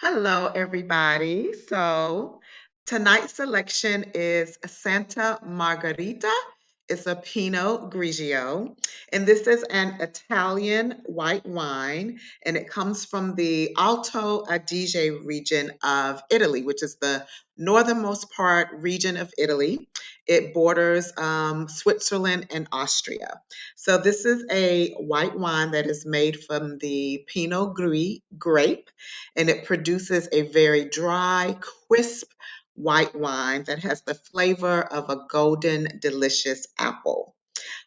Hello, everybody. So tonight's selection is Santa Margherita. It's a Pinot Grigio, and this is an Italian white wine, and it comes from the Alto Adige region of Italy, which is the northernmost part region of Italy. It borders Switzerland and Austria. So this is a white wine that is made from the Pinot Gris grape, and it produces a very dry, crisp white wine that has the flavor of a golden, delicious apple.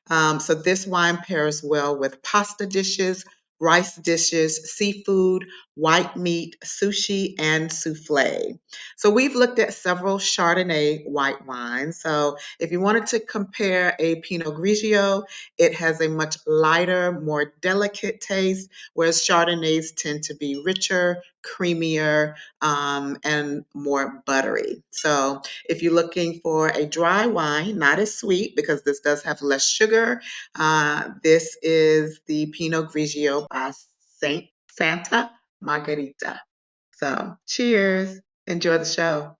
So this wine pairs well with pasta dishes, rice dishes, seafood, white meat, sushi, and souffle. So we've looked at several Chardonnay white wines. So if you wanted to compare a Pinot Grigio, it has a much lighter, more delicate taste, whereas Chardonnays tend to be richer, creamier, and more buttery. So if you're looking for a dry wine, not as sweet because this does have less sugar, this is the Pinot Grigio by Santa Margherita. So cheers. Enjoy the show.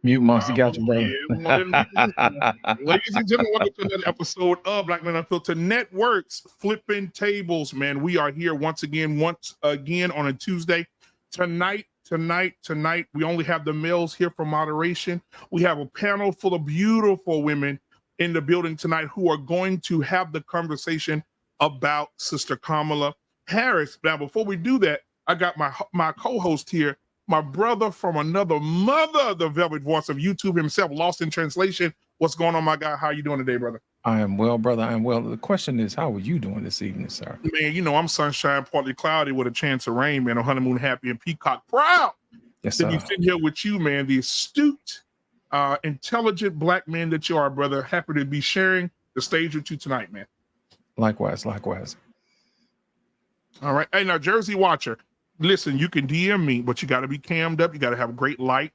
Mute monster got you, Yeah, brother. we want them to ladies and gentlemen, welcome to another episode of Black Men Unfiltered Networks, flipping tables. Man, we are here once again on a Tuesday. Tonight. We only have the males here for moderation. We have a panel full of beautiful women in the building tonight who are going to have the conversation about Sister Kamala Harris. Now, before we do that, I got my co-host here, my brother from another mother, the velvet voice of YouTube himself, Lost in Translation. What's going on, my guy? How you doing today, brother? I am well, brother. I am well. The question is, how are you doing this evening, sir? Man, you know, I'm sunshine, partly cloudy with a chance of rain, man. On honeymoon happy and peacock proud Yes, to be sir. sitting here with you, man. The astute, intelligent black man that you are, brother. Happy to be sharing the stage with you tonight, man. Likewise, likewise. All right. Hey, now, Jersey Watcher, listen, you can DM me, but you got to be cammed up. You got to have a great light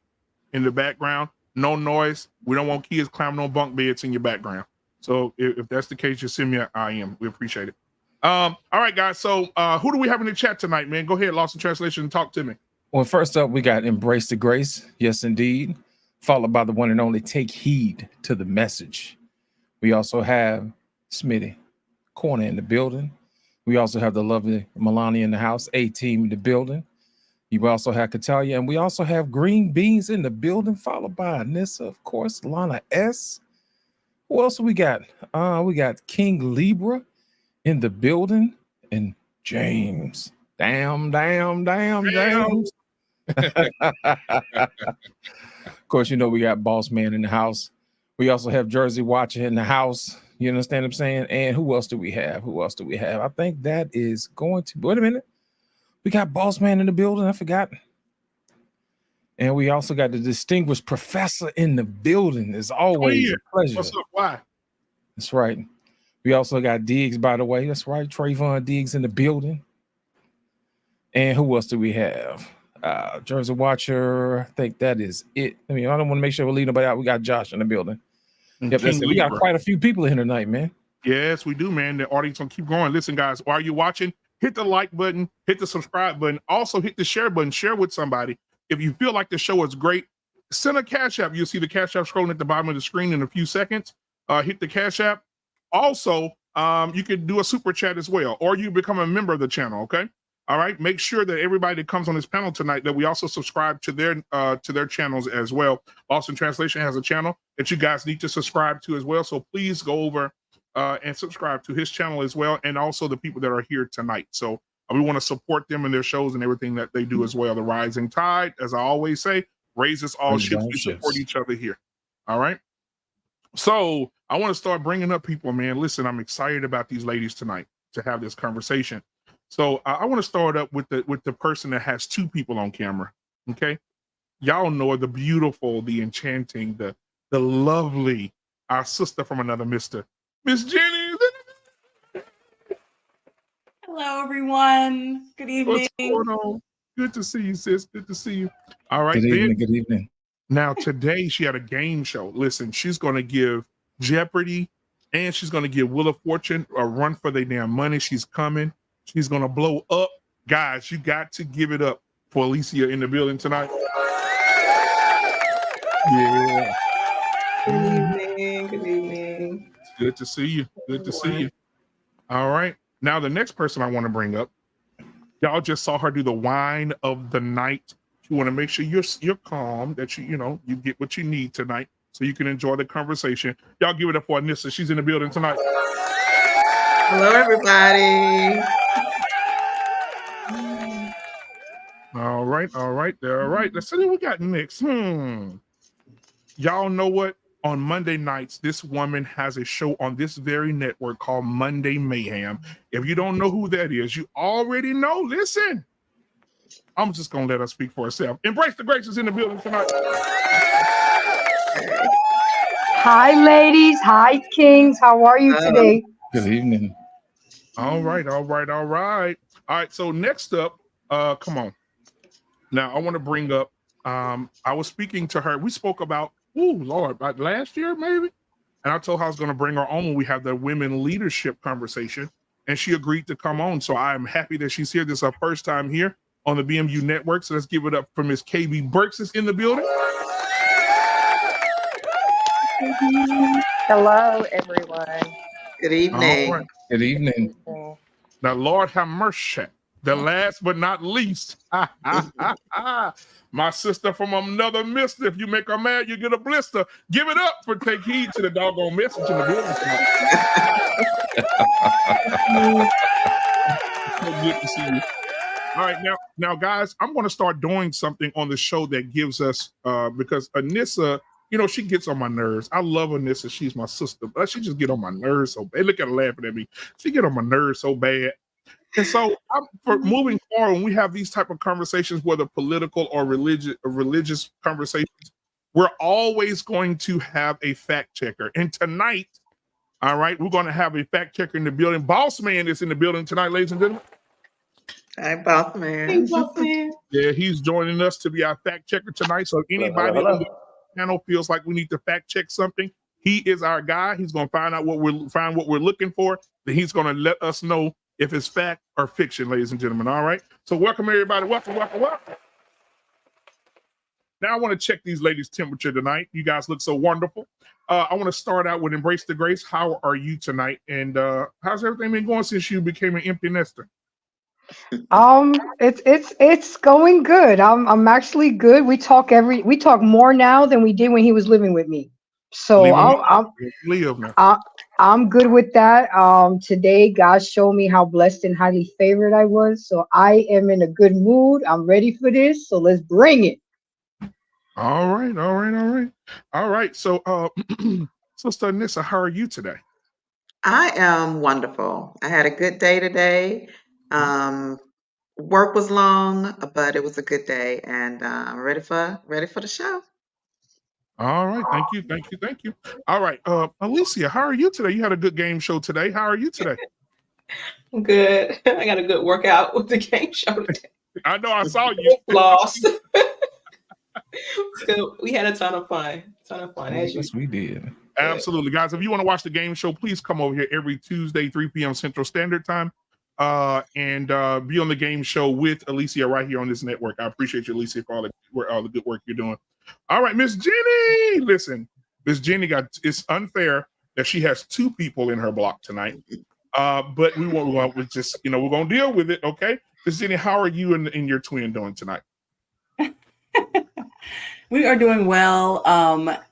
in the background, no noise. We don't want kids climbing on bunk beds in your background. So if that's the case, just send me an IM. We appreciate it. All right, guys. So who do we have in the chat tonight, man? Go ahead, Lost in Translation, and talk to me. Well, first up, we got Embrace the Grace. Yes, indeed. Followed by the one and only Take Heed to the Message. We also have Smitty Corner in the building. We also have the lovely Melania in the house, A-Team in the building. You also have Katalia, and we also have Green Beans in the building, followed by Anissa, of course, Lana S. Who else we got? We got King Libra in the building, and James. Damn. James. Of course, you know we got Boss Man in the house. We also have Jersey Watcher in the house. You understand what I'm saying? And who else do we have? I think that is going to... Wait a minute. We got Boss Man in the building. I forgot. And we also got the distinguished professor in the building. It's always a pleasure. What's up? Why? That's right. We also got Diggs, by the way. That's right. Trayvon Diggs in the building. And who else do we have? Jersey Watcher. I think that is it. I mean, I don't want to make sure we leave nobody out. We got Josh in the building. Yep, that's it. We got quite a few people here tonight, man. Yes, we do, man. The audience will keep going. Listen, guys, while you're watching, hit the like button, hit the subscribe button, also hit the share button, share with somebody. If you feel like the show is great, send a Cash App. You'll see the Cash App scrolling at the bottom of the screen in a few seconds. Hit the Cash App. Also, you can do a super chat as well, or you become a member of the channel, okay? All right, make sure that everybody that comes on this panel tonight, that we also subscribe to their channels as well. Lost in Translation has a channel that you guys need to subscribe to as well. So please go over and subscribe to his channel as well, and also the people that are here tonight. So we want to support them in their shows and everything that they do as well. The rising tide, as I always say, raises all ships. We support each other here. All right. So I want to start bringing up people, man. Listen, I'm excited about these ladies tonight to have this conversation. So I want to start up with the person that has two people on camera. Okay, y'all know the beautiful, the enchanting, the lovely, our sister from another mister, Miss Jenny. Hello, everyone. Good evening. What's going on? Good to see you, sis. Good to see you. All right, Good evening. Now today she had a game show. Listen, she's going to give Jeopardy, and she's going to give Wheel of Fortune a run for their damn money. She's coming. She's going to blow up. Guys, you got to give it up for Alicia in the building tonight. Yeah. Good evening. Good to see you. Good to see you. All right. Now, the next person I want to bring up, y'all just saw her do the wine of the night. You want to make sure you're calm, that you get what you need tonight so you can enjoy the conversation. Y'all give it up for Anissa. She's in the building tonight. Hello, everybody. All right. Let's see what we got next. Y'all know what? On Monday nights, this woman has a show on this very network called Monday Mayhem. If you don't know who that is, you already know. Listen, I'm just gonna let her speak for herself. Embrace the Graces in the building tonight. Hi, ladies. Hi, kings. How are you today? Good evening. All right. All right. So next up, come on. Now I want to bring up. I was speaking to her. We spoke about, about last year maybe, and I told her I was going to bring her on when we have the women leadership conversation, and she agreed to come on. So I am happy that she's here. This is her first time here on the BMU network. So let's give it up for Miss KB Burks is in the building. Hello, everyone. Good evening. All right. Good evening. Now, Lord have mercy. The last but not least, my sister from another mister. If you make her mad, you get a blister. Give it up for Take Heed to the doggone message in the building tonight. Good to see you. All right, now, guys, I'm going to start doing something on the show that gives us, because Anissa you know, she gets on my nerves. I love Anissa. She's my sister, but she just get on my nerves so bad. Look at her laughing at me. She get on my nerves so bad. And so for moving forward, when we have these type of conversations, whether political or religious conversations, we're always going to have a fact checker. And tonight, all right, we're going to have a fact checker in the building. Boss Man is in the building tonight, ladies and gentlemen. Hi, boss Hey, man. boss man. Yeah, he's joining us to be our fact checker tonight. So if anybody on the panel feels like we need to fact check something, he is our guy. He's going to find what we're looking for. Then he's going to let us know if it's fact or fiction, ladies and gentlemen. All right. So welcome everybody. Welcome. Now I want to check these ladies' temperature tonight. You guys look so wonderful. I want to start out with Embrace the Grace. How are you tonight? And how's everything been going since you became an empty nester? It's going good. I'm actually good. We talk more now than we did when he was living with me. So I'm good with that. Today God showed me how blessed and highly favored I was. So I am in a good mood. I'm ready for this. So let's bring it. All right. So Sister Anissa, how are you today? I am wonderful. I had a good day today. Work was long, but it was a good day, and I'm ready for the show. All right. Thank you. All right. Alicia, how are you today? You had a good game show today. How are you today? I'm good. I got a good workout with the game show today. I know I saw you. Lost. So we had a ton of fun. Yes, we did. Absolutely, guys. If you want to watch the game show, please come over here every Tuesday, 3 p.m. Central Standard Time, and be on the game show with Alicia right here on this network. I appreciate you, Alicia, for all the good work you're doing. All right, Miss Jenny. Listen, Miss Jenny it's unfair that she has two people in her block tonight. But we're gonna deal with it, okay? Miss Jenny, how are you and your twin doing tonight? We are doing well.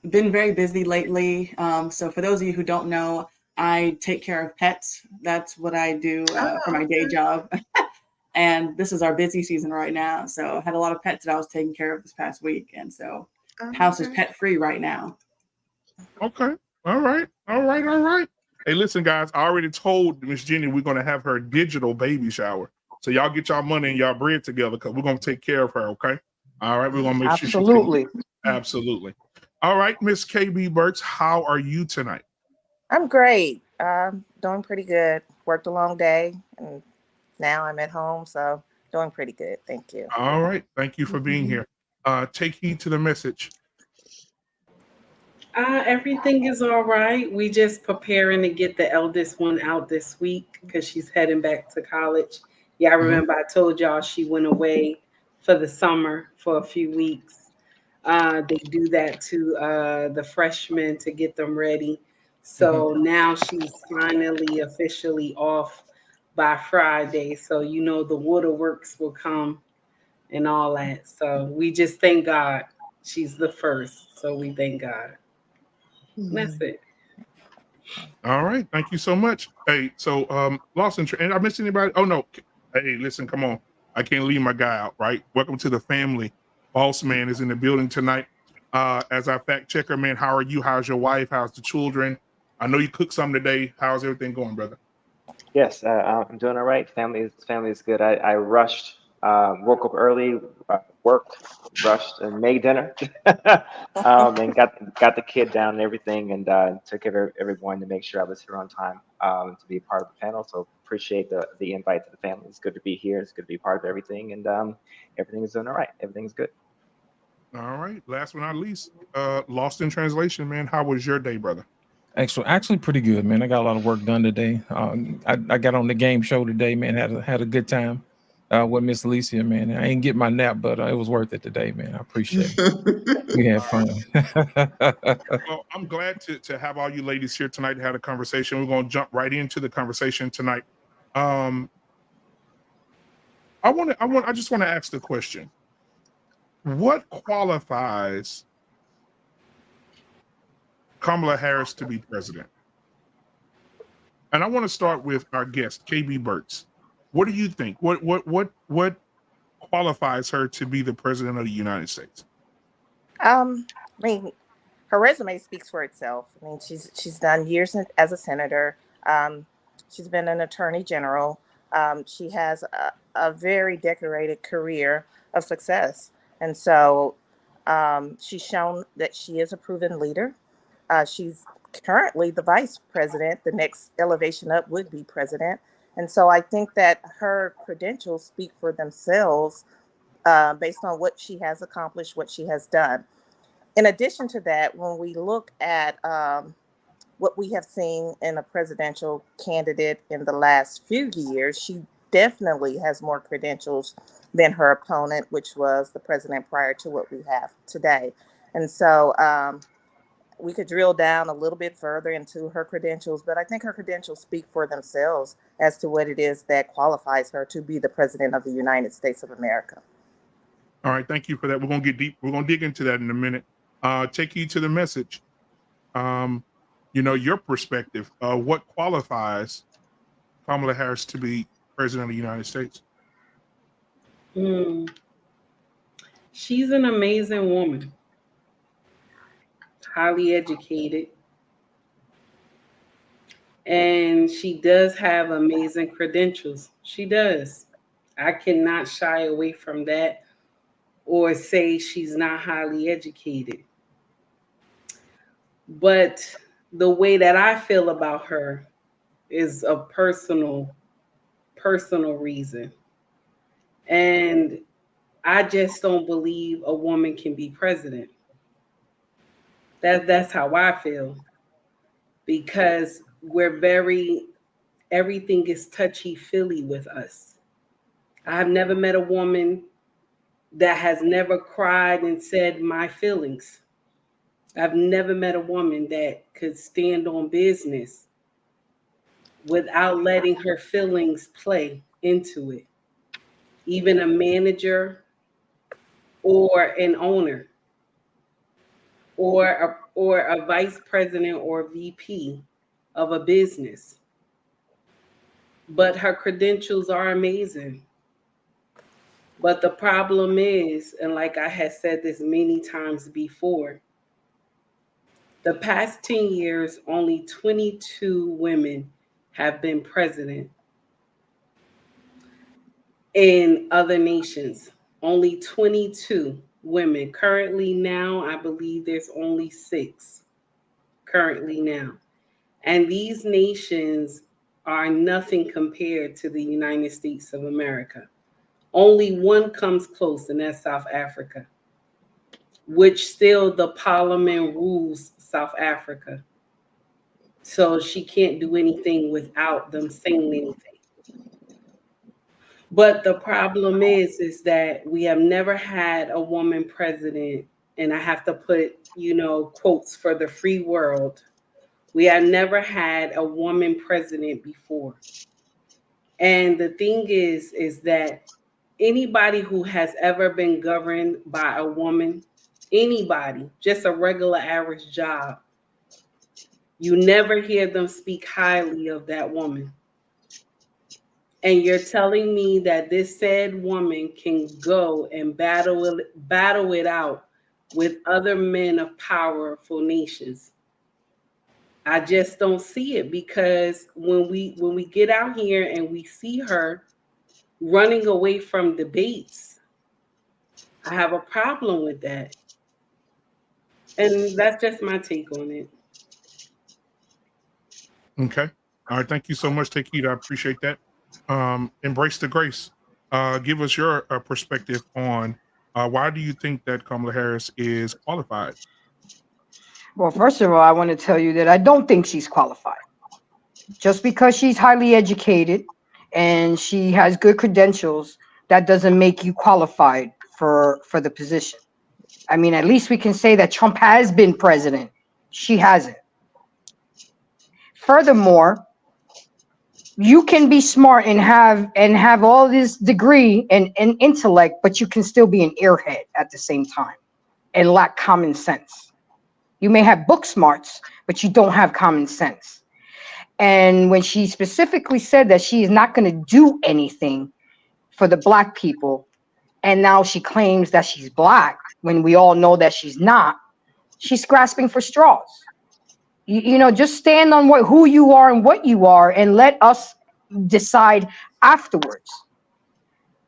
Been very busy lately. So for those of you who don't know, I take care of pets. That's what I do for my day job. And this is our busy season right now. So I had a lot of pets that I was taking care of this past week. And so house is pet free right now. Okay. All right. Hey, listen, guys, I already told Miss Jenny we're going to have her digital baby shower. So y'all get y'all money and y'all bread together because we're going to take care of her, okay? All right, we're going to make sure. Absolutely. All right, Miss KB Burks, how are you tonight? I'm great. Doing pretty good. Worked a long day, and now I'm at home, so doing pretty good. Thank you. All right. Thank you for being here. Take heed to the message. Everything is all right. We just preparing to get the eldest one out this week because she's heading back to college. Yeah, I remember I told y'all she went away for the summer for a few weeks. They do that to the freshmen to get them ready. So now she's finally officially off by Friday. So, the waterworks will come and all that. So we just thank God she's the first. So we thank God. That's it. All right. Thank you so much. Hey, so Lost and I missed anybody? Oh, no. Hey, listen, come on. I can't leave my guy out, right? Welcome to the family. Boss Man is in the building tonight. As our fact checker, man, how are you? How's your wife? How's the children? I know you cooked something today. How's everything going, brother? Yes, I'm doing all right. Family is good. I rushed, woke up early, worked, rushed, and made dinner, and got the kid down and everything, and took care of everyone to make sure I was here on time to be a part of the panel. So appreciate the invite to the family. It's good to be here. It's good to be part of everything, and everything is doing all right. Everything's good. All right. Last but not least, Lost in Translation, man. How was your day, brother? Actually pretty good, man. I got a lot of work done today. I got on the game show today, man. Had a good time with Miss Alicia, man. I ain't get my nap, but it was worth it today, man. I appreciate it. We had fun. Well, I'm glad to have all you ladies here tonight to have a conversation. We're going to jump right into the conversation tonight. I just want to ask the question: what qualifies Kamala Harris to be president? And I want to start with our guest, KB Burks. What do you think? What qualifies her to be the president of the United States? I mean, her resume speaks for itself. I mean, she's done years as a senator. She's been an attorney general. She has a very decorated career of success. And so she's shown that she is a proven leader. She's currently the vice president. The next elevation up would be president. And so I think that her credentials speak for themselves based on what she has accomplished, what she has done. In addition to that, when we look at what we have seen in a presidential candidate in the last few years, she definitely has more credentials than her opponent, which was the president prior to what we have today. And so we could drill down a little bit further into her credentials, but I think her credentials speak for themselves as to what it is that qualifies her to be the president of the United States of America. All right, thank you for that. We're gonna get deep. We're gonna dig into that in a minute. Take heed to the message. Your perspective. What qualifies Kamala Harris to be president of the United States? She's an amazing woman, highly educated, and she does have amazing credentials. She does. I cannot shy away from that or say she's not highly educated. But the way that I feel about her is a personal reason. And I just don't believe a woman can be president. That's how I feel. Because everything is touchy-feely with us. I've never met a woman that has never cried and said my feelings. I've never met a woman that could stand on business without letting her feelings play into it. Even a manager or an owner or a vice president or VP of a business. But her credentials are amazing. But the problem is, and like I had said this many times before, the past 10 years, only 22 women have been president. In other nations, only 22 women. Currently now, I believe there's only 6 currently now. And these nations are nothing compared to the United States of America. Only one comes close, and that's South Africa, which still the parliament rules South Africa. So she can't do anything without them saying anything. But the problem is that we have never had a woman president, and I have to put, quotes for the free world. We have never had a woman president before. And the thing is that anybody who has ever been governed by a woman, anybody, just a regular average job, you never hear them speak highly of that woman. And you're telling me that this said woman can go and battle it out with other men of powerful nations. I just don't see it, because when we get out here and we see her running away from debates, I have a problem with that. And that's just my take on it. Okay. All right. Thank you so much, Takeda. I appreciate that. Embrace the grace. Give us your perspective on why do you think that Kamala Harris is qualified? Well, first of all, I want to tell you that I don't think she's qualified. Just because she's highly educated and she has good credentials, that doesn't make you qualified for the position. I mean, at least we can say that Trump has been president. She hasn't. Furthermore, you can be smart and have all this degree and intellect, but you can still be an airhead at the same time and lack common sense. You may have book smarts, but you don't have common sense. And when she specifically said that she is not going to do anything for the Black people, and now she claims that she's Black when we all know that she's not, she's grasping for straws. You know, just stand on who you are and what you are, and let us decide afterwards.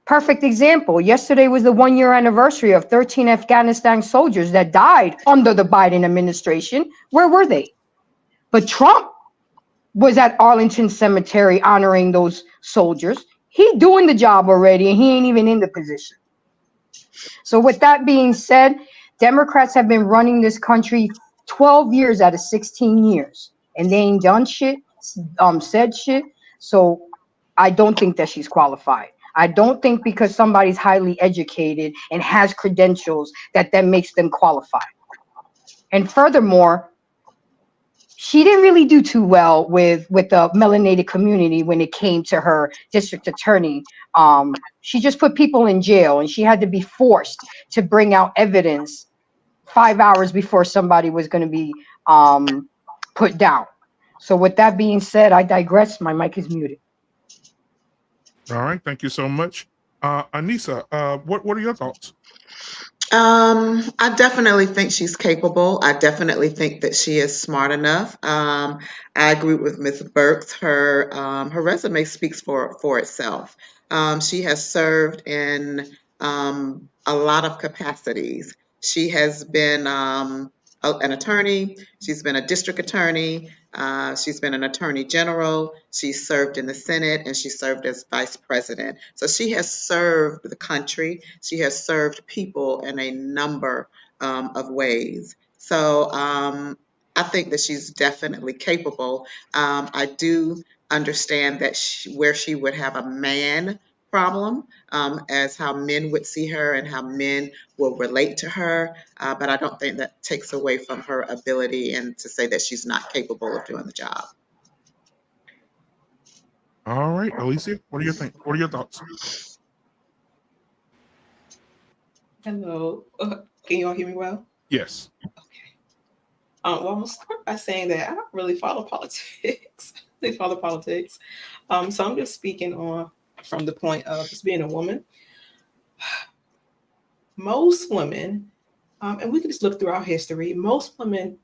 Perfect example. Yesterday was the 1-year anniversary of 13 Afghanistan soldiers that died under the Biden administration. Where were they? But Trump was at Arlington Cemetery honoring those soldiers. He doing the job already, and he ain't even in the position. So with that being said, Democrats have been running this country 12 years out of 16 years, and they ain't done shit, said shit. So I don't think that she's qualified. I don't think because somebody's highly educated and has credentials that makes them qualified. And furthermore, she didn't really do too well with the melanated community when it came to her district attorney. She just put people in jail, and she had to be forced to bring out evidence 5 hours before somebody was going to be put down. So with that being said, I digress. My mic is muted. All right, thank you so much. Anissa, what are your thoughts? I definitely think she's capable. I definitely think that she is smart enough. I agree with Ms. Burks. Her resume speaks for itself. She has served in a lot of capacities. She has been an attorney. She's been a district attorney. She's been an attorney general. She served in the Senate, and she served as vice president. So she has served the country. She has served people in a number of ways. So I think that she's definitely capable. I do understand that where she would have a man problem, as how men would see her and how men will relate to her. But I don't think that takes away from her ability and to say that she's not capable of doing the job. All right, Alicia, what do you think? What are your thoughts? Hello. Can you all hear me well? Yes. Okay. Well, I'm gonna start by saying that I don't really follow politics. They follow politics. So I'm just speaking on from the point of just being a woman. Most women, and we can just look through our history, most women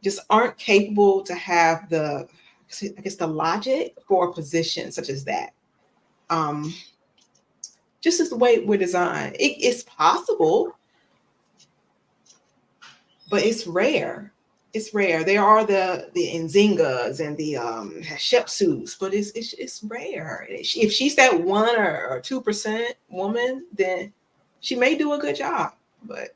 just aren't capable to have the logic for a position such as that. Just as the way we're designed, it's possible, but it's rare. It's rare. There are the Nzingas and the Hatshepsuts, but it's rare. If she's that 1 or 2% woman, then she may do a good job. But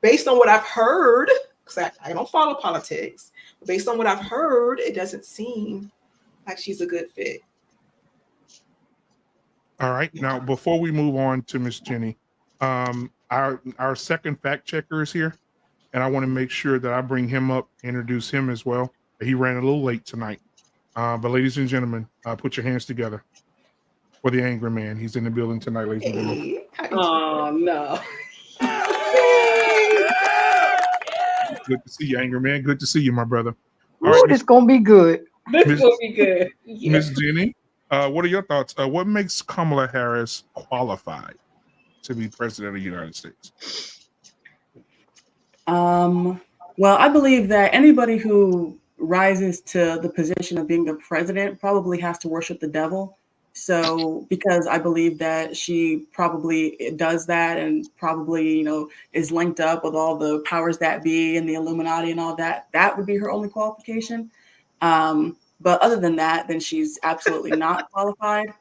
based on what I've heard, because I don't follow politics, but based on what I've heard, it doesn't seem like she's a good fit. All right. Now, before we move on to Miss Jenny, our second fact checker is here, and I want to make sure that I bring him up, introduce him as well. He ran a little late tonight. But ladies and gentlemen, put your hands together for the angry man. He's in the building tonight, ladies and gentlemen. Oh, no. Good to see you, angry man. Good to see you, my brother. All right, it's going to be good. This is going to be good. Yeah. Miss Jenny, what are your thoughts? What makes Kamala Harris qualified to be president of the United States? Well, I believe that anybody who rises to the position of being the president probably has to worship the devil. So, because I believe that she probably does that and probably, is linked up with all the powers that be and the Illuminati and all that, that would be her only qualification. But other than that, then she's absolutely not qualified.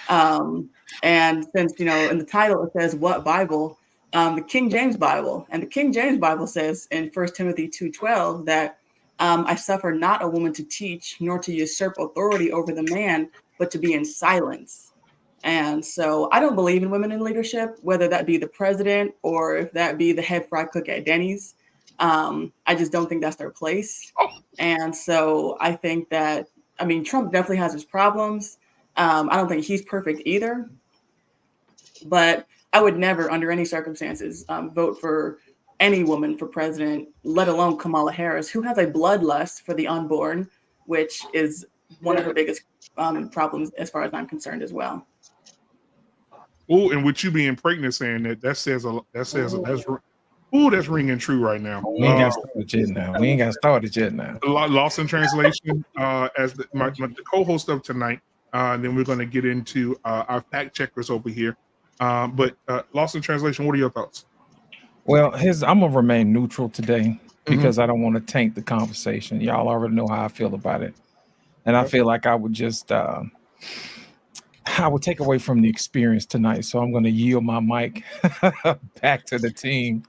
And since, in the title, it says what Bible, the King James Bible, and the King James Bible says in 1 Timothy 2:12 that I suffer not a woman to teach, nor to usurp authority over the man, but to be in silence. And so I don't believe in women in leadership, whether that be the president or if that be the head fry cook at Denny's. I just don't think that's their place. And so I think that, Trump definitely has his problems. I don't think he's perfect either. But I would never, under any circumstances, vote for any woman for president, let alone Kamala Harris, who has a bloodlust for the unborn, which is one of her biggest problems as far as I'm concerned as well. Oh, and with you being pregnant, saying that says Ooh, that's ringing true right now. We ain't got started yet now. We ain't got started yet now. Lost in Translation as the co-host of tonight. Then we're going to get into our fact checkers over here. But Lost in Translation, what are your thoughts? Well, I'm gonna remain neutral today because I don't want to taint the conversation. Y'all already know how I feel about it, and I feel like I would just I would take away from the experience tonight. So I'm going to yield my mic back to the team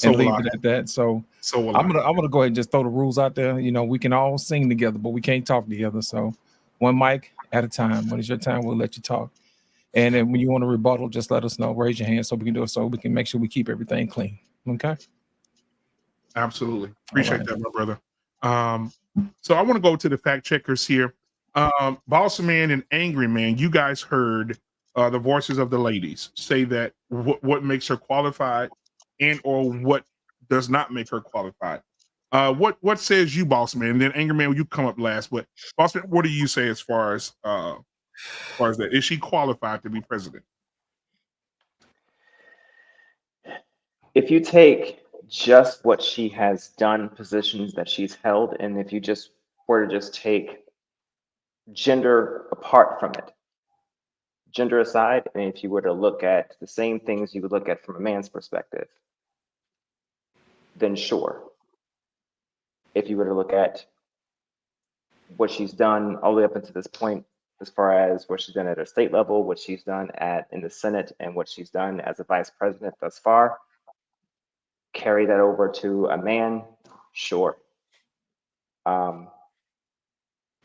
and leave it at that. So I'm gonna go ahead and just throw the rules out there. You know, we can all sing together, but we can't talk together. So one mic at a time. When it's your time, we'll let you talk. And then when you want to rebuttal, just let us know. Raise your hand so we can do it. So we can make sure we keep everything clean. Okay. Absolutely. Appreciate that, my brother. So I want to go to the fact checkers here. Boss Man and Angry Man, you guys heard the voices of the ladies say that what makes her qualified and or what does not make her qualified. What says you, Boss Man? And then Angry Man, you come up last. But Boss Man, what do you say as far as that? Is she qualified to be president? If you take just what she has done, positions that she's held, and if you just were to just take gender apart from it, gender aside, and if you were to look at the same things you would look at from a man's perspective, then sure. If you were to look at what she's done all the way up until this point, as far as what she's done at her state level, what she's done in the Senate, and what she's done as a vice president thus far, carry that over to a man, sure.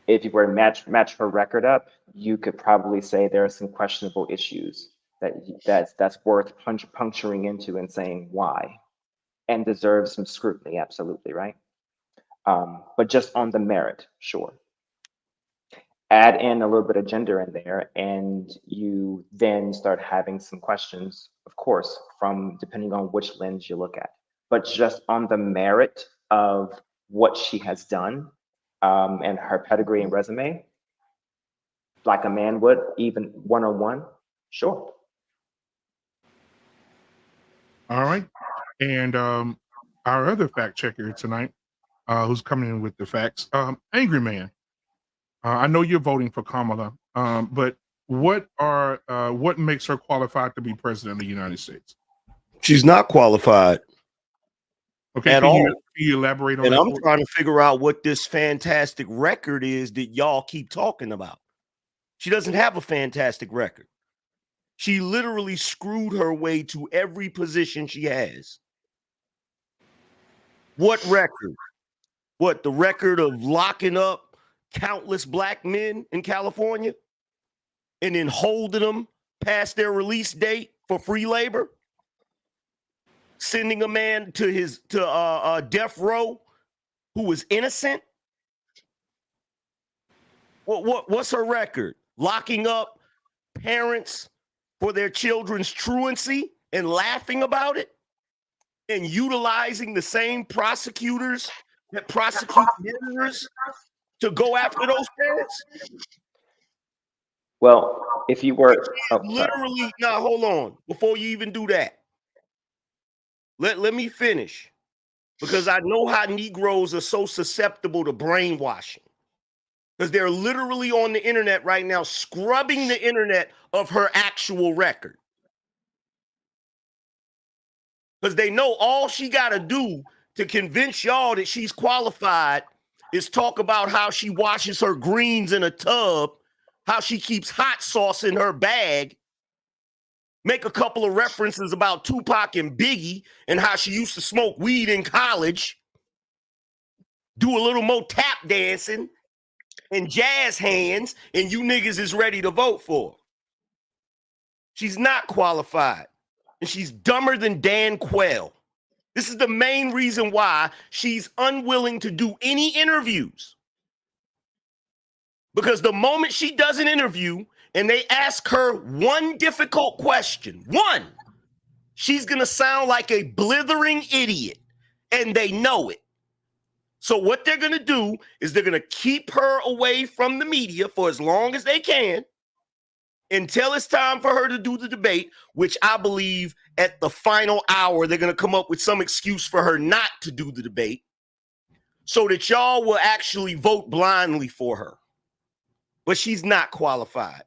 If you were to match her record up, you could probably say there are some questionable issues that's worth puncturing into and saying why, and deserves some scrutiny, absolutely, right? But just on the merit, sure. Add in a little bit of gender in there, and you then start having some questions, of course, from depending on which lens you look at. But just on the merit of what she has done and her pedigree and resume, like a man would, even one-on-one, sure. All right. And our other fact checker tonight, who's coming in with the facts, Angry Man. I know you're voting for Kamala, but what makes her qualified to be president of the United States? She's not qualified. Okay, at can all. you elaborate on And that? I'm trying to figure out what this fantastic record is that y'all keep talking about. She doesn't have a fantastic record. She literally screwed her way to every position she has. What record? What, the record of locking up countless black men in California and then holding them past their release date for free labor? Sending a man to death row who was innocent? What's her record? Locking up parents for their children's truancy and laughing about it, and utilizing the same prosecutors that prosecute murderers to go after those parents? Well, if you were literally, now hold on, before you even do that, let me finish, because I know how Negroes are so susceptible to brainwashing, because they're literally on the internet right now scrubbing the internet of her actual record, because they know all she got to do to convince y'all that she's qualified is talk about how she washes her greens in a tub, how she keeps hot sauce in her bag, make a couple of references about Tupac and Biggie and how she used to smoke weed in college, do a little more tap dancing and jazz hands, and you niggas is ready to vote for her. She's not qualified, and she's dumber than Dan Quayle. This is the main reason why she's unwilling to do any interviews. Because the moment she does an interview and they ask her one difficult question, she's going to sound like a blithering idiot, and they know it. So what they're going to do is they're going to keep her away from the media for as long as they can, until it's time for her to do the debate, which I believe at the final hour, they're going to come up with some excuse for her not to do the debate so that y'all will actually vote blindly for her. But she's not qualified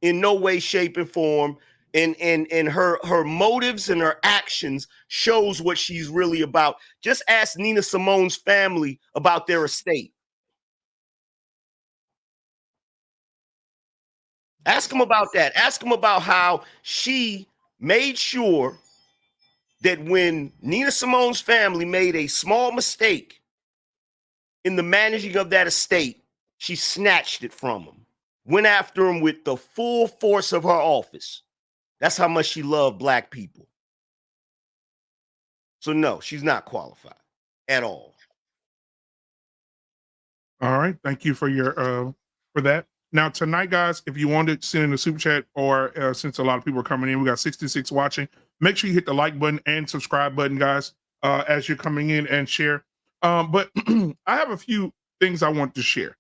in no way, shape, and form. And her motives and her actions shows what she's really about. Just ask Nina Simone's family about their estate. Ask them about that. Ask them about how she made sure that when Nina Simone's family made a small mistake in the managing of that estate, she snatched it from them, went after them with the full force of her office. That's how much she loved Black people. So no, she's not qualified at all. All right. Thank you for your for that. Now tonight, guys, if you want to send in a super chat, or since a lot of people are coming in, we got 66 watching. Make sure you hit the like button and subscribe button, guys, as you're coming in, and share. But I have a few things I want to share.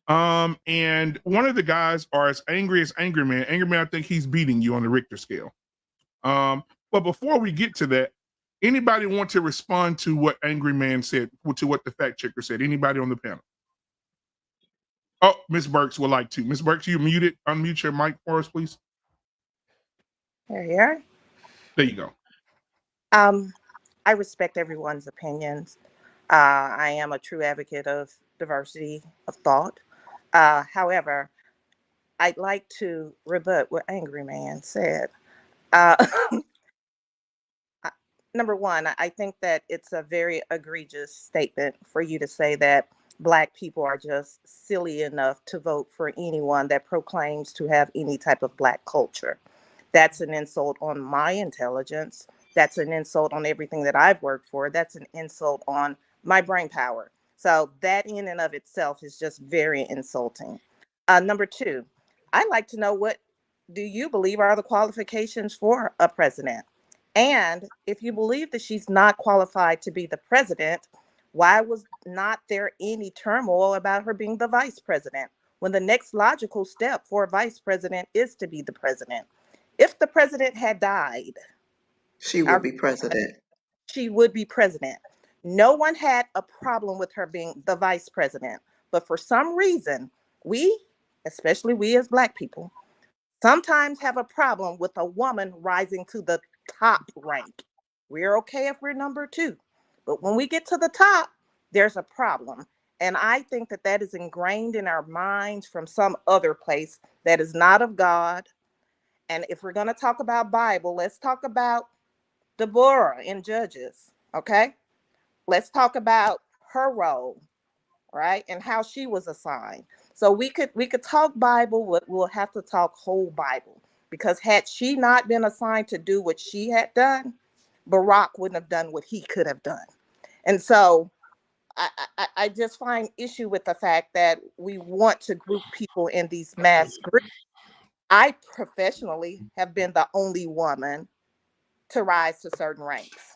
And one of the guys are as angry Man. Angry Man, I think he's beating you on the Richter scale. But before we get to that, anybody want to respond to what Angry Man said, to what the fact checker said? Anybody on the panel? Oh, Miss Burks would like to. Miss Burks, you muted. Unmute your mic for us, please. There you are. There you go. I respect everyone's opinions. I am a true advocate of diversity of thought. However, I'd like to rebut what Angry Man said. Number one, I think that it's a very egregious statement for you to say that Black people are just silly enough to vote for anyone that proclaims to have any type of Black culture. That's an insult on my intelligence. That's an insult on everything that I've worked for. That's an insult on my brain power. So that in and of itself is just very insulting. Number two, I'd like to know, what do you believe are the qualifications for a president? And if you believe that she's not qualified to be the president, why was not there any turmoil about her being the vice president, when the next logical step for a vice president is to be the president? If the president had died, She would be president. she would be president. No one had a problem with her being the vice president. But for some reason, we, especially we as Black people, sometimes have a problem with a woman rising to the top rank. We're okay if we're number two. But when we get to the top, there's a problem. And I think that that is ingrained in our minds from some other place that is not of God. And if we're going to talk about Bible, let's talk about Deborah in Judges, okay? Let's talk about her role, right? And how she was assigned. So we could talk Bible, but we'll have to talk whole Bible. Because had she not been assigned to do what she had done, Barack wouldn't have done what he could have done. And so I just find issue with the fact that we want to group people in these mass groups. I professionally have been the only woman to rise to certain ranks.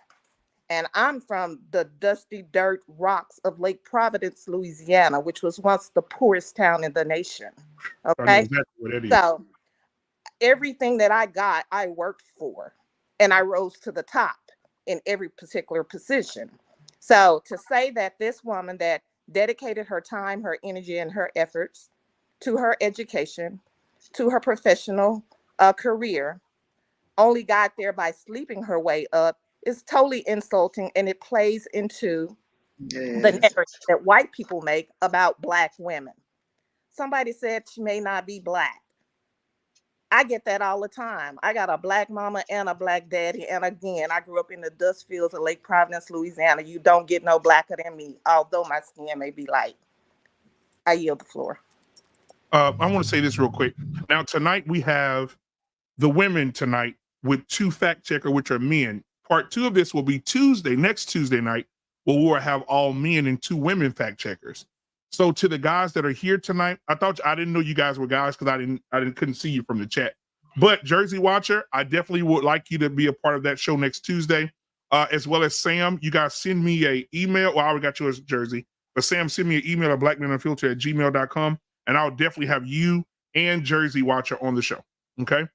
And I'm from the dusty dirt rocks of Lake Providence, Louisiana, which was once the poorest town in the nation. Okay. Exactly what it is. So everything that I got, I worked for, and I rose to the top in every particular position. So to say that this woman that dedicated her time, her energy, and her efforts to her education, to her professional career, only got there by sleeping her way up is totally insulting, and it plays into the narrative that white people make about Black women. Somebody said she may not be Black. I get that all the time. I got a Black mama and a Black daddy. And again, I grew up in the dust fields of Lake Providence, Louisiana. You don't get no blacker than me, although my skin may be light. I yield the floor. I want to say this real quick. Now, tonight we have the women tonight with two fact checkers, which are men. Part two of this will be Tuesday, next Tuesday night, where we'll have all men and two women fact checkers. So to the guys that are here tonight, I didn't know you guys were guys because I couldn't see you from the chat. But Jersey Watcher, I definitely would like you to be a part of that show next Tuesday, as well as Sam. You guys send me an email. Well, I already got yours, Jersey. But Sam, send me an email at blackmenunfiltered@gmail.com, and I'll definitely have you and Jersey Watcher on the show. Okay.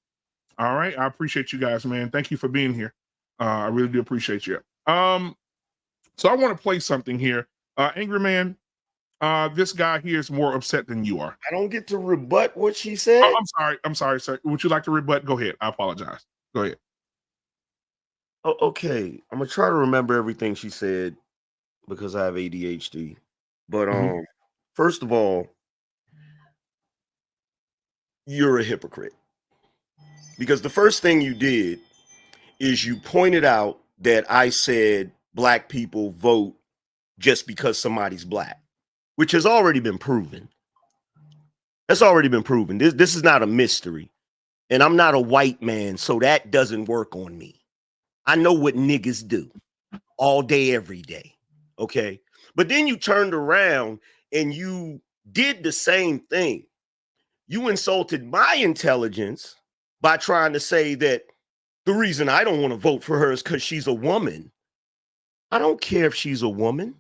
All right. I appreciate you guys, man. Thank you for being here. I really do appreciate you. So I want to play something here. Angry Man, this guy here is more upset than you are. I don't get to rebut what she said. Oh, I'm sorry, sir. Would you like to rebut? Go ahead. I apologize. Go ahead. Oh, okay. I'm gonna try to remember everything she said because I have ADHD. But first of all, you're a hypocrite. Because the first thing you did is you pointed out that I said black people vote just because somebody's black, which has already been proven. That's already been proven. This is not a mystery. And I'm not a white man, so that doesn't work on me. I know what niggas do all day, every day. Okay. But then you turned around and you did the same thing. You insulted my intelligence by trying to say that the reason I don't want to vote for her is because she's a woman. I don't care if she's a woman.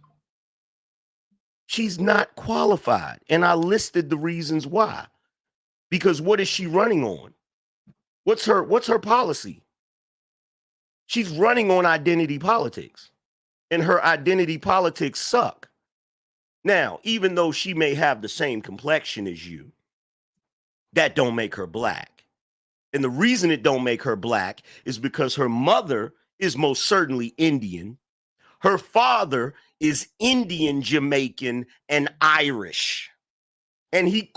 She's not qualified. And I listed the reasons why. Because what is she running on? What's her policy? She's running on identity politics. And her identity politics suck. Now, even though she may have the same complexion as you, that don't make her black. And the reason it don't make her black is because her mother is most certainly Indian. Her father is Indian, Jamaican, and Irish. And he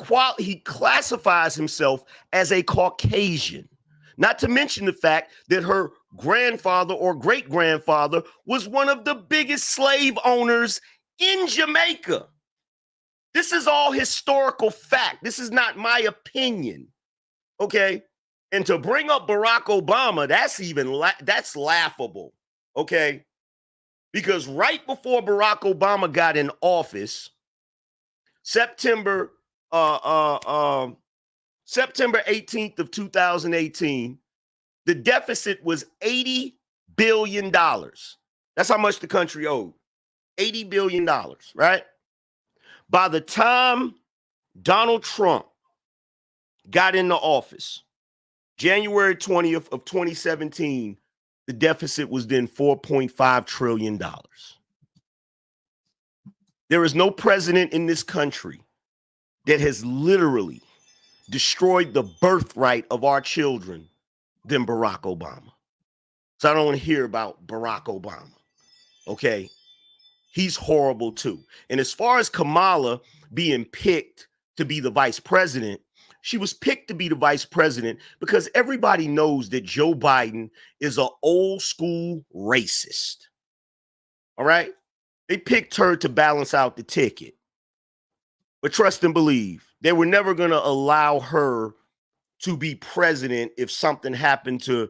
classifies himself as a Caucasian. Not to mention the fact that her grandfather or great-grandfather was one of the biggest slave owners in Jamaica. This is all historical fact. This is not my opinion. Okay? And to bring up Barack Obama, that's laughable. Okay? Because right before Barack Obama got in office, September 18th of 2018, the deficit was $80 billion. That's how much the country owed. $80 billion, right? By the time Donald Trump got into office, January 20th of 2017, the deficit was then $4.5 trillion. There is no president in this country that has literally destroyed the birthright of our children than Barack Obama. So I don't want to hear about Barack Obama. Okay? He's horrible too. And as far as Kamala being picked to be the vice president, she was picked to be the vice president because everybody knows that Joe Biden is an old school racist. All right? They picked her to balance out the ticket. But trust and believe, they were never going to allow her to be president if something happened to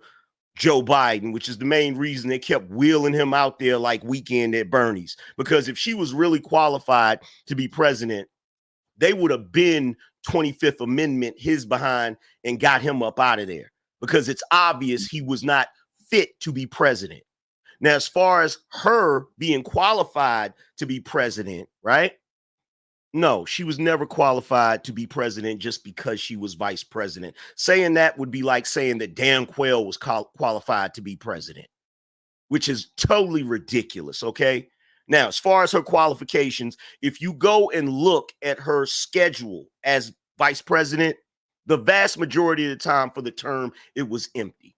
Joe Biden, which is the main reason they kept wheeling him out there like Weekend at Bernie's. Because if she was really qualified to be president, they would have been 25th Amendment his behind and got him up out of there because it's obvious he was not fit to be president. Now, as far as her being qualified to be president, right? No, she was never qualified to be president just because she was vice president. Saying that would be like saying that Dan Quayle was qualified to be president, which is totally ridiculous, okay? Now, as far as her qualifications, if you go and look at her schedule as vice president, the vast majority of the time for the term, it was empty.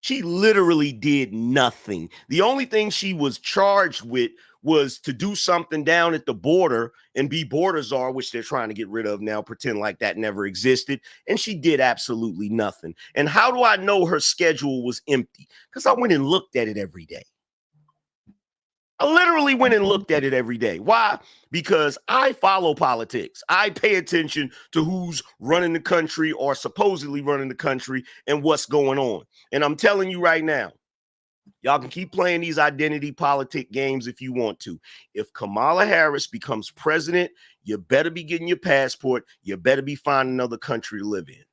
She literally did nothing. The only thing she was charged with was to do something down at the border and be border czar, which they're trying to get rid of now, pretend like that never existed. And she did absolutely nothing. And how do I know her schedule was empty? Because I went and looked at it every day. I literally went and looked at it every day. Why? Because I follow politics. I pay attention to who's running the country or supposedly running the country and what's going on. And I'm telling you right now, y'all can keep playing these identity politic games if you want to. If Kamala Harris becomes president, you better be getting your passport. You better be finding another country to live in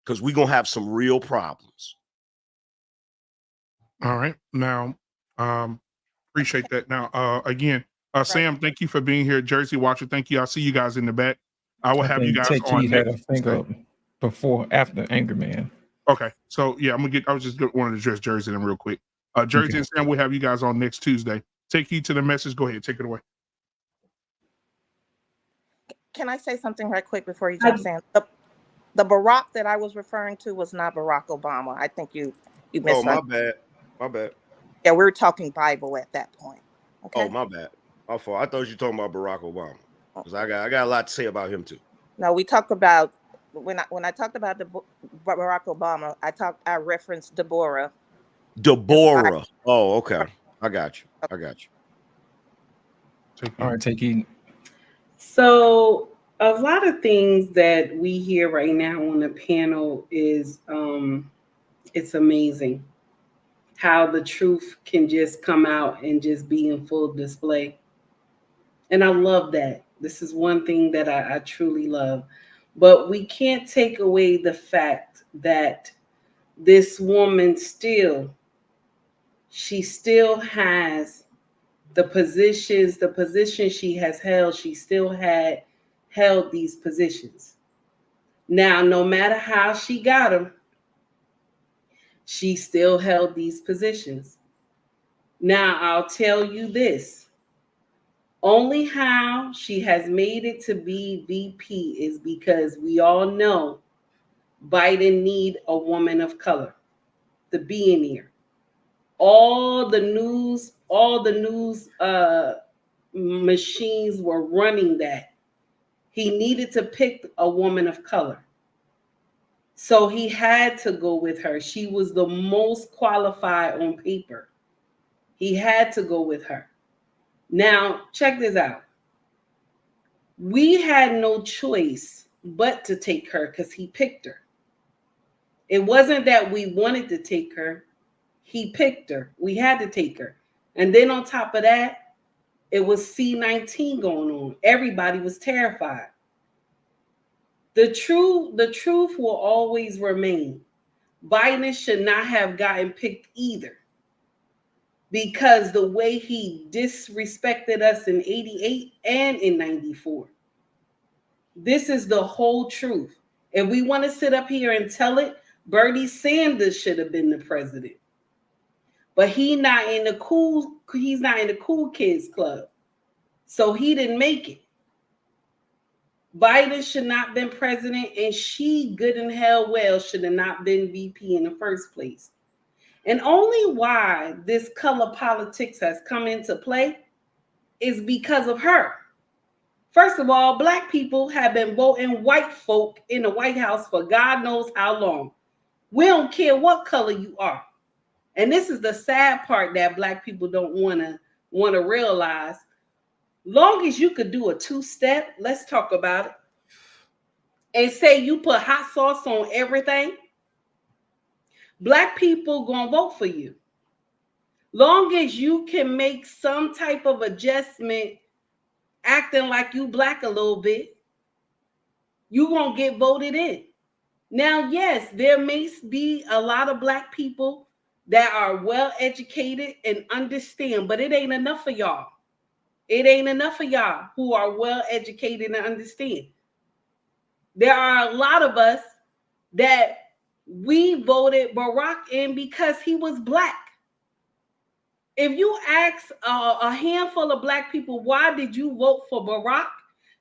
because we're going to have some real problems. All right. Now, appreciate that. Now, again, Sam, thank you for being here. Jersey Watcher, thank you. I see you guys in the back. I will I have you think guys Take on Heed had next a finger Tuesday. up before, after Angry Man. Okay, so yeah, I was just wanted to address Jersey and real quick. Jersey Okay. and Sam, we'll have you guys on next Tuesday. Take heed to the message. Go ahead, take it away. Can I say something right quick before you jump in? The Barack that I was referring to was not Barack Obama. I think you Oh, my misunderstood. bad. My bad. Yeah, we were talking Bible at that point. Okay. Oh, my bad. My fault. I thought you were talking about Barack Obama. Because I got a lot to say about him too. No, we talked about when I talked about the Barack Obama, I referenced Deborah. Deborah. Oh, okay. I got you. I got you. All right, Take Heed. So a lot of things that we hear right now on the panel is it's amazing how the truth can just come out and just be in full display. And I love that. This is one thing that I truly love. But we can't take away the fact that this woman she still has the position she has held. She still had held these positions. Now, no matter how she got them, she still held these positions. Now, I'll tell you this. Only how she has made it to be VP is because we all know Biden need a woman of color to be in here. All the news machines were running that. He needed to pick a woman of color. So he had to go with her. She was the most qualified on paper. He had to go with her. Now, check this out. We had no choice but to take her because he picked her. It wasn't that we wanted to take her. He picked her. We had to take her. And then on top of that, it was C-19 going on. Everybody was terrified. The truth will always remain. Biden should not have gotten picked either, because the way he disrespected us in 88 and in 94. This is the whole truth. If we want to sit up here and tell it, Bernie Sanders should have been the president. But he's not in the cool kids club. So he didn't make it. Biden should not have been president, and she good and hell well should have not been VP in the first place. And only why this color politics has come into play is because of her. First of all, Black people have been voting white folk in the White House for God knows how long. We don't care what color you are. And this is the sad part that Black people don't want to realize. Long as you could do a two-step, let's talk about it, and say you put hot sauce on everything, Black people gonna vote for you. Long as you can make some type of adjustment, acting like you Black a little bit, you gonna get voted in. Now, yes, there may be a lot of Black people that are well educated and understand, but it ain't enough for y'all. It ain't enough for y'all who are well educated and understand. There are a lot of us that we voted Barack in because he was Black. If you ask a handful of Black people, why did you vote for Barack?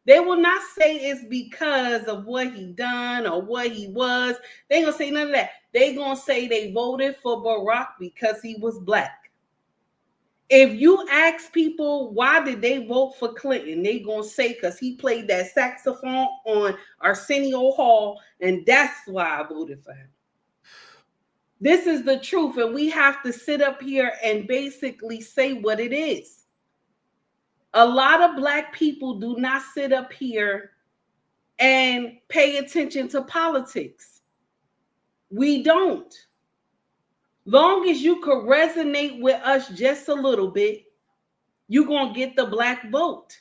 They will not say it's because of what he done or what he was. They ain't gonna say none of that. They gonna say they voted for Barack because he was Black. If you ask people why did they vote for Clinton, they gonna say because he played that saxophone on Arsenio Hall, and that's why I voted for him. This is the truth, and we have to sit up here and basically say what it is. A lot of Black people do not sit up here and pay attention to politics. We don't. Long as you could resonate with us just a little bit, you're going to get the Black vote.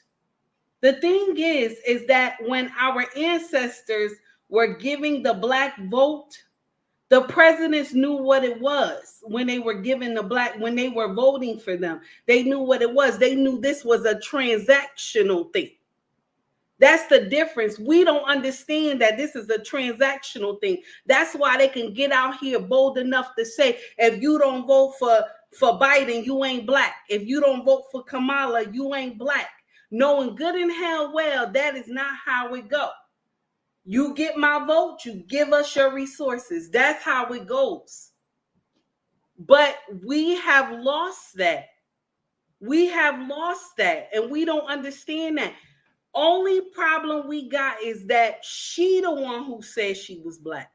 The thing is that when our ancestors were giving the Black vote, the presidents knew what it was when they were giving the Black, when they were voting for them. They knew what it was. They knew this was a transactional thing. That's the difference. We don't understand that this is a transactional thing. That's why they can get out here bold enough to say, if you don't vote for Biden, you ain't black. If you don't vote for Kamala, you ain't black. Knowing good and hell well, that is not how it goes. You get my vote, you give us your resources. That's how it goes. But we have lost that. We have lost that, and we don't understand that. Only problem we got is that she the one who said she was black.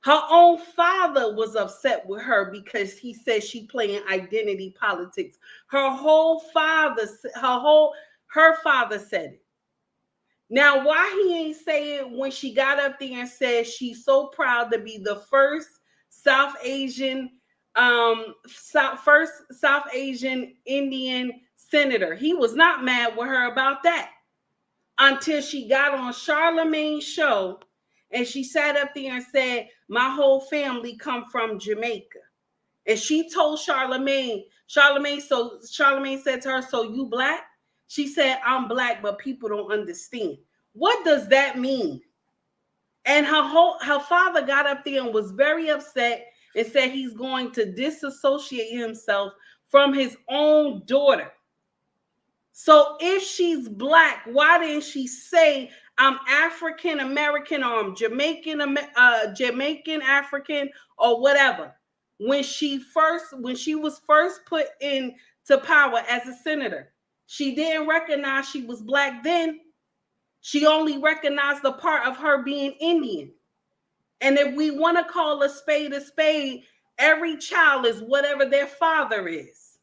Her own father was upset with her because he said she playing identity politics. Her father said it. Now, why he ain't say it when she got up there and said she's so proud to be the first South Asian Indian senator? He was not mad with her about that until she got on Charlemagne's show and she sat up there and said, my whole family come from Jamaica. And she told Charlemagne said to her, so you black? She said, I'm black, but people don't understand. What does that mean? And her father got up there and was very upset and said he's going to disassociate himself from his own daughter. So if she's black, why didn't she say I'm African American or I'm Jamaican African or whatever? When she was first put into power as a senator, she didn't recognize she was black then. She only recognized the part of her being Indian. And if we want to call a spade, every child is whatever their father is.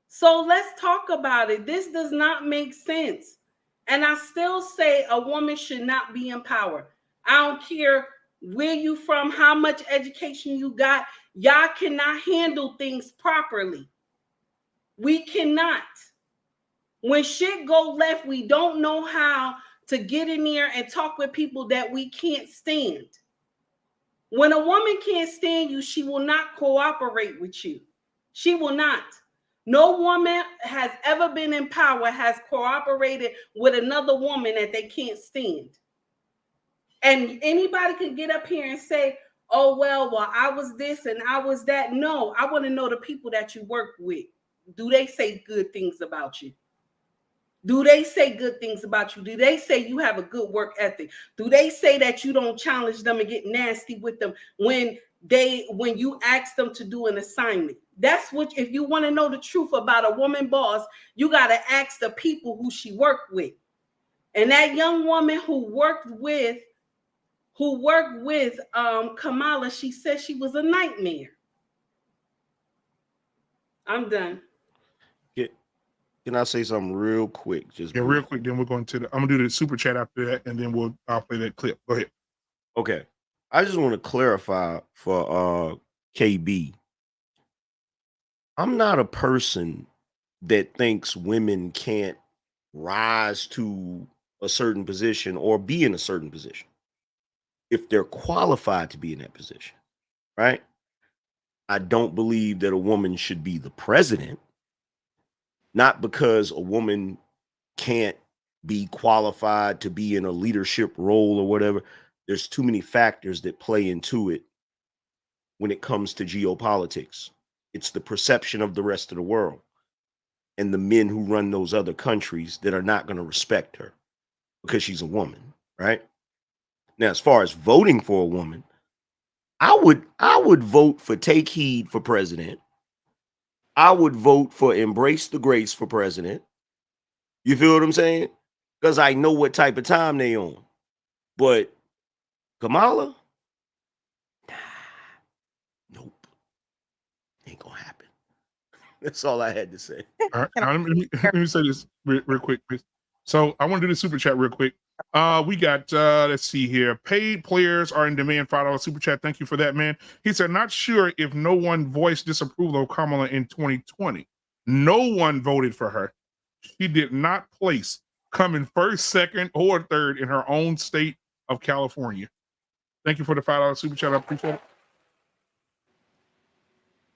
So let's talk about it. This does not make sense. And I still say a woman should not be in power. I don't care where you from, how much education you got. Y'all cannot handle things properly. We cannot. When shit go left, we don't know how to get in there and talk with people that we can't stand. When a woman can't stand you, she will not cooperate with you. She will not. No woman has ever been in power has cooperated with another woman that they can't stand. And anybody can get up here and say, oh, well, I was this and I was that. No, I want to know the people that you work with. Do they say good things about you? Do they say good things about you? Do they say you have a good work ethic? Do they say that you don't challenge them and get nasty with them when you ask them to do an assignment? That's what, if you want to know the truth about a woman boss, you got to ask the people who she worked with. And that young woman who worked with Kamala, she said she was a nightmare. I'm done. Can I say something real quick? Real quick. Then we're going to I'm gonna do the super chat after that, and then I'll play that clip. Go ahead. Okay, I just want to clarify for KB. I'm not a person that thinks women can't rise to a certain position or be in a certain position if they're qualified to be in that position, right? I don't believe that a woman should be the president. Not because a woman can't be qualified to be in a leadership role or whatever. There's too many factors that play into it when it comes to geopolitics. It's the perception of the rest of the world and the men who run those other countries that are not going to respect her because she's a woman, right? Now, as far as voting for a woman, I would vote for Take Heed for president. I would vote for Embrace the Grace for president. You feel what I'm saying? Because I know what type of time they on. But Kamala, nope. Ain't gonna happen. That's all I had to say. All right. Now, let me say this real quick, please. So I want to do the super chat real quick. We got let's see here. Paid players are in demand. $5 super chat. Thank you for that, man. He said, not sure if no one voiced disapproval of Kamala in 2020. No one voted for her. She did not place coming first, second, or third in her own state of California. Thank you for the $5 super chat. I appreciate it.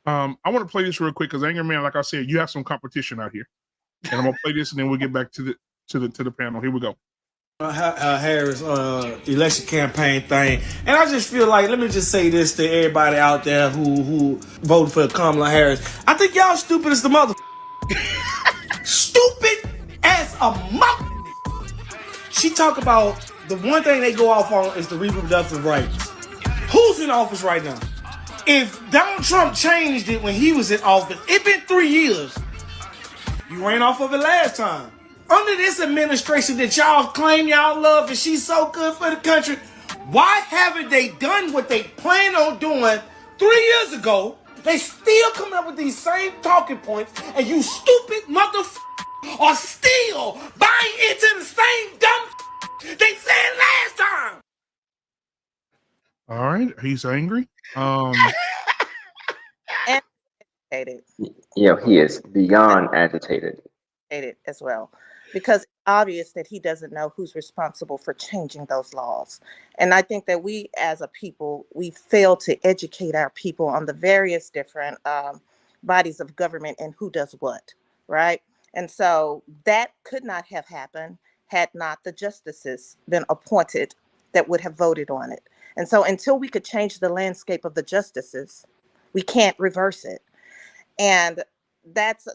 I want to play this real quick because Anger Man, like I said, you have some competition out here. And I'm gonna play this and then we'll get back to to the panel. Here we go. Harris election campaign thing, and I just feel like, let me just say this to everybody out there who voted for Kamala Harris. I think y'all stupid as the mother. Stupid as a mother. She talk about the one thing they go off on is the reproductive rights. Who's in office right now? If Donald Trump changed it when he was in office, it been 3 years. You ran off of it last time. Under this administration that y'all claim y'all love and she's so good for the country, why haven't they done what they planned on doing 3 years ago? They still coming up with these same talking points, and you stupid motherfucker are still buying into the same dumb they said last time. All right, he's angry. And agitated. He is beyond agitated. As well, because it's obvious that he doesn't know who's responsible for changing those laws. And I think that we as a people, we fail to educate our people on the various different bodies of government and who does what, right? And so that could not have happened had not the justices been appointed that would have voted on it. And so until we could change the landscape of the justices, we can't reverse it. And that's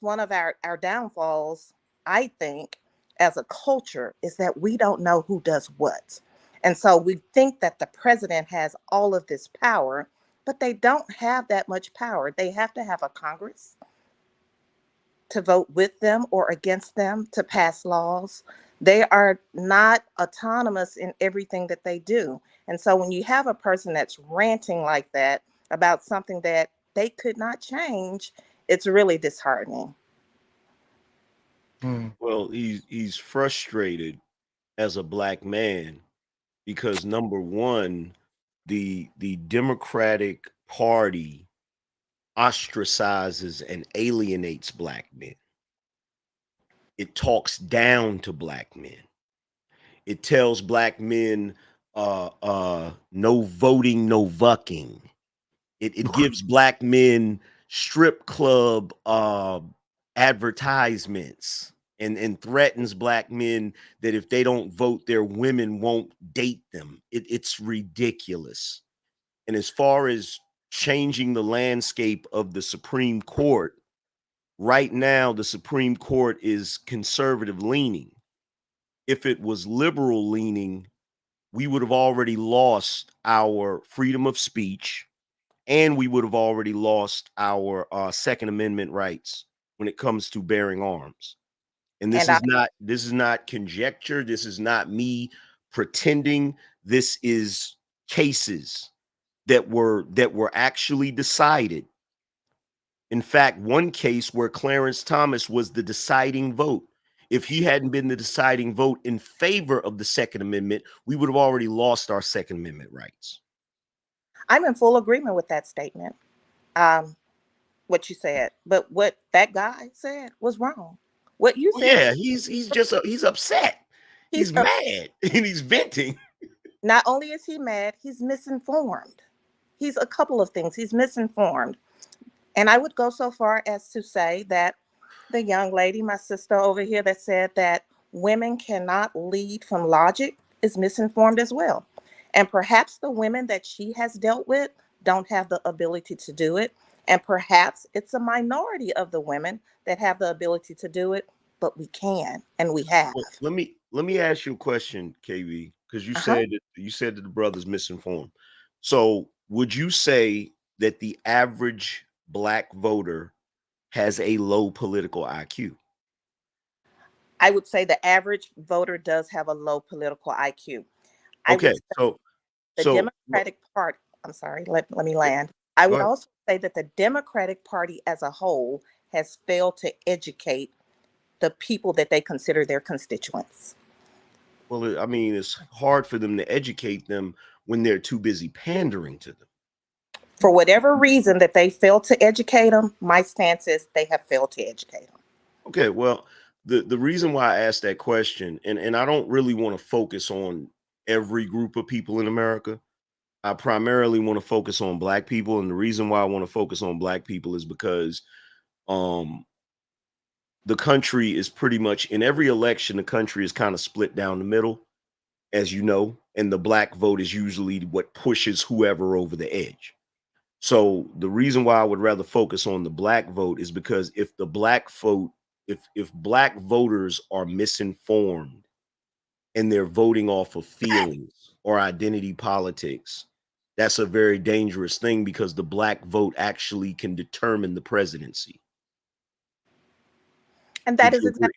one of our downfalls, I think, as a culture, is that we don't know who does what. And so we think that the president has all of this power, but they don't have that much power. They have to have a Congress to vote with them or against them to pass laws. They are not autonomous in everything that they do. And so when you have a person that's ranting like that about something that they could not change, it's really disheartening. Well, he's frustrated as a Black man because, number one, the Democratic Party ostracizes and alienates Black men. It talks down to Black men. It tells Black men no voting, no vucking. It gives Black men strip club advertisements and threatens Black men that if they don't vote, their women won't date them. It's ridiculous. And as far as changing the landscape of the Supreme Court, right now the Supreme Court is conservative leaning. If it was liberal leaning, we would have already lost our freedom of speech, and we would have already lost our Second Amendment rights when it comes to bearing arms. And this is not conjecture. This is not me pretending. This is cases that were actually decided. In fact, one case where Clarence Thomas was the deciding vote. If he hadn't been the deciding vote in favor of the Second Amendment, we would have already lost our Second Amendment rights. I'm in full agreement with that statement, what you said. But what that guy said was wrong. What you said. Yeah, he's upset. He's mad and he's venting. Not only is he mad, he's misinformed. He's a couple of things. He's misinformed. And I would go so far as to say that the young lady, my sister over here, that said that women cannot lead from logic is misinformed as well. And perhaps the women that she has dealt with don't have the ability to do it. And perhaps it's a minority of the women that have the ability to do it, but we can, and we have. Well, let me ask you a question, KB, because you said that the brother's misinformed. So would you say that the average Black voter has a low political IQ? I would say the average voter does have a low political IQ. Okay, so Democratic Party, I'm sorry, let me land. I would also say that the Democratic Party as a whole has failed to educate the people that they consider their constituents. Well, I mean, it's hard for them to educate them when they're too busy pandering to them. For whatever reason that they fail to educate them, my stance is they have failed to educate them. Okay, well, the reason why I asked that question, and I don't really want to focus on every group of people in America. I primarily want to focus on Black people. And the reason why I want to focus on Black people is because the country is pretty much, in every election, the country is kind of split down the middle, as you know, and the black vote is usually what pushes whoever over the edge. So the reason why I would rather focus on the black vote is because if the black vote, if black voters are misinformed and they're voting off of feelings or identity politics, that's a very dangerous thing, because the black vote actually can determine the presidency. And that Would is you agree?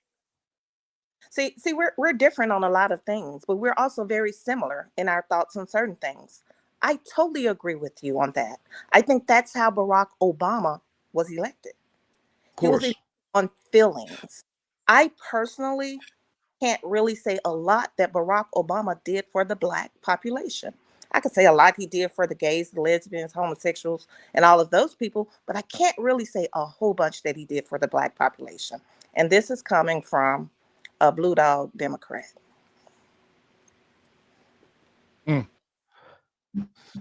exactly. See, we're different on a lot of things, but we're also very similar in our thoughts on certain things. I totally agree with you on that. I think that's how Barack Obama was elected. Of He was course. elected on feelings. I personally can't really say a lot that Barack Obama did for the black population. I could say a lot he did for the gays, the lesbians, homosexuals, and all of those people, but I can't really say a whole bunch that he did for the black population. And this is coming from a blue dog Democrat. Mm.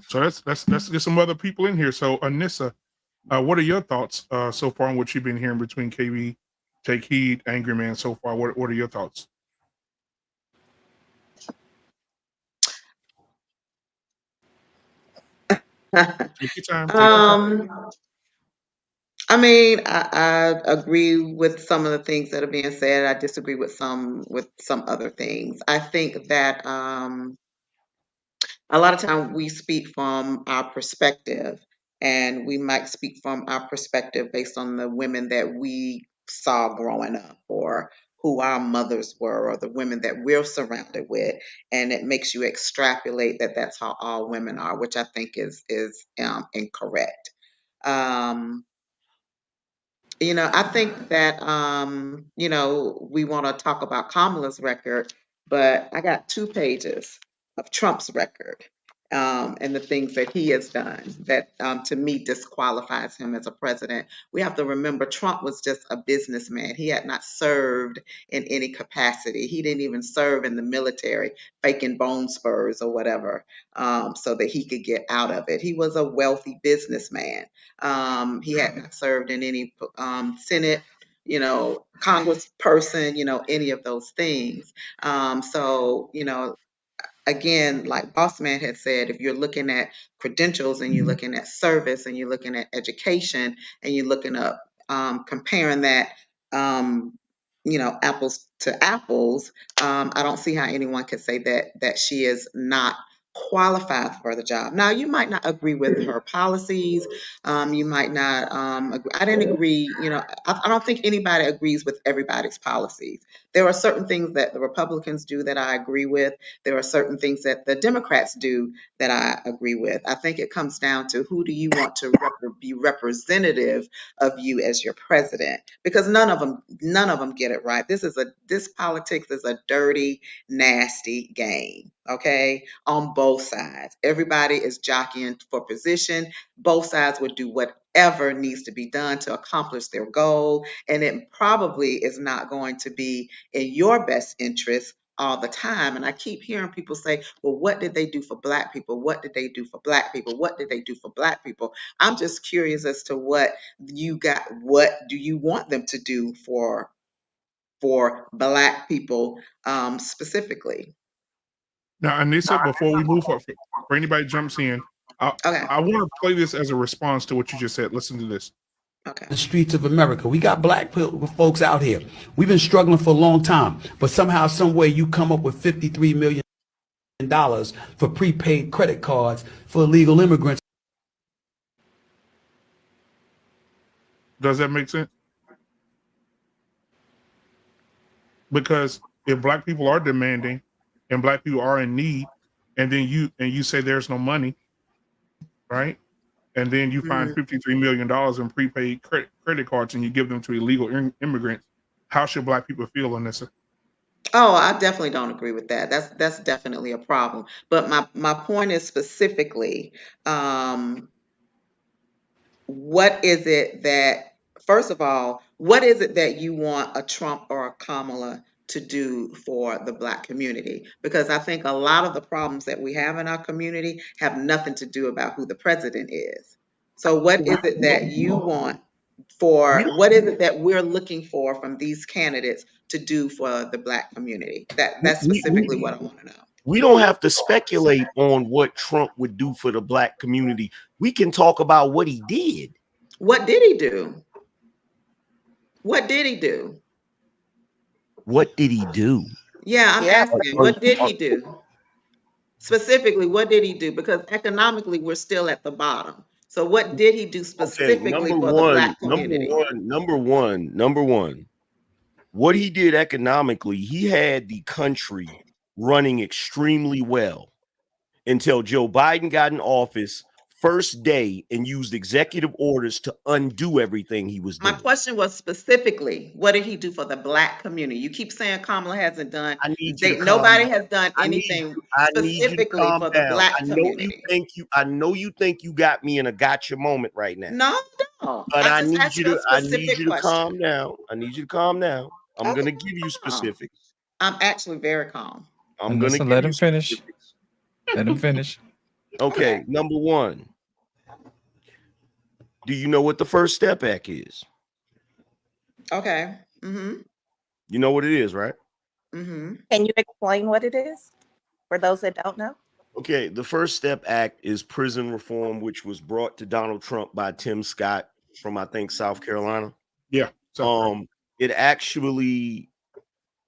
So let's get some other people in here. So Anissa, what are your thoughts so far on what you've been hearing between KB, Take Heed, Angry Man so far? What are your thoughts? Take your time. Take your time. I mean, I agree with some of the things that are being said. I disagree with some other things. I think that a lot of time we speak from our perspective, and we might speak from our perspective based on the women that we saw growing up, or who our mothers were, or the women that we're surrounded with, and it makes you extrapolate that that's how all women are, which I think is incorrect. Um, I think that we want to talk about Kamala's record, but I got 2 pages of Trump's record, and the things that he has done that, to me, disqualifies him as a president. We have to remember Trump was just a businessman. He had not served in any capacity. He didn't even serve in the military, faking bone spurs or whatever, so that he could get out of it. He was a wealthy businessman. He had not served in any Senate, Congressperson, any of those things. So, again, like Bossman had said, if you're looking at credentials and you're looking at service and you're looking at education and you're looking up, comparing that, apples to apples, I don't see how anyone could say that she is not qualified for the job. Now, you might not agree with her policies. You might not. I didn't agree. I don't think anybody agrees with everybody's policies. There are certain things that the Republicans do that I agree with. There are certain things that the Democrats do that I agree with. I think it comes down to who do you want to be representative of you as your president, because none of them get it right. This politics is a dirty, nasty game. Okay, on both sides, everybody is jockeying for position. Both sides would do whatever needs to be done to accomplish their goal, and it probably is not going to be in your best interest all the time. And I keep hearing people say, well, what did they do for black people? What did they do for black people? What did they do for black people? I'm just curious as to what do you want them to do for black people, specifically? Now, Anissa, before we move up, for anybody jumps in, Okay. I want to play this as a response to what you just said. Listen to this. Okay. The streets of America. We got black folks out here. We've been struggling for a long time, but somehow, some way, you come up with $53 million for prepaid credit cards for illegal immigrants. Does that make sense? Because if black people are demanding and black people are in need, and then you say there's no money, right? And then you find $53 million in prepaid credit cards and you give them to illegal immigrants, how should black people feel on this? Oh, I definitely don't agree with that. That's definitely a problem. But my point is specifically, what is it that, first of all, what is it that you want a Trump or a Kamala to do for the black community? Because I think a lot of the problems that we have in our community have nothing to do about who the president is. So what is it that you want for don't- what is it that we're looking for from these candidates to do for the Black community? That's specifically what I want to know. We don't have to speculate on what Trump would do for the Black community. We can talk about what he did. What did he do? What did he do? What did he do? Yeah, I'm Yeah. asking, what did he do? Specifically, what did he do? Because economically, we're still at the bottom. So what did he do Okay, specifically for the Black community? number one. What he did economically, he had the country running extremely well until Joe Biden got in office first day and used executive orders to undo everything he was My doing. question was specifically, what did he do for the Black community? You keep saying Kamala hasn't done. I need you to calm Nobody down. has done I need anything you to specifically calm for the down. Black I know community. you think you got me in a gotcha moment right now. No. But I just need asked you a to I need specific you to question. calm down. I need you to calm down. I'm Okay, gonna give you specifics. I'm actually very calm. I'm And gonna listen, give let you him finish. specifics. Let him finish. Okay, number one. Do you know what the First Step Act is? Okay. Mm-hmm. You know what it is, right? Mm-hmm. Can you explain what it is for those that don't know? Okay, the First Step Act is prison reform, which was brought to Donald Trump by Tim Scott from, I think, South Carolina. Yeah. So It actually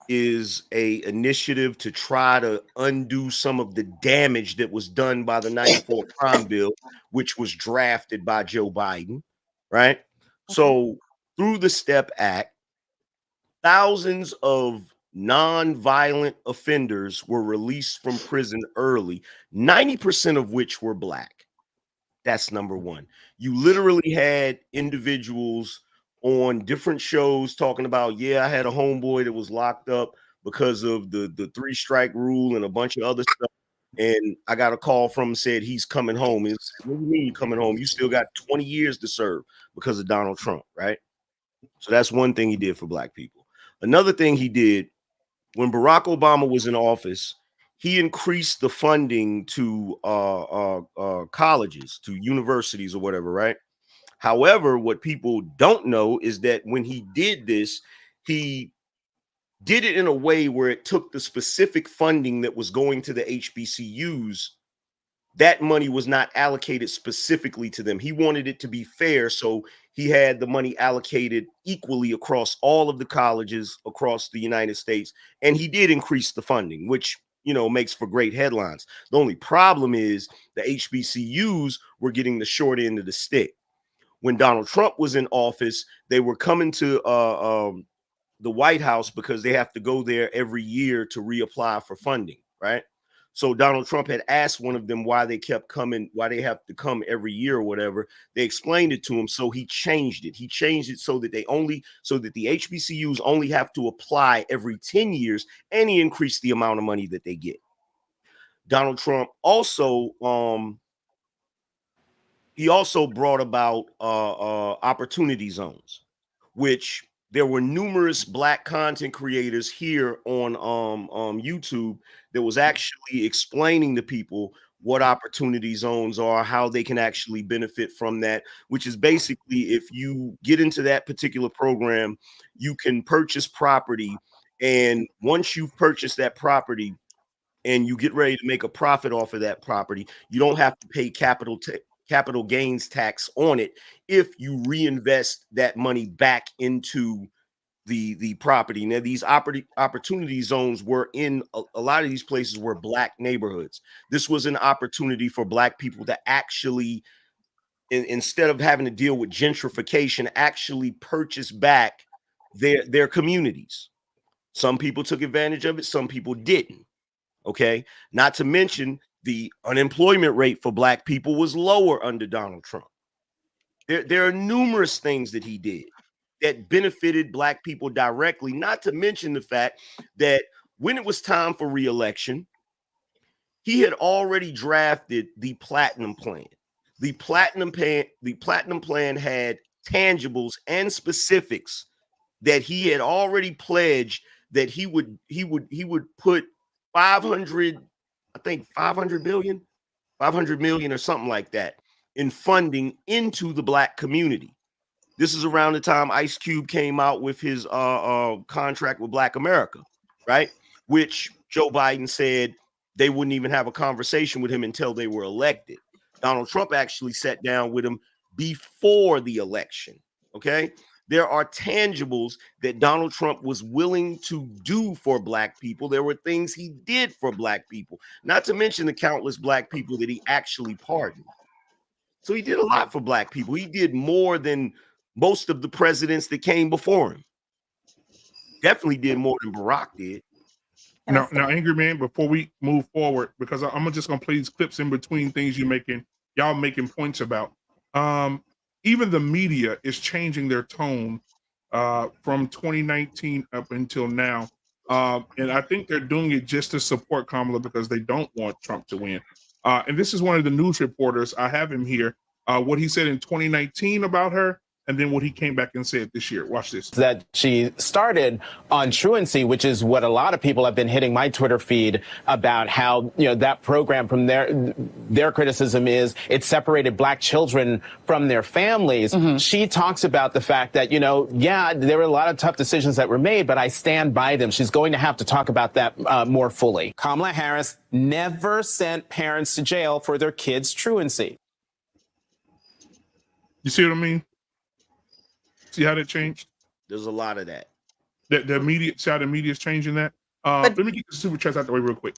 is a initiative to try to undo some of the damage that was done by the 94 crime bill, which was drafted by Joe Biden, right? So through the STEP Act, thousands of non-violent offenders were released from prison early, 90% of which were Black. That's number one. You literally had individuals on different shows talking about, yeah, I had a homeboy that was locked up because of the 3-strike rule and a bunch of other stuff. And I got a call from him, said he's coming home. He said, what do you mean you coming home? You still got 20 years to serve because of Donald Trump, right? So that's one thing he did for Black people. Another thing he did when Barack Obama was in office, he increased the funding to colleges, to universities or whatever, right? However, what people don't know is that when he did this, he did it in a way where it took the specific funding that was going to the HBCUs. That money was not allocated specifically to them. He wanted it to be fair, so he had the money allocated equally across all of the colleges across the United States, and he did increase the funding, which, you know, makes for great headlines. The only problem is the HBCUs were getting the short end of the stick. When Donald Trump was in office, they were coming to the White House because they have to go there every year to reapply for funding, right? So Donald Trump had asked one of them why they kept coming, why they have to come every year or whatever. They explained it to him, so he changed it. He changed it so that the HBCUs only have to apply every 10 years, and he increased the amount of money that they get. Donald Trump also brought about opportunity zones, which there were numerous Black content creators here on YouTube that was actually explaining to people what opportunity zones are, how they can actually benefit from that, which is basically, if you get into that particular program, you can purchase property. And once you've purchased that property and you get ready to make a profit off of that property, you don't have to pay capital gains tax on it if you reinvest that money back into the property. Now, these opportunity zones were in a lot of these places were Black neighborhoods. This was an opportunity for Black people to actually, instead of having to deal with gentrification, actually purchase back their communities. Some people took advantage of it, some people didn't. Okay, not to mention the unemployment rate for Black people was lower under Donald Trump. There are numerous things that he did that benefited Black people directly, not to mention the fact that when it was time for re-election, he had already drafted the Platinum Plan. The Platinum Plan had tangibles and specifics that he had already pledged that he would put 500 million or something like that in funding into the Black community. This is around the time Ice Cube came out with his contract with Black America, right? Which Joe Biden said they wouldn't even have a conversation with him until they were elected. Donald Trump actually sat down with him before the election, okay? There are tangibles that Donald Trump was willing to do for Black people. There were things he did for Black people, not to mention the countless Black people that he actually pardoned. So he did a lot for Black people. He did more than most of the presidents that came before him. Definitely did more than Barack did. Now, Angry Man, before we move forward, because I'm just gonna play these clips in between things y'all making points about. Even the media is changing their tone from 2019 up until now. And I think they're doing it just to support Kamala because they don't want Trump to win. And this is one of the news reporters. I have him here. What he said in 2019 about her, and then what he came back and said this year. Watch this. That she started on truancy, which is what a lot of people have been hitting my Twitter feed about, how, you know, that program, from their criticism is it separated Black children from their families. She talks about the fact that, you know, yeah, there were a lot of tough decisions that were made, but I stand by them. She's going to have to talk about that more fully. Kamala Harris never sent parents to jail for their kids' truancy. You see what I mean? See how that changed? There's a lot of that. The media, see how the media is changing that? Let me get the super chats out the way real quick.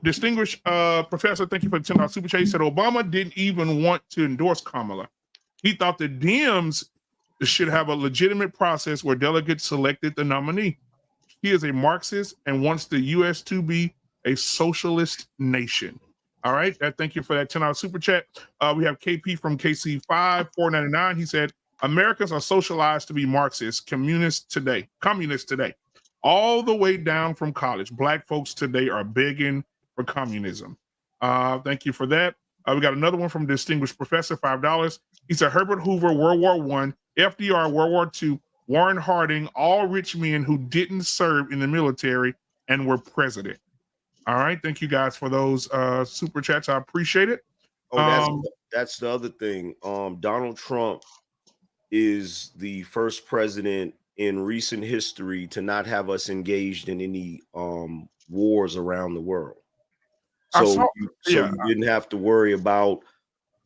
Distinguished professor, thank you for the $10 super chat. He said Obama didn't even want to endorse Kamala. He thought the Dems should have a legitimate process where delegates selected the nominee. He is a Marxist and wants the U.S. to be a socialist nation. All right. Thank you for that $10 super chat. We have KP from KC5, $4.99. He said, Americans are socialized to be Marxists, communists today, all the way down from college. Black folks today are begging for communism. Thank you for that. We got another one from Distinguished Professor, $5. He said, Herbert Hoover, World War I, FDR, World War II, Warren Harding, all rich men who didn't serve in the military and were president. All right. Thank you guys for those super chats. I appreciate it. Oh, that's the other thing. Donald Trump is the first president in recent history to not have us engaged in any wars around the world. So you didn't have to worry about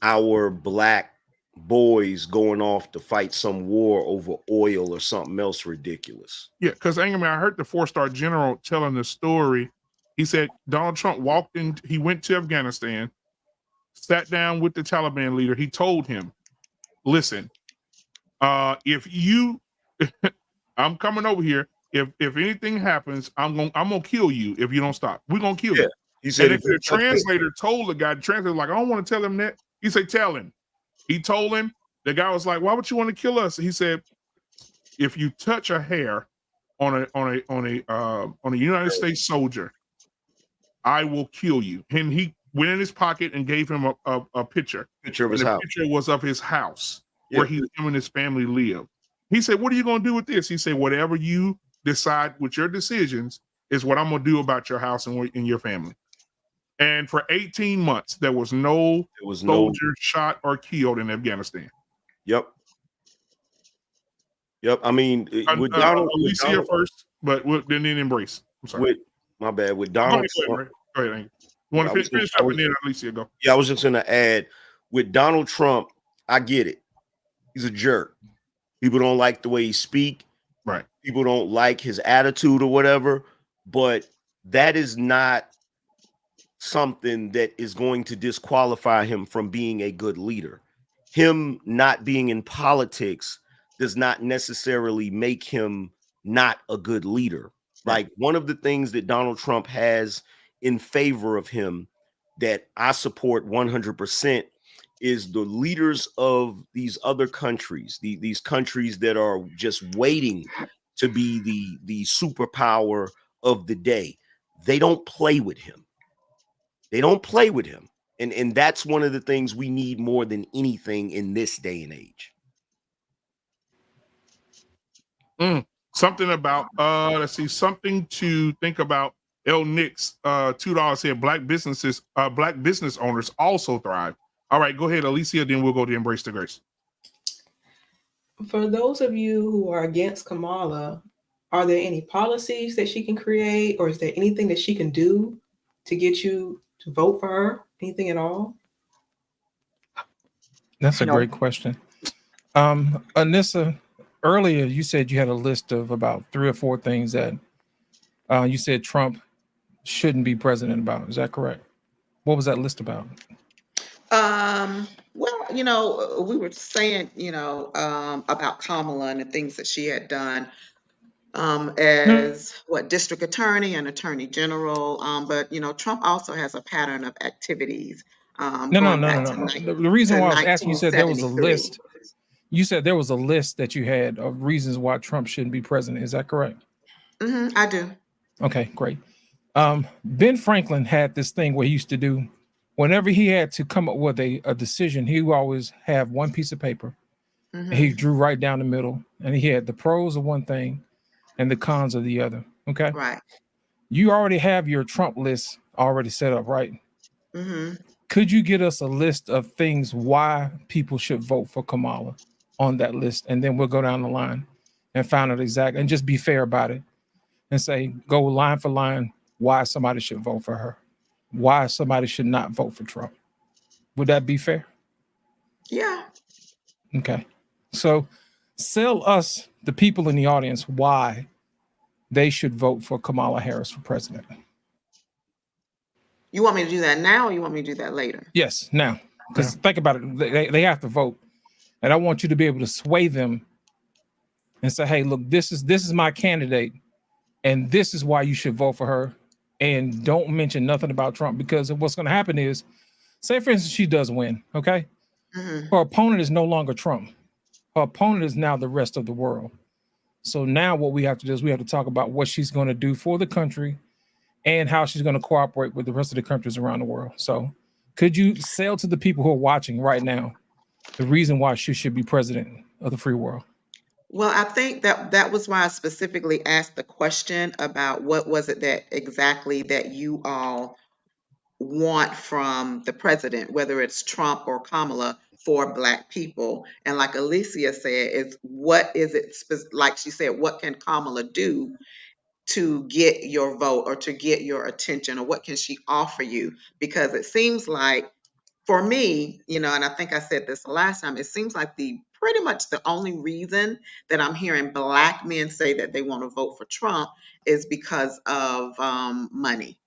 our Black boys going off to fight some war over oil or something else ridiculous. Yeah, because I heard the 4-star general telling the story. He said Donald Trump he went to Afghanistan, sat down with the Taliban leader. He told him, listen, if you, I'm coming over here. If anything happens, I'm gonna kill you if you don't stop. We're gonna kill you. He said, and if the translator told the guy, the translator was like, I don't want to tell him that. He said, tell him. He told him. The guy was like, why would you want to kill us? He said, if you touch a hair on a United States soldier, I will kill you. And he went in his pocket and gave him a picture. Picture of his house. The picture was of his house where him and his family live. He said, what are you going to do with this? He said, whatever you decide with your decisions is what I'm going to do about your house and your family. And for 18 months, there was no soldier shot or killed in Afghanistan. Yep. I mean, with Donald, Alicia first, but then Embrace. I'm sorry. My bad. With Donald Trump. Go ahead, Angel. You want to finish up and then Alicia go? Yeah, I was just going to add, with Donald Trump, I get it. He's a jerk. People don't like the way he speak. Right. People don't like his attitude or whatever. But that is not something that is going to disqualify him from being a good leader. Him not being in politics does not necessarily make him not a good leader. Like, one of the things that Donald Trump has in favor of him that I support 100% is the leaders of these other countries, these countries that are just waiting to be the superpower of the day. They don't play with him. They don't play with him. And that's one of the things we need more than anything in this day and age. Something about something to think about. El Nix, $2 said black business owners also thrive. All right, go ahead, Alicia, then we'll go to Embrace the Grace. For those of you who are against Kamala, are there any policies that she can create, or is there anything that she can do to get you to vote for her? Anything at all? That's a No. great question. Anissa, earlier you said you had a list of about 3 or 4 things that you said Trump shouldn't be president about. Is that correct? What was that list about? Well, we were saying, about Kamala and the things that she had done as district attorney and attorney general. But Trump also has a pattern of activities No. going back to The reason to why I was asking, you said there was a 1973. list. You said there was a list that you had of reasons why Trump shouldn't be president. Is that correct? I do. Okay, great. Ben Franklin had this thing where he used to do, whenever he had to come up with a decision, he would always have one piece of paper. And he drew right down the middle, and he had the pros of one thing and the cons of the other. Okay. Right. You already have your Trump list already set up, right? Could you get us a list of things why people should vote for Kamala on that list? And then we'll go down the line and find out exactly, and just be fair about it and say, go line for line, why somebody should vote for her, why somebody should not vote for Trump. Would that be fair? Yeah. Okay. So sell us, the people in the audience, why they should vote for Kamala Harris for president. You want me to do that now, or you want me to do that later? Yes, now. Because think about it, they have to vote. And I want you to be able to sway them and say, hey, look, this is my candidate, and this is why you should vote for her. And don't mention nothing about Trump, because what's going to happen is, say, for instance, she does win, okay? Her opponent is no longer Trump. Her opponent is now the rest of the world. So now what we have to do is we have to talk about what she's going to do for the country and how she's going to cooperate with the rest of the countries around the world. So could you sell to the people who are watching right now the reason why she should be president of the free world? Well, I think that was why I specifically asked the question about what was it that exactly that you all want from the president, whether it's Trump or Kamala, for Black people. And like Alicia said, is what is it, like she said, what can Kamala do to get your vote or to get your attention, or what can she offer you? Because it seems like, for me, and I think I said this the last time, it seems like pretty much the only reason that I'm hearing Black men say that they want to vote for Trump is because of money,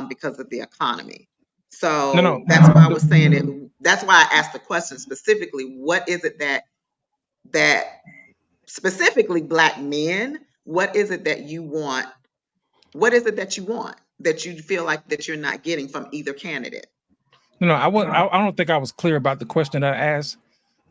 because of the economy. So No. that's why I was saying it. That's why I asked the question specifically. What is it that specifically Black men? What is it that you want? What is it that you want that you feel like that you're not getting from either candidate? No, I don't think I was clear about the question that I asked.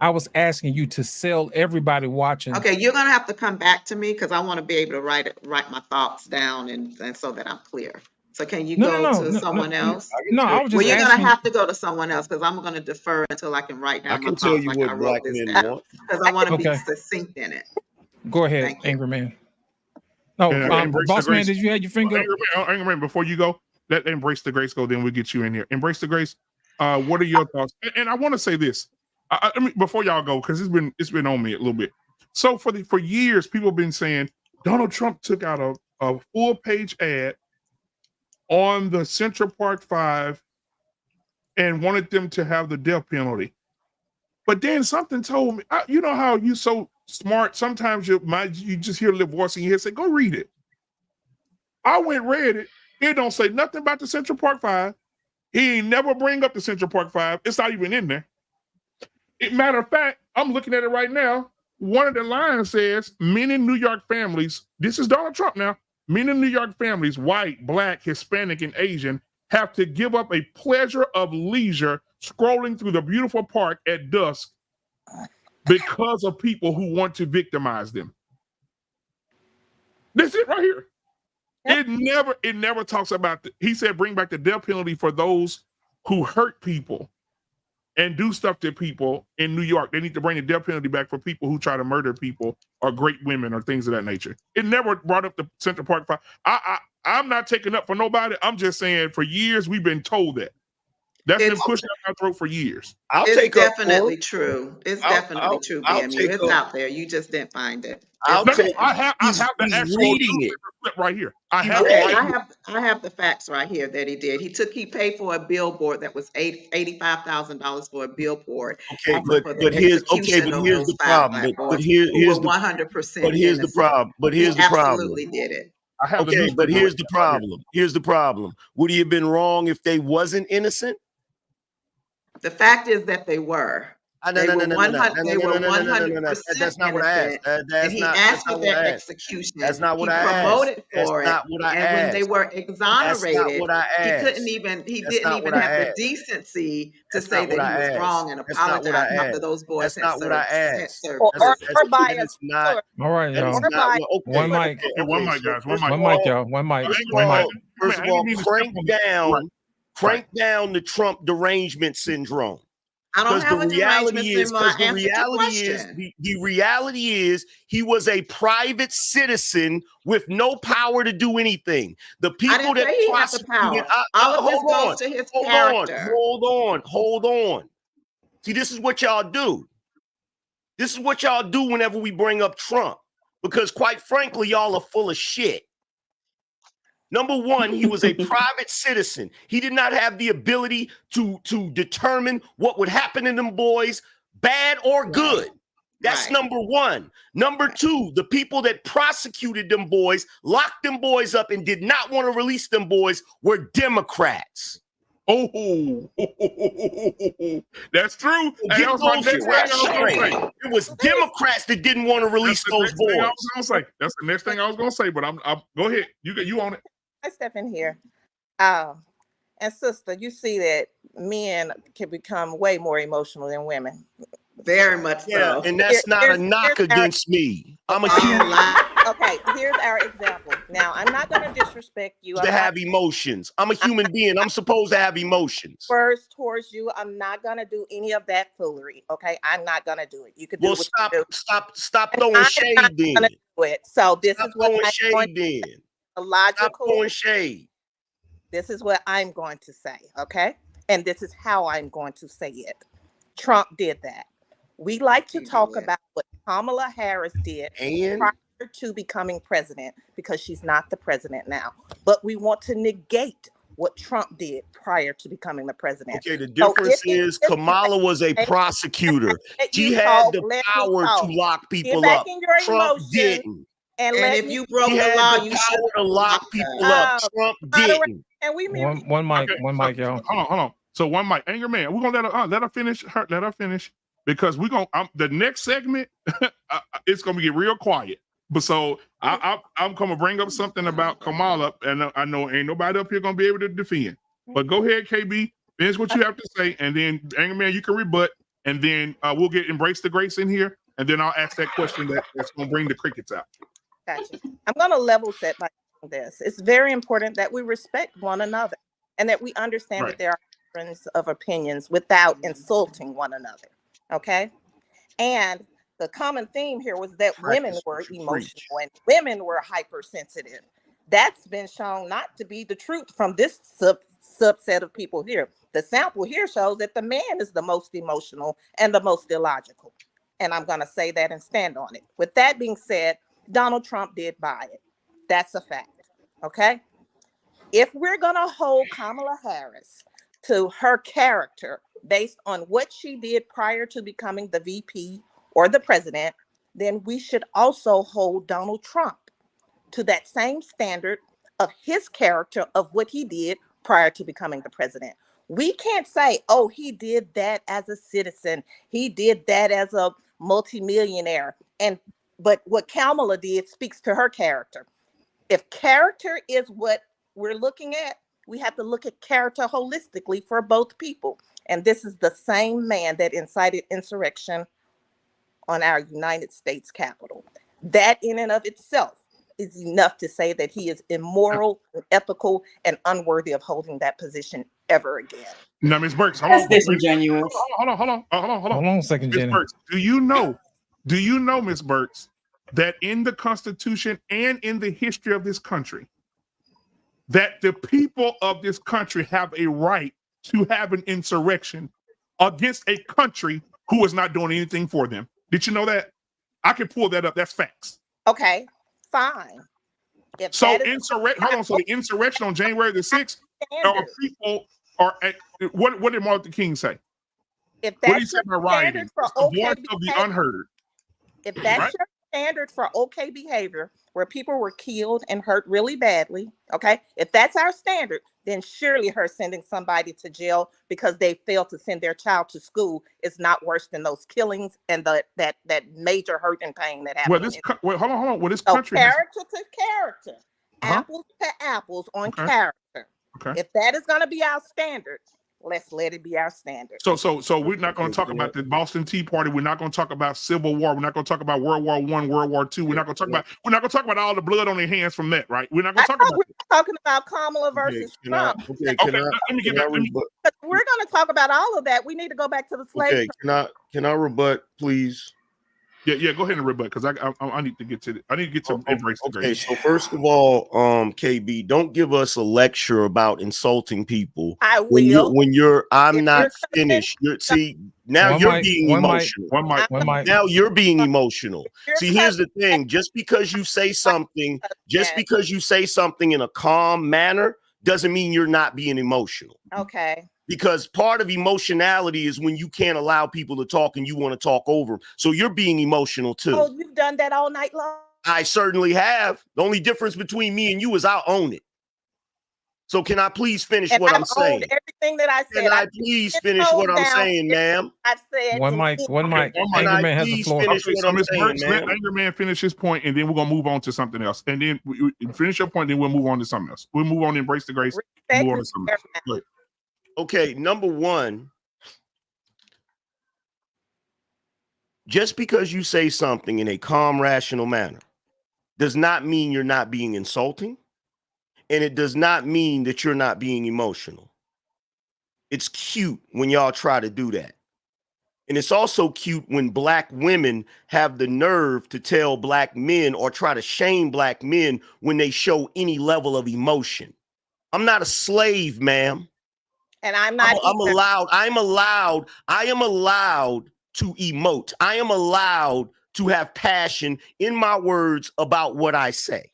I was asking you to sell everybody watching. Okay, you're gonna have to come back to me because I want to be able to write my thoughts down and so that I'm clear. So can you go to someone else? No, I was just Well, you're asking. gonna have to go to someone else because I'm gonna defer until I can write down I my can thoughts tell you like what I wrote Black this men down want. because I want to Okay. be succinct in it. Go ahead, Thank you. Angry Man. No, Embrace the Boss Man, Grace. did you have your finger? Angry Man, before you go, let Embrace the Grace go, then we'll get you in here. Embrace the Grace. What are your thoughts? And I want to say this. I mean, before y'all go, because it's been on me a little bit. So for years, people have been saying Donald Trump took out a full page ad on the Central Park 5 and wanted them to have the death penalty. But then something told me, you know how you so smart, sometimes you just hear a little voice in your head say, go read it. I went and read it. It don't say nothing about the Central Park 5. He ain't never bring up the Central Park 5. It's not even in there. Matter of fact, I'm looking at it right now. One of the lines says, many New York families, this is Donald Trump now, many New York families, white, Black, Hispanic, and Asian, have to give up a pleasure of leisure scrolling through the beautiful park at dusk because of people who want to victimize them. That's it right here. It never talks about, he said, bring back the death penalty for those who hurt people and do stuff to people in New York. They need to bring the death penalty back for people who try to murder people or great women or things of that nature. It never brought up the Central Park 5. I'm not taking up for nobody. I'm just saying for years we've been told that That's been It's pushed down our throat for years. I'll it's take up for definitely it. true. It's I'll definitely true, I'll BMU. take It's up. out there. You just didn't find it. I'll It's No, out no, take. there. I have the He's actual reading it. newspaper clip right here. I He have it Okay, right read. here. I have the facts right here that he did. He paid for a billboard that was $85,000 for a billboard Okay, for the but here's execution of here's those the 5 problem. Black But boys who here's were the 100% here's the innocent. problem. But He here's the problem. absolutely did it. I have the Okay, newspaper but here's right the here. problem. Here's the problem. Would he have been wrong if they wasn't innocent? The fact is that they were. No, They no, were no, no, no, no, 100. no, They no, were no, no, no, no, no, no. 100% That's not what I innocent, asked. and he That's asked for not what their I asked. execution. That's not what He I asked. promoted That's for it, not what I and when they asked. were That's not exonerated, what I he asked. couldn't even. He That's didn't not even what I have the asked. decency to That's say not what that he I was asked. wrong and That's not what I apologize after asked. those boys That's had not what I served asked. served Or time. or by That a is not. All right, That is y'all. or not. by Well, okay. One mic. Okay, one mic, So guys. One first mic. of One mic, all, y'all. One mic. Angry first of One man, mic. all, Angry first man, of all, Angry man, step crank on the right. down the Trump derangement syndrome. I don't Because the have a derangement reality is, syndrome. I answered your question. the reality is, he was a private citizen with no power to do anything. The I people didn't that say he had the prosecuted, power. All of this goes to his character. hold on. See, this is what y'all do. This is what y'all do whenever we bring up Trump, because quite frankly, y'all are full of shit. Number one, he was a private citizen. He did not have the ability to determine what would happen to them boys, bad or good. That's Right. number one. Number two, the people that prosecuted them boys, locked them boys up, and did not want to release them boys were Democrats. Oh, that's true. And Get that was my those next thing I was shit going to straight. say. It was Democrats that didn't want to release those boys. That's the next thing I was going to say. But I'm go ahead. You on it. I step in here. And sister, you see that men can become way more emotional than women. Very much Yeah, so. and that's not a knock against me. I'm a human Okay, here's our example. Now, I'm not going to disrespect you. to have emotions. I'm a human being. I'm supposed to have emotions. First towards you, I'm not going to do any of that foolery. Okay, I'm not going to do it. You could do Well, what you do. stop throwing shade then. Gonna do it. So this Stop is what throwing I'm shade going then. to logical. Stop throwing shade. This is what I'm going to say, okay? And this is how I'm going to say it. Trump did that. We like to talk about what Kamala Harris did prior to becoming president, because she's not the president now. But we want to negate what Trump did prior to becoming the president. Okay, the difference is Kamala was a prosecutor. She had the power to lock people up. Trump didn't. And if you broke the law, you should to lock people up. Trump didn't. And we One mic, y'all. Hold on. So one mic, Angry Man. We're gonna let her finish. Let her finish, because we're gonna the next segment. It's gonna get real quiet. But so I'm gonna bring up something about Kamala, and I know ain't nobody up here gonna be able to defend. But go ahead, KB, finish what you have to say, and then Angry Man, you can rebut, and then we'll get Embrace the Grace in here, and then I'll ask that question that's gonna bring the crickets out. Gotcha. I'm going to level set by this. It's very important that we respect one another and that we understand that there are differences of opinions without insulting one another. Okay. And the common theme here was that women were emotional and women were hypersensitive. That's been shown not to be the truth from this subset of people here. The sample here shows that the man is the most emotional and the most illogical. And I'm going to say that and stand on it. With that being said, Donald Trump did buy it. That's a fact. Okay. If we're going to hold Kamala Harris to her character based on what she did prior to becoming the VP or the president, then we should also hold Donald Trump to that same standard of his character of what he did prior to becoming the president. We can't say, oh, he did that as a citizen. He did that as a multimillionaire. But what Kamala did speaks to her character. If character is what we're looking at, we have to look at character holistically for both people. And this is the same man that incited insurrection on our United States Capitol. That in and of itself is enough to say that he is immoral, unethical, and unworthy of holding that position ever again. Now, Ms. Burks, That's disingenuous. Hold on a second, Ms. Jenny. Burks, do you know, Ms. Burks, that in the Constitution and in the history of this country, that the people of this country have a right to have an insurrection against a country who is not doing anything for them. Did you know that? I can pull that up. That's facts. Okay, fine. If So that is insurrection. Hold on. So the insurrection on January the 6th, standard, people are. What did Martin Luther King say? if What did he that's say your about rioting? standard for It's the okay voice of the behavior, unheard. if that's Right? your standard for okay behavior, where people were killed and hurt really badly, okay, if that's our standard, then surely her sending somebody to jail because they failed to send their child to school is not worse than those killings and that major hurt and pain that Well, happened. hold on. Well, this So country has. character to character, Uh-huh. apples to apples on Okay. character. Okay. If that is going to be our standard, let's let it be our standard. So we're not going to talk about the Boston Tea Party. We're not going to talk about Civil War. We're not going to talk about World War I, World War II. We're not going to talk about all the blood on their hands from that, right? We're not going to talk about We're talking about Kamala versus Trump. Let me get back. If we're going to talk about all of that, we need to go back to the slave. Can I rebut, please? Yeah, go ahead and rebut because I need to get to embrace the grace. Okay, so first of all, KB, don't give us a lecture about insulting people. I will. I'm not finished. Now you're being emotional. Now you're being emotional. See, here's the thing: just because you say something in a calm manner doesn't mean you're not being emotional. Okay. Because part of emotionality is when you can't allow people to talk and you want to talk over them. So you're being emotional too. Oh, you've done that all night long? I certainly have. The only difference between me and you is I'll own it. So can I please finish what I'm saying? Everything that I said. Can I please finish what I'm saying, ma'am? I said One mic. Anger Man has the floor. Okay, so Ms. Burks, let Anger Man finish his point, and then we're gonna move on to something else. And then we finish your point, then we'll move on to something else. We'll move on to Embrace the Grace. Move on to something else. Go ahead. Okay, number one, just because you say something in a calm, rational manner does not mean you're not being insulting, and it does not mean that you're not being emotional. It's cute when y'all try to do that. And it's also cute when black women have the nerve to tell black men or try to shame black men when they show any level of emotion. I'm not a slave, ma'am. And I'm not. I am allowed to emote. I am allowed to have passion in my words about what I say.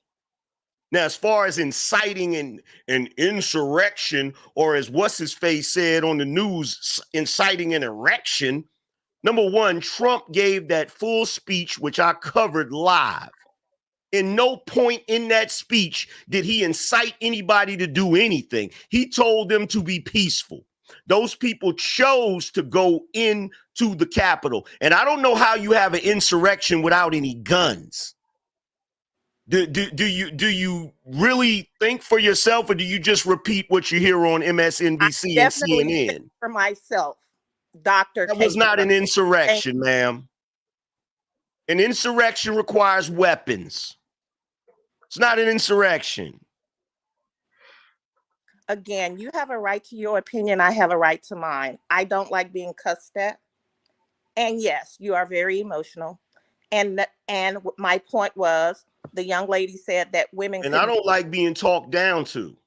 Now, as far as inciting an insurrection, or as what's his face said on the news, inciting an erection, number one, Trump gave that full speech, which I covered live. In no point in that speech did he incite anybody to do anything. He told them to be peaceful. Those people chose to go into the Capitol. And I don't know how you have an insurrection without any guns. Do you really think for yourself, or do you just repeat what you hear on MSNBC and CNN? For myself, Dr. That was not an insurrection, ma'am. An insurrection requires weapons. It's not an insurrection. Again, you have a right to your opinion. I have a right to mine. I don't like being cussed at. And yes, you are very emotional. And my point was, the young lady said that women. And I don't like being talked down to.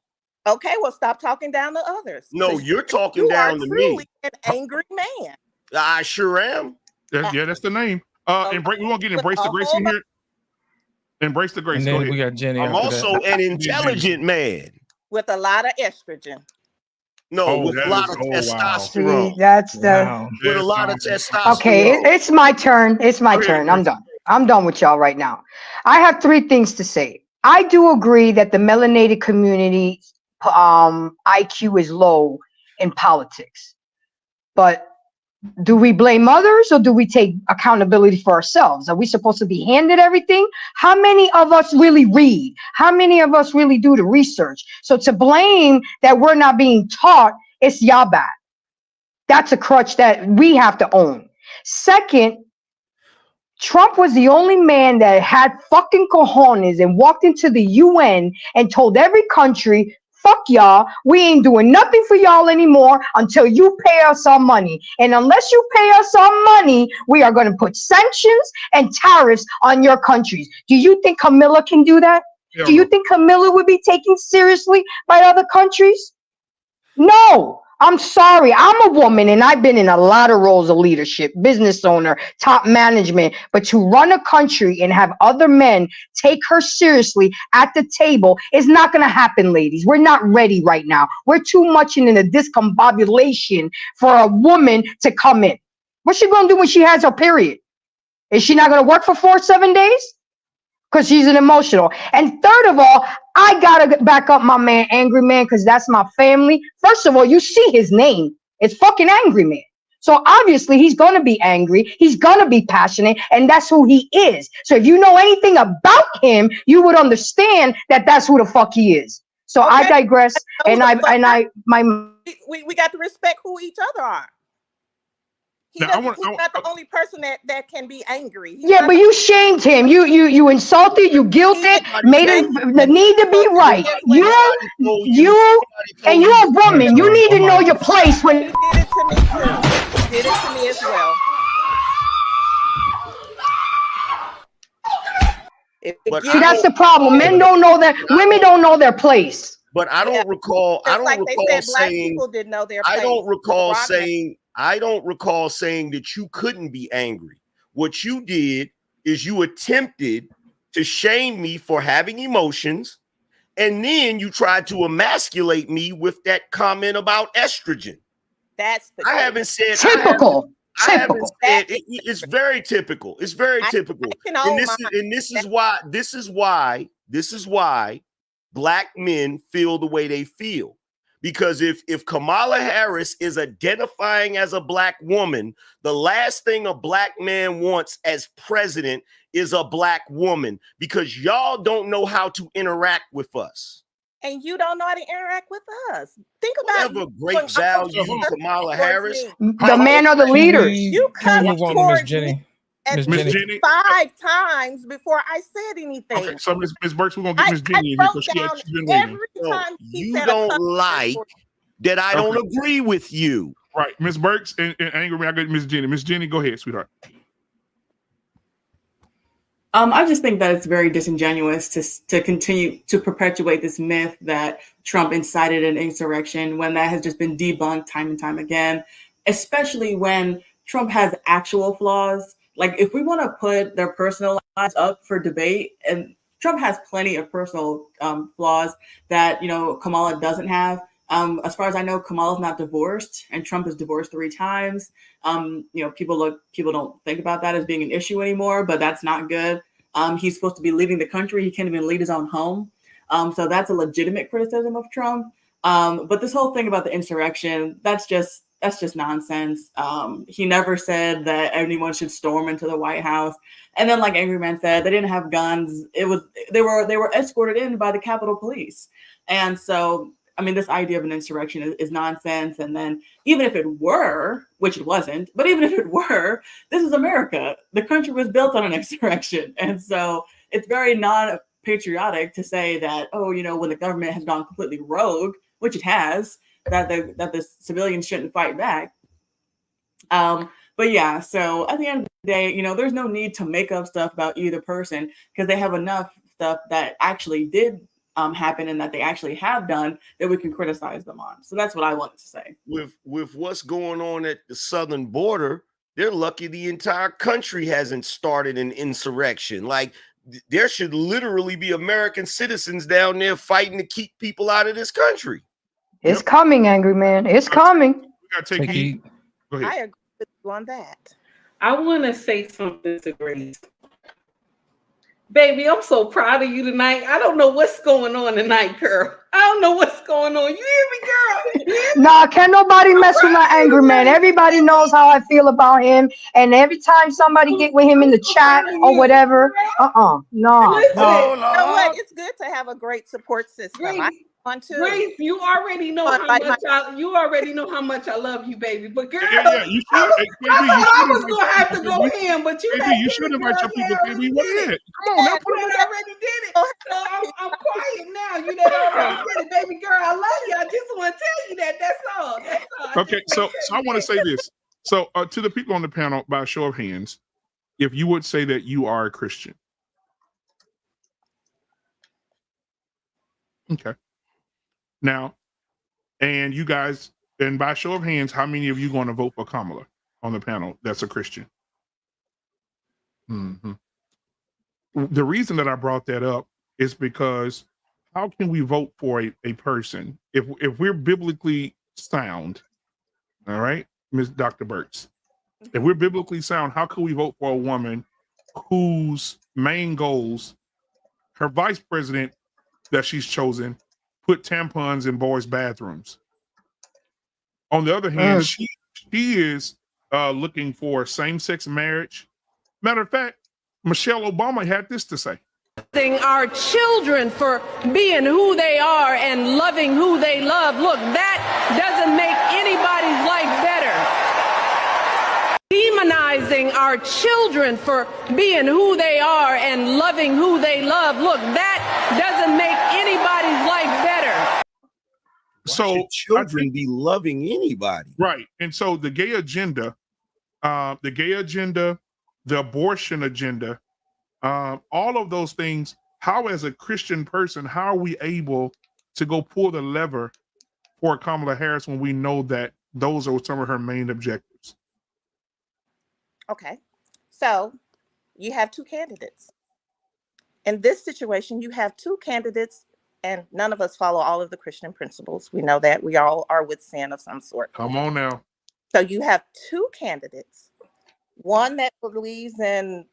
Okay, well, stop talking down to others. No, you're talking down to me. You are truly an angry man. I sure am. Yeah, that's the name. We want to get Embrace the Grace in here. Embrace the Grace. And then we got Jenny. I'm also an intelligent man. With a lot of estrogen. No, with a lot of testosterone. See, that's the with a lot of testosterone. Okay, it's my turn. It's my turn. I'm done. I'm done with y'all right now. I have 3 things to say. I do agree that the melanated community IQ is low in politics, but do we blame others, or do we take accountability for ourselves? Are we supposed to be handed everything? How many of us really read? How many of us really do the research? So to blame that we're not being taught, it's y'all bad. That's a crutch that we have to own. Second, Trump was the only man that had fucking cojones and walked into the UN and told every country, fuck y'all, we ain't doing nothing for y'all anymore until you pay us our money. And unless you pay us our money, we are going to put sanctions and tariffs on your countries. Do you think Camilla can do that? Do you think Camilla would be taken seriously by other countries? No. I'm sorry. I'm a woman and I've been in a lot of roles of leadership, business owner, top management. But to run a country and have other men take her seriously at the table is not going to happen, ladies. We're not ready right now. We're too much in a discombobulation for a woman to come in. What's she going to do when she has her period? Is she not going to work for 4-7 days? Because she's an emotional. And third of all, I gotta back up my man, Angry Man, because that's my family. First of all, you see his name. It's fucking Angry Man. So obviously he's gonna be angry. He's gonna be passionate, and that's who he is. So if you know anything about him, you would understand that that's who the fuck he is. So Okay. I digress, and we got to respect who each other are. He's not the only person that can be angry. Yeah, but you shamed him. You insulted, you guilted, made him the need to be right. And you're a woman. You need to know your place when. You did it to me too. You did it to me as well. See, that's the problem. Men don't know that. Women don't know their place. But I don't recall. I don't like recall they said, black saying. people didn't know their place. I don't recall saying. I don't recall saying that you couldn't be angry. What you did is you attempted to shame me for having emotions, and then you tried to emasculate me with that comment about estrogen. That's the I haven't said typical. I haven't said it's very typical. It's very typical. And this is why black men feel the way they feel. Because if Kamala Harris is identifying as a black woman, the last thing a black man wants as president is a black woman, because y'all don't know how to interact with us. And you don't know how to interact with us. Think about whatever great value Kamala Harris. The man or the leaders. You cut towards me Miss Jenny 5 times before I said anything. Okay, so Miss Burks, we're gonna get Miss Jenny in here because she's been waiting. You don't like that I don't agree with you. Right, Miss Burks and Angry Man, I got Miss Jenny. Miss Jenny, go ahead, sweetheart. I just think that it's very disingenuous to continue to perpetuate this myth that Trump incited an insurrection when that has just been debunked time and time again, especially when Trump has actual flaws. Like, if we want to put their personal lives up for debate, and Trump has plenty of personal flaws that, Kamala doesn't have. As far as I know, Kamala's not divorced, and Trump is divorced 3 times. People don't think about that as being an issue anymore, but that's not good. He's supposed to be leading the country. He can't even lead his own home. So that's a legitimate criticism of Trump. But this whole thing about the insurrection, that's just nonsense. He never said that anyone should storm into the White House. And then, like Angry Man said, they didn't have guns. They were escorted in by the Capitol Police. And so, I mean, this idea of an insurrection is nonsense. And then even if it were, which it wasn't, but even if it were, this is America. The country was built on an insurrection. And so it's very non-patriotic to say that, when the government has gone completely rogue, which it has, that the civilians shouldn't fight back. But yeah, so at the end of the day, there's no need to make up stuff about either person, because they have enough stuff that actually did happen and that they actually have done that we can criticize them on. So that's what I wanted to say. With what's going on at the southern border, they're lucky the entire country hasn't started an insurrection. Like, there should literally be American citizens down there fighting to keep people out of this country. It's coming, Angry Man. It's coming. We gotta take heed. Go ahead. I agree with you on that. I want to say something to Grace. Baby, I'm so proud of you tonight. I don't know what's going on tonight, girl. I don't know what's going on. You hear me, girl? Nah, can't nobody mess with my Angry Man. Everybody knows how I feel about him. And every time somebody get with him in the chat or whatever, no. You know what? It's good to have a great support system. Grace, you already know how much I love you, baby. But girl, you should. I was gonna have to go in, but you should invite your people. Baby, go ahead. Come on, now put I already did it. So I'm quiet now. You know, already did it, baby girl. I love you. I just want to tell you that. That's all. Okay, so I want to say this. So to the people on the panel, by a show of hands, if you would say that you are a Christian. Okay. Now, and you guys And by show of hands, how many of you going to vote for Kamala on the panel that's a Christian? Mm-hmm. The reason that I brought that up is because how can we vote for a person if we're biblically sound? All right, Ms. Dr. Burks. If we're biblically sound, how can we vote for a woman whose main goals, her vice president that she's chosen, put tampons in boys' bathrooms? On the other hand, she is looking for same-sex marriage. Matter of fact, Michelle Obama had this to say. Our children for being who they are and loving who they love. Look, that doesn't make anybody's life better. Demonizing our children for being who they are and loving who they love. Look, that doesn't make anybody's life better. So children be loving anybody, right? And so the gay agenda, the abortion agenda, all of those things. How, as a Christian person, how are we able to go pull the lever for Kamala Harris when we know that those are some of her main objectives? Okay, so you have two candidates. In this situation, you have two candidates, and none of us follow all of the Christian principles. We know that. We all are with sin of some sort. Come on now. So you have two candidates, one that believes in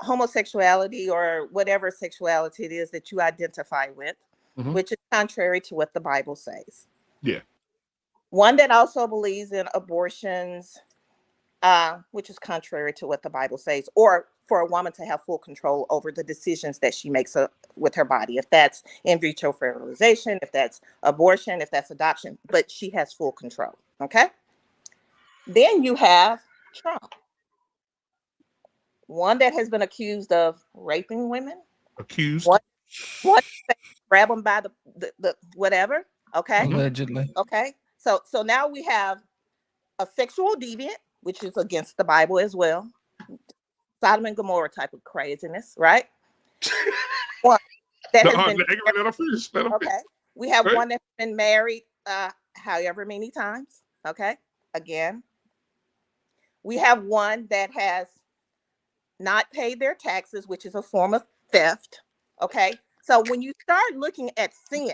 homosexuality or whatever sexuality it is that you identify with, which is contrary to what the Bible says. Yeah. One that also believes in abortions, which is contrary to what the Bible says, or for a woman to have full control over the decisions that she makes with her body. If that's in vitro fertilization, if that's abortion, if that's adoption, but she has full control. Okay. Then you have Trump. One that has been accused of raping women. Accused. One grab them by the whatever. Okay. Allegedly. Okay. So now we have a sexual deviant, which is against the Bible as well. Sodom and Gomorrah type of craziness, right? One that has been let her finish. Okay. We have one that's been married however many times. Okay. Again. We have one that has not paid their taxes, which is a form of theft. Okay. So when you start looking at sin,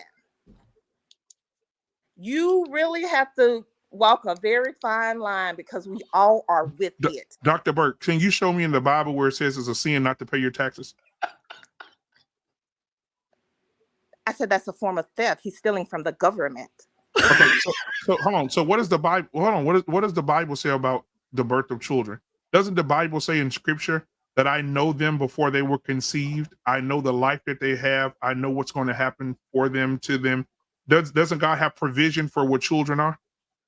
you really have to walk a very fine line because we all are with it. Dr. Burke, can you show me in the Bible where it says it's a sin not to pay your taxes? I said that's a form of theft. He's stealing from the government. Okay, so hold on. So what does the Bible? Hold on. What does the Bible say about the birth of children? Doesn't the Bible say in Scripture that I know them before they were conceived? I know the life that they have. I know what's going to happen for them, to them. Doesn't God have provision for what children are?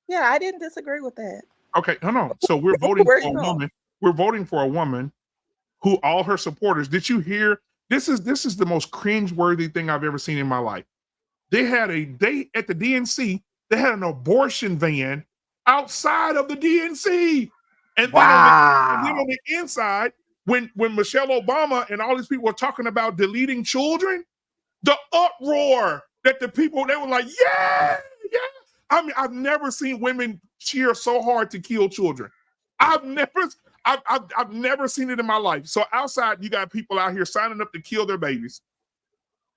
Yeah, I didn't disagree with that. Okay, hold on. So we're voting for a woman. We're voting for a woman who all her supporters. Did you hear? This is the most cringeworthy thing I've ever seen in my life. They had a date at the DNC. They had an abortion van outside of the DNC. And then on the inside, when Michelle Obama and all these people were talking about deleting children, the uproar that the people, they were like, yeah. I mean, I've never seen women cheer so hard to kill children. I've never seen it in my life. So outside, you got people out here signing up to kill their babies.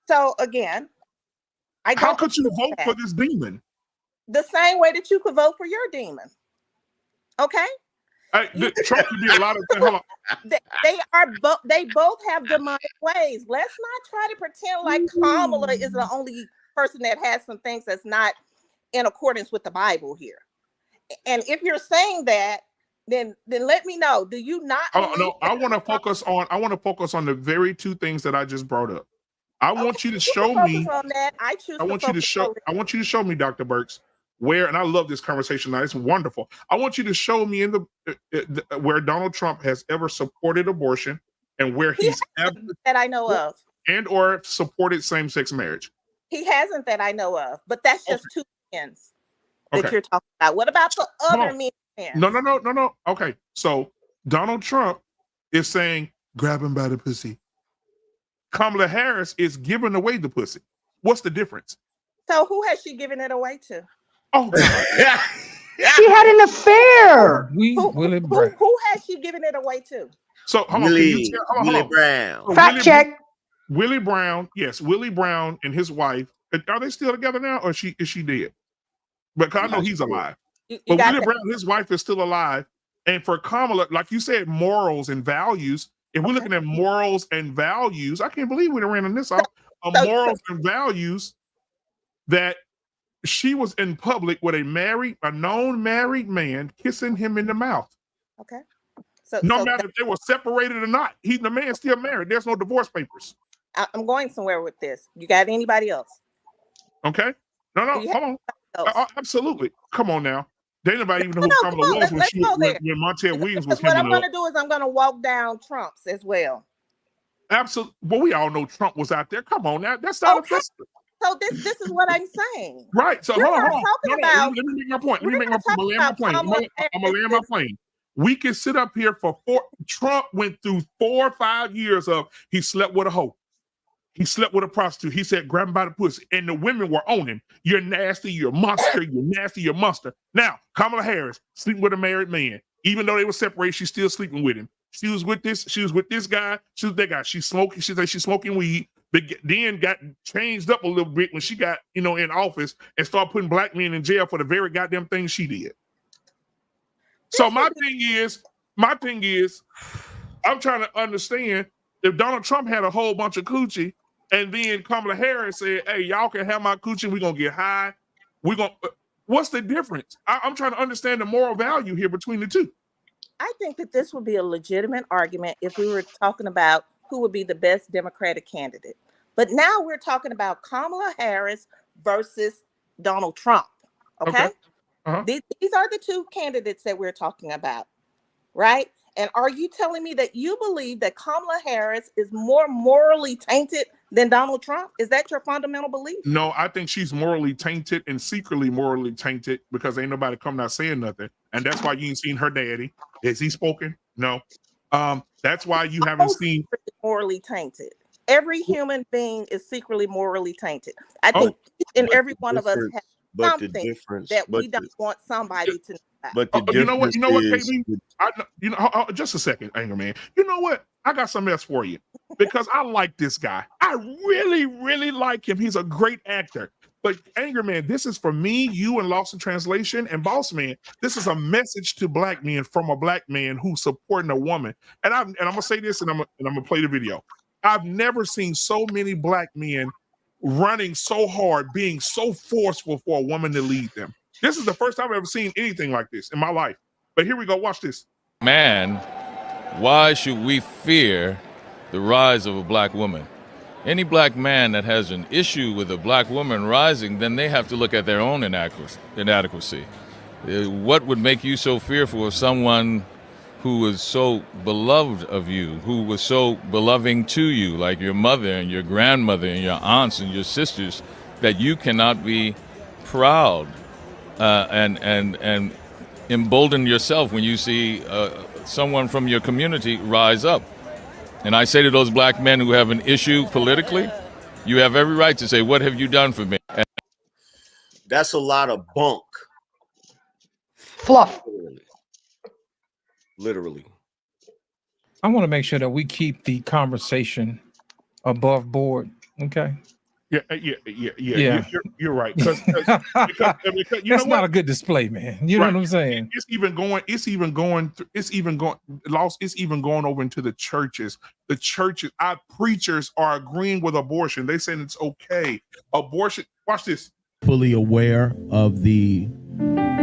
So again, how could you vote for this demon? The same way that you could vote for your demon. Okay. Trump could be a lot of things. Hold on. They both have demonic ways. Let's not try to pretend like Kamala is the only person that has some things that's not in accordance with the Bible here. And if you're saying that, then let me know. Do you not? No, I want to focus on the very two things that I just brought up. I want you to show me. I want you to show me, Dr. Burks, where, and I love this conversation now. It's wonderful. I want you to show me in the where Donald Trump has ever supported abortion and where he's ever that I know of, and or supported same-sex marriage. He hasn't that I know of, but that's just two ends that you're talking about. What about the other men? No. Okay, so Donald Trump is saying, grab him by the pussy. Kamala Harris is giving away the pussy. What's the difference? So who has she given it away to? Oh God. She had an affair. Willie Brown. Who has she given it away to? So hold on, can you tell? Hold Willie on. Brown. So Fact check. Willie Brown, yes, Willie Brown and his wife. Are they still together now, or is she dead? Because I know he's alive. But Willie Brown, his wife is still alive. And for Kamala, like you said, morals and values. If we're looking at morals and values, I can't believe we ran on this off. Morals and values that she was in public with a known married man kissing him in the mouth. Okay. No matter if they were separated or not, the man's still married. There's no divorce papers. I'm going somewhere with this. You got anybody else? Okay. No, hold on. Absolutely. Come on now. They nobody even know who Kamala was when Montel Williams was him. What I'm going to do is I'm going to walk down Trump's as well. Absolutely. Well, we all know Trump was out there. Come on now. That's not okay. So this is what I'm saying. Right. So hold on. Let me make my point. I'm gonna land my plane. We can sit up here for Trump went through 4 or 5 years of he slept with a hoe. He slept with a prostitute. He said, grab him by the pussy. And the women were on him. You're nasty. You're a monster. You're nasty. You're a monster. Now, Kamala Harris sleeping with a married man. Even though they were separated, she's still sleeping with him. She was with this guy. She was that guy. She's smoking. She said she's smoking weed. But then got changed up a little bit when she got, in office and started putting black men in jail for the very goddamn thing she did. So my thing is, I'm trying to understand if Donald Trump had a whole bunch of coochie and then Kamala Harris said, hey, y'all can have my coochie. We're going to get high. What's the difference? I'm trying to understand the moral value here between the two. I think that this would be a legitimate argument if we were talking about who would be the best Democratic candidate. But now we're talking about Kamala Harris versus Donald Trump. Okay? Uh-huh. These are the two candidates that we're talking about, right? And are you telling me that you believe that Kamala Harris is more morally tainted than Donald Trump? Is that your fundamental belief? No, I think she's morally tainted and secretly morally tainted because ain't nobody coming out saying nothing. And that's why you ain't seen her daddy. Is he spoken? No. That's why you haven't seen morally tainted. Every human being is secretly morally tainted. I think each and every one of us has something that we don't want somebody to know about. But you know what, KB? Just a second, Anger Man. You know what? I got something else for you because I like this guy. I really, really like him. He's a great actor. But Anger Man, this is for me, you, and Lost in Translation, and Boss Man. This is a message to black men from a black man who's supporting a woman. And I'm gonna say this, and I'm gonna play the video. I've never seen so many black men running so hard, being so forceful for a woman to lead them. This is the first time I've ever seen anything like this in my life. But here we go. Watch this. Man, why should we fear the rise of a black woman? Any black man that has an issue with a black woman rising, then they have to look at their own inadequacy. What would make you so fearful of someone who was so beloved of you, who was so beloving to you, like your mother and your grandmother and your aunts and your sisters, that you cannot be proud and embolden yourself when you see someone from your community rise up? And I say to those black men who have an issue politically, you have every right to say, what have you done for me? That's a lot of bunk. Fluff. Literally. I want to make sure that we keep the conversation above board. Okay. Yeah. You're right. Because that's not a good display, man. You know what I'm saying? It's even going over into the churches. The churches, our preachers are agreeing with abortion. They saying it's okay. Abortion. Watch this. Fully aware of the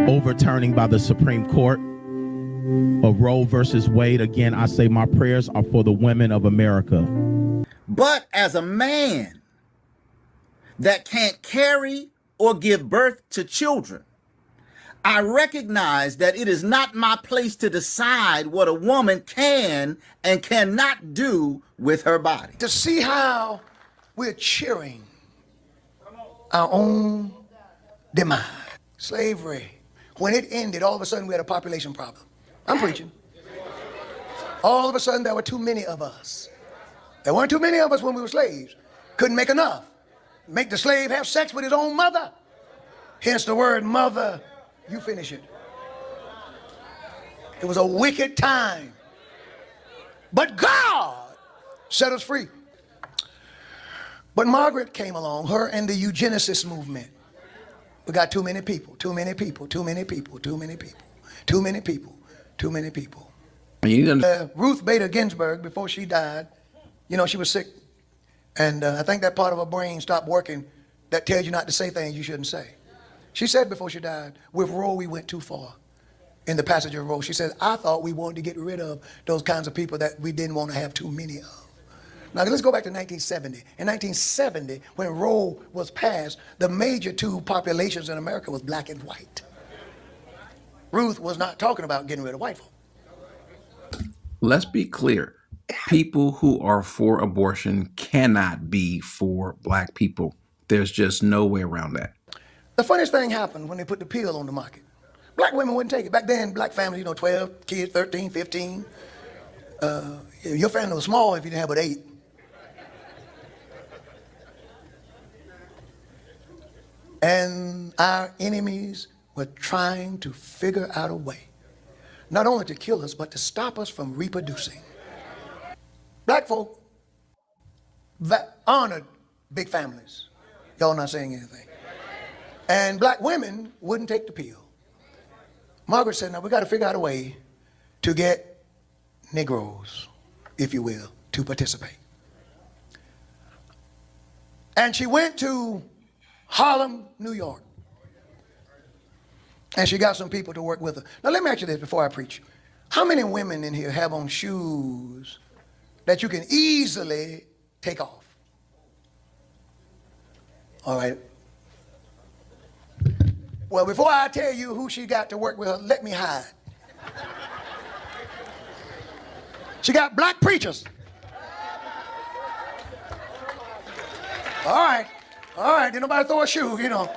overturning by the Supreme Court of Roe versus Wade. Again, I say my prayers are for the women of America. But as a man that can't carry or give birth to children, I recognize that it is not my place to decide what a woman can and cannot do with her body. To see how we're cheering our own demise. Slavery, when it ended, all of a sudden we had a population problem. I'm preaching. All of a sudden there were too many of us. There weren't too many of us when we were slaves. Couldn't make enough. Make the slave have sex with his own mother. Hence the word mother. You finish it. It was a wicked time. But God set us free. But Margaret came along, her and the eugenicist movement. We got too many people, too many people, too many people, too many people, too many people, too many people. Ruth Bader Ginsburg, before she died, you know, she was sick. And I think that part of her brain stopped working that tells you not to say things you shouldn't say. She said before she died, with Roe, we went too far. In the passage of Roe, she said, I thought we wanted to get rid of those kinds of people that we didn't want to have too many of. Now, let's go back to 1970. In 1970, when Roe was passed, the major two populations in America was black and white. Ruth was not talking about getting rid of white folk. Let's be clear. People who are for abortion cannot be for black people. There's just no way around that. The funniest thing happened when they put the pill on the market. Black women wouldn't take it. Back then, black families, 12 kids, 13, 15. Your family was small if you didn't have but 8. And our enemies were trying to figure out a way, not only to kill us, but to stop us from reproducing. Black folk honored big families. Y'all not saying anything. And black women wouldn't take the pill. Margaret said, now we got to figure out a way to get Negroes, if you will, to participate. And she went to Harlem, New York. And she got some people to work with her. Now let me ask you this before I preach. How many women in here have on shoes that you can easily take off? All right. Well, before I tell you who she got to work with her, let me hide. She got black preachers. All right. Didn't nobody throw a shoe, you know.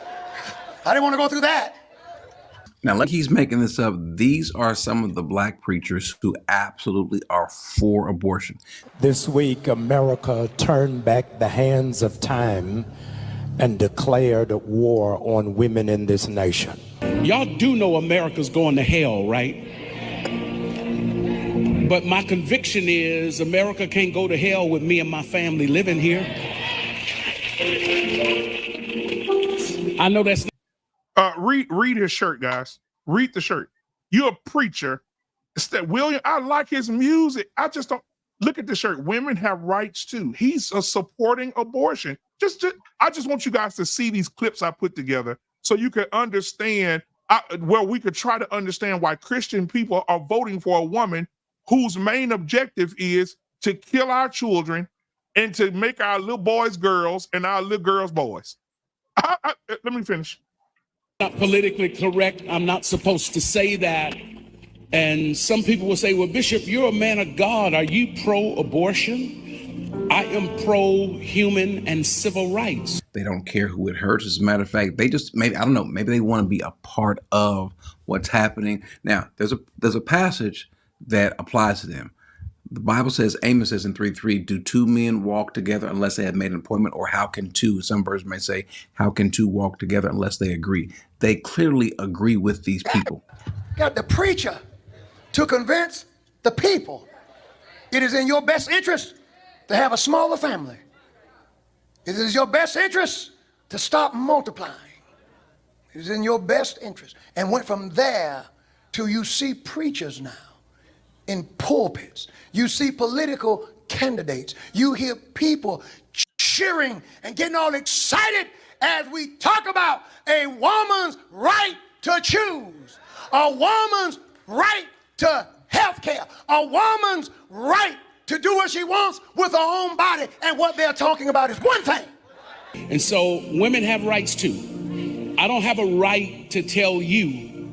I didn't want to go through that. Now, like he's making this up, these are some of the black preachers who absolutely are for abortion. This week, America turned back the hands of time and declared war on women in this nation. Y'all do know America's going to hell, right? But my conviction is America can't go to hell with me and my family living here. I know that's read his shirt, guys. Read the shirt. You're a preacher. It's that William, I like his music. I just don't look at the shirt. Women have rights too. He's supporting abortion. I just want you guys to see these clips I put together so you can understand we could try to understand why Christian people are voting for a woman whose main objective is to kill our children and to make our little boys girls and our little girls boys. Let me finish. Not politically correct. I'm not supposed to say that. And some people will say, well, Bishop, you're a man of God. Are you pro-abortion? I am pro-human and civil rights. They don't care who it hurts. As a matter of fact, they just maybe they want to be a part of what's happening. Now, there's a passage that applies to them. The Bible says, Amos says in 3:3, do two men walk together unless they have made an appointment? Or how can two? Some versions may say, how can two walk together unless they agree? They clearly agree with these people. Got the preacher to convince the people it is in your best interest to have a smaller family. It is your best interest to stop multiplying. It is in your best interest. And went from there to you see preachers now in pulpits. You see political candidates. You hear people cheering and getting all excited as we talk about a woman's right to choose, a woman's right to health care, a woman's right to do what she wants with her own body. And what they're talking about is one thing. And so women have rights too. I don't have a right to tell you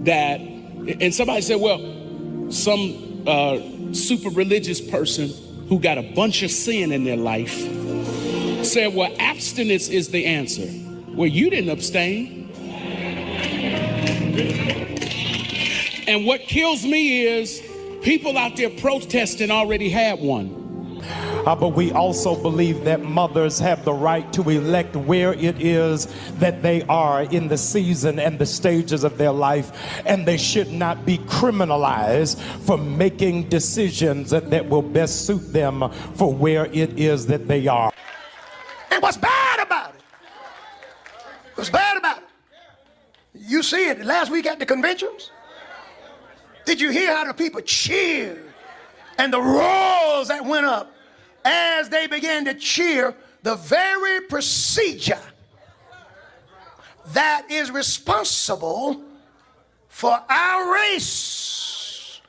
that. And somebody said, well, some super religious person who got a bunch of sin in their life said, well, abstinence is the answer. Well, you didn't abstain. And what kills me is people out there protesting already had one. But we also believe that mothers have the right to elect where it is that they are in the season and the stages of their life, and they should not be criminalized for making decisions that will best suit them for where it is that they are. And what's bad about it? What's bad about it? You see it last week at the conventions? Did you hear how the people cheered and the roars that went up as they began to cheer the very procedure that is responsible for our race,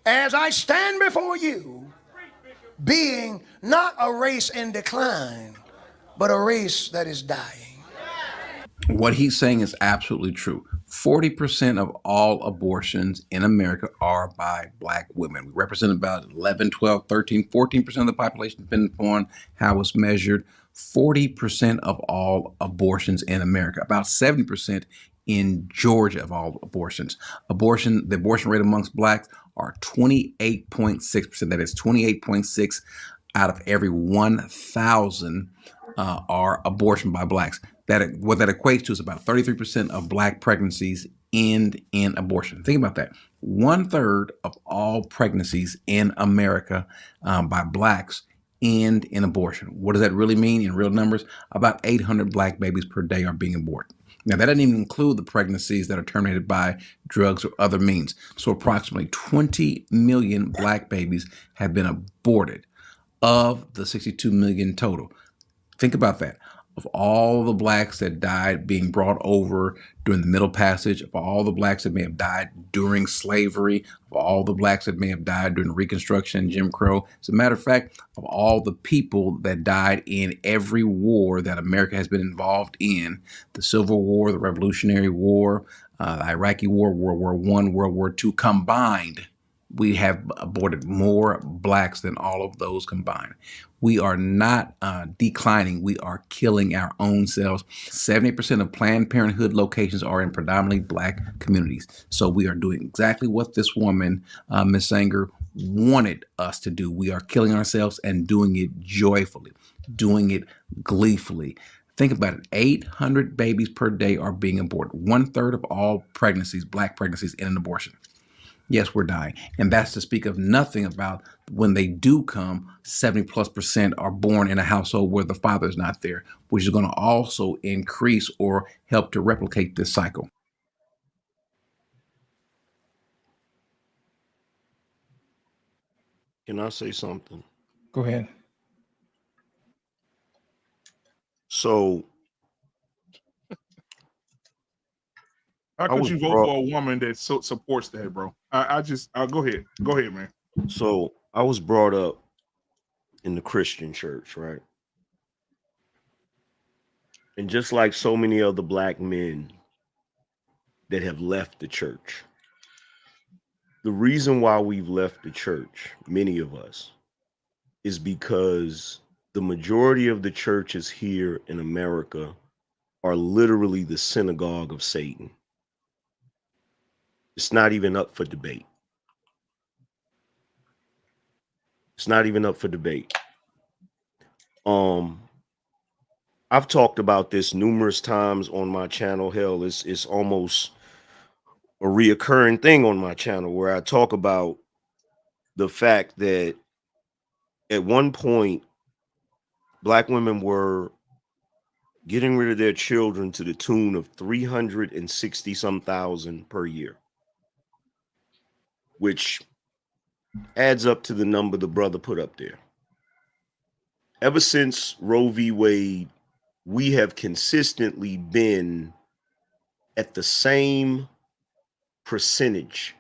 as I stand before you, being not a race in decline, but a race that is dying? What he's saying is absolutely true. 40% of all abortions in America are by Black women. We represent about 11, 12, 13, 14% of the population, depending upon how it's measured. 40% of all abortions in America, about 70% in Georgia of all abortions. The abortion rate amongst Blacks are 28.6%. That is 28.6 out of every 1,000 are abortion by Blacks. What that equates to is about 33% of Black pregnancies end in abortion. Think about that. 1/3 of all pregnancies in America by Blacks end in abortion. What does that really mean in real numbers? About 800 Black babies per day are being aborted. Now, that doesn't even include the pregnancies that are terminated by drugs or other means. So approximately 20 million Black babies have been aborted of the 62 million total. Think about that. Of all the Blacks that died being brought over during the Middle Passage, of all the Blacks that may have died during slavery, of all the Blacks that may have died during Reconstruction and Jim Crow, as a matter of fact, of all the people that died in every war that America has been involved in, the Civil War, the Revolutionary War, the Iraqi War, World War I, World War II combined, we have aborted more Blacks than all of those combined. We are not declining. We are killing our own selves. 70% of Planned Parenthood locations are in predominantly Black communities. So we are doing exactly what this woman, Ms. Sanger, wanted us to do. We are killing ourselves and doing it joyfully, doing it gleefully. Think about it. 800 babies per day are being aborted. 1/3 of all pregnancies, Black pregnancies, in an abortion. Yes, we're dying. And that's to speak of nothing about when they do come, 70+% are born in a household where the father is not there, which is going to also increase or help to replicate this cycle. Can I say something? Go ahead. So, how could you vote for a woman that supports that, bro? I'll go ahead. Go ahead, man. So I was brought up in the Christian church, right? And just like so many other Black men that have left the church, the reason why we've left the church, many of us, is because the majority of the churches here in America are literally the synagogue of Satan. It's not even up for debate. It's not even up for debate. I've talked about this numerous times on my channel. Hell, it's almost a reoccurring thing on my channel where I talk about the fact that at one point, Black women were getting rid of their children to the tune of 360-some thousand per year, which adds up to the number the brother put up there. Ever since Roe v. Wade, we have consistently been at the same percentage,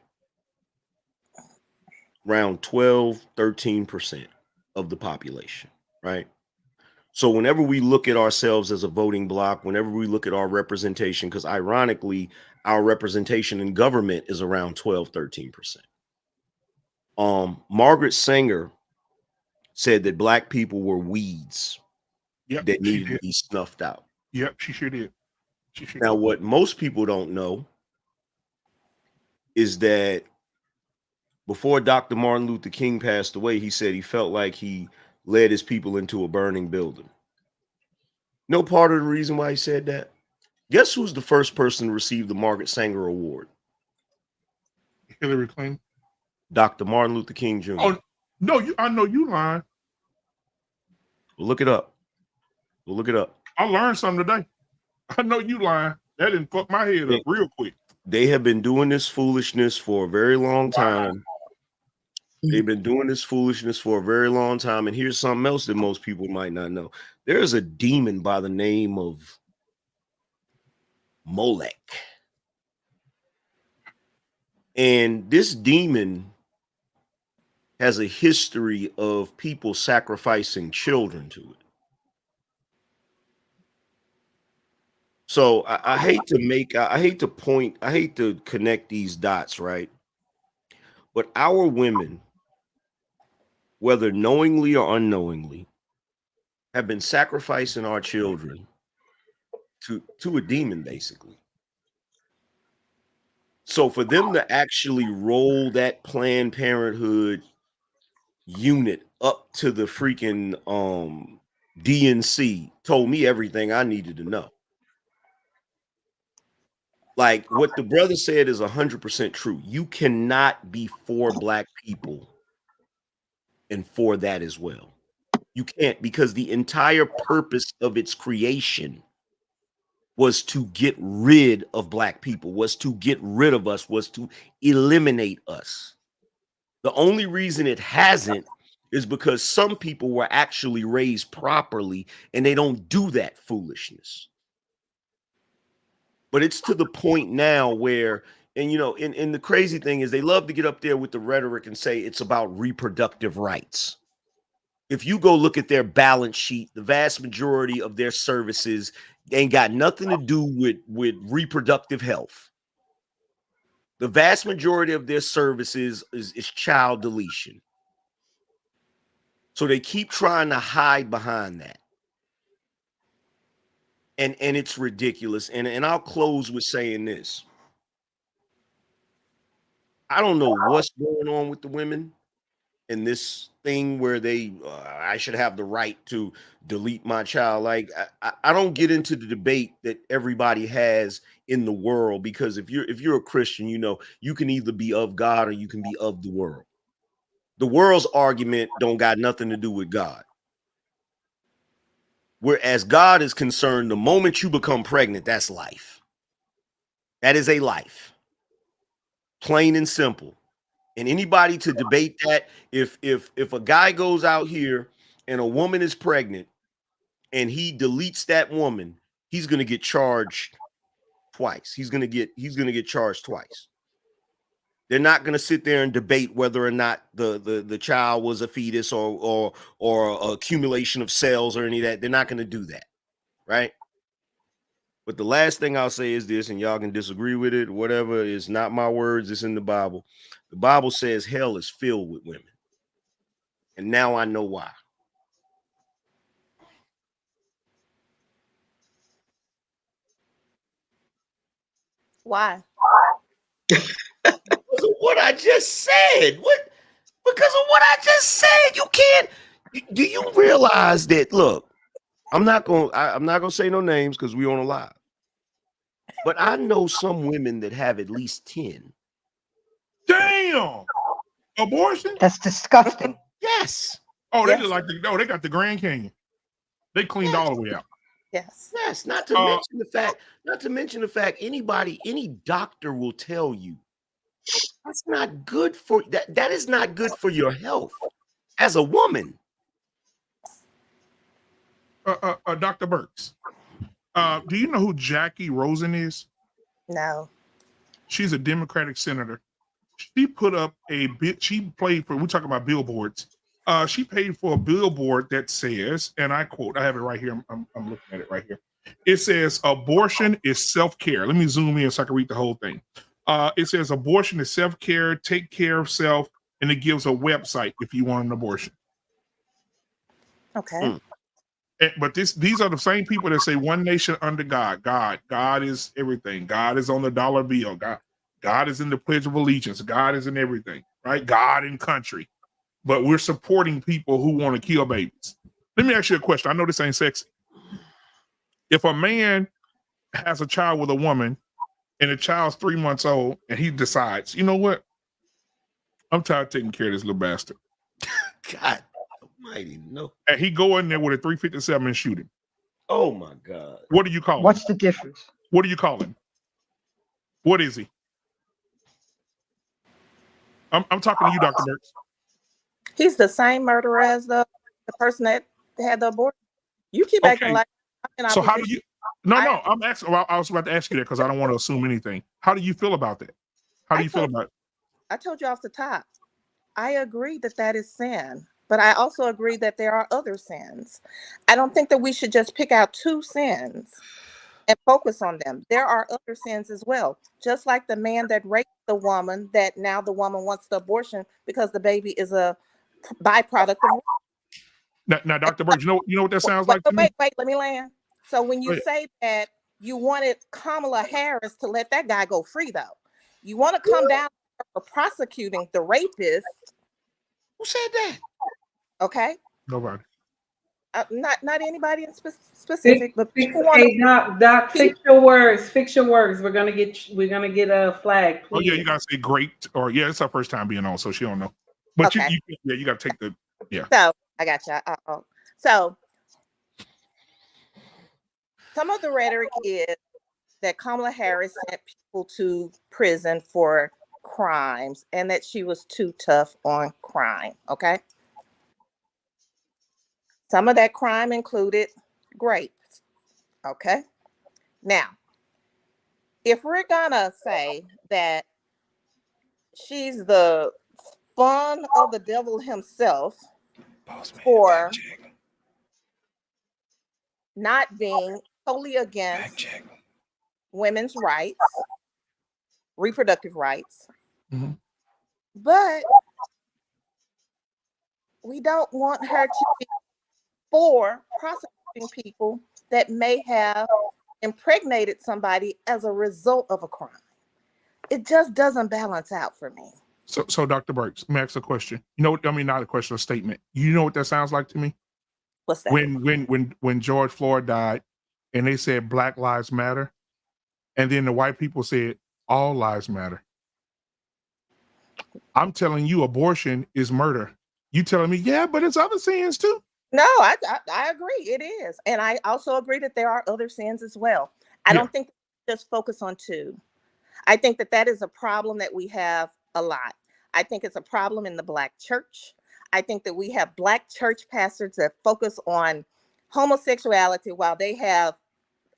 around 12, 13% of the population, right? So whenever we look at ourselves as a voting bloc, whenever we look at our representation, because ironically, our representation in government is around 12, 13%. Margaret Sanger said that Black people were weeds that needed to be snuffed out. Yep, she sure did. Now, what most people don't know is that before Dr. Martin Luther King passed away, he said he felt like he led his people into a burning building. No part of the reason why he said that? Guess who's the first person to receive the Margaret Sanger Award? Hillary Clinton. Dr. Martin Luther King Jr. Oh, no, I know you lying. Well, look it up. Well, look it up. I learned something today. I know you lying. That didn't fuck my head up real quick. They have been doing this foolishness for a very long time. They've been doing this foolishness for a very long time. And here's something else that most people might not know. There's a demon by the name of Molech. And this demon has a history of people sacrificing children to it. So I hate to connect these dots, right? But our women, whether knowingly or unknowingly, have been sacrificing our children to a demon, basically. So for them to actually roll that Planned Parenthood unit up to the freaking DNC told me everything I needed to know. Like what the brother said is 100% true. You cannot be for Black people and for that as well. You can't, because the entire purpose of its creation was to get rid of Black people, was to get rid of us, was to eliminate us. The only reason it hasn't is because some people were actually raised properly and they don't do that foolishness. But it's to the point now where, and you know, and the crazy thing is they love to get up there with the rhetoric and say it's about reproductive rights. If you go look at their balance sheet, the vast majority of their services ain't got nothing to do with reproductive health. The vast majority of their services is child deletion. So they keep trying to hide behind that. And it's ridiculous. And I'll close with saying this. I don't know what's going on with the women in this thing where they I should have the right to delete my child. Like I don't get into the debate that everybody has in the world, because if you're a Christian, you know, you can either be of God or you can be of the world. The world's argument don't got nothing to do with God. Whereas God is concerned, the moment you become pregnant, that's life. That is a life. Plain and simple. And anybody to debate that, if a guy goes out here and a woman is pregnant and he deletes that woman, he's going to get charged twice. He's going to get charged twice. They're not going to sit there and debate whether or not the child was a fetus or accumulation of cells or any of that. They're not going to do that, right? But the last thing I'll say is this, and y'all can disagree with it, whatever. It's not my words, it's in the Bible. The Bible says hell is filled with women. And now I know why. Why? Because of what I just said. Because of what I just said. You can't. Do you realize that? Look, I'm not gonna say no names because we on a live. But I know some women that have at least 10. Damn. Abortion? That's disgusting. Yes. Oh, they they got the Grand Canyon. They cleaned all the way out. Yes. Yes. Not to mention the fact, any doctor will tell you that's not good for that. That is not good for your health as a woman. Dr. Burks, do you know who Jackie Rosen is? No. She's a Democratic senator. She put up she played for, we're talking about billboards. She paid for a billboard that says, and I quote, I have it right here. I'm looking at it right here. It says, abortion is self-care. Let me zoom in so I can read the whole thing. It says abortion is self-care, take care of self, and it gives a website if you want an abortion. Okay. But these are the same people that say one nation under God. God is everything. God is on the dollar bill. God is in the Pledge of Allegiance. God is in everything, right? God in country. but we're supporting people who want to kill babies. Let me ask you a question. I know this ain't sexy. If a man has a child with a woman and the child's 3 months old and he decides, you know what? I'm tired of taking care of this little bastard. God almighty, no. And he go in there with a 357 and shoot him. Oh my God. What do you call him? What's the difference? What do you call him? What is he? I'm talking to you, Dr. Burks. He's the same murderer as the person that had the abortion. You keep acting like I'm in So how do opposition. you? No, I'm asking. Well, I was about to ask you that because I don't want to assume anything. How do you feel about that? How do you feel about it? I told you off the top. I agree that that is sin, but I also agree that there are other sins. I don't think that we should just pick out two sins and focus on them. There are other sins as well. Just like the man that raped the woman, that now the woman wants the abortion because the baby is a byproduct of. Now, Dr. Burks, you know what that sounds like to me? Wait, let me land. So when Go you ahead. say that you wanted Kamala Harris to let that guy go free, though, you want to come down for prosecuting the rapist. Who said that? Okay. Nobody. Not anybody in specific, but people want Hey, Doc, fix your words. Fix your words. We're gonna get a flag. Oh yeah, you gotta say great, or yeah, it's her first time being on, so she don't know. But Okay. you gotta take the So I got you. So some of the rhetoric is that Kamala Harris sent people to prison for crimes and that she was too tough on crime. Okay. Some of that crime included rapes. Okay. Now, if we're gonna say that she's the fun of the devil himself for not being totally against women's rights, reproductive rights, but we don't want her to be for prosecuting people that may have impregnated somebody as a result of a crime. It just doesn't balance out for me. So Dr. Burks, let me ask a question. You know what I mean? Not a question, a statement. You know what that sounds like to me? What's that? When George Floyd died and they said Black Lives Matter, and then the white people said all lives matter. I'm telling you, abortion is murder. You telling me, yeah, but it's other sins too. No, I agree. It is. And I also agree that there are other sins as well. I don't think just focus on two. I think that is a problem that we have a lot. I think it's a problem in the Black church. I think that we have Black church pastors that focus on homosexuality while they have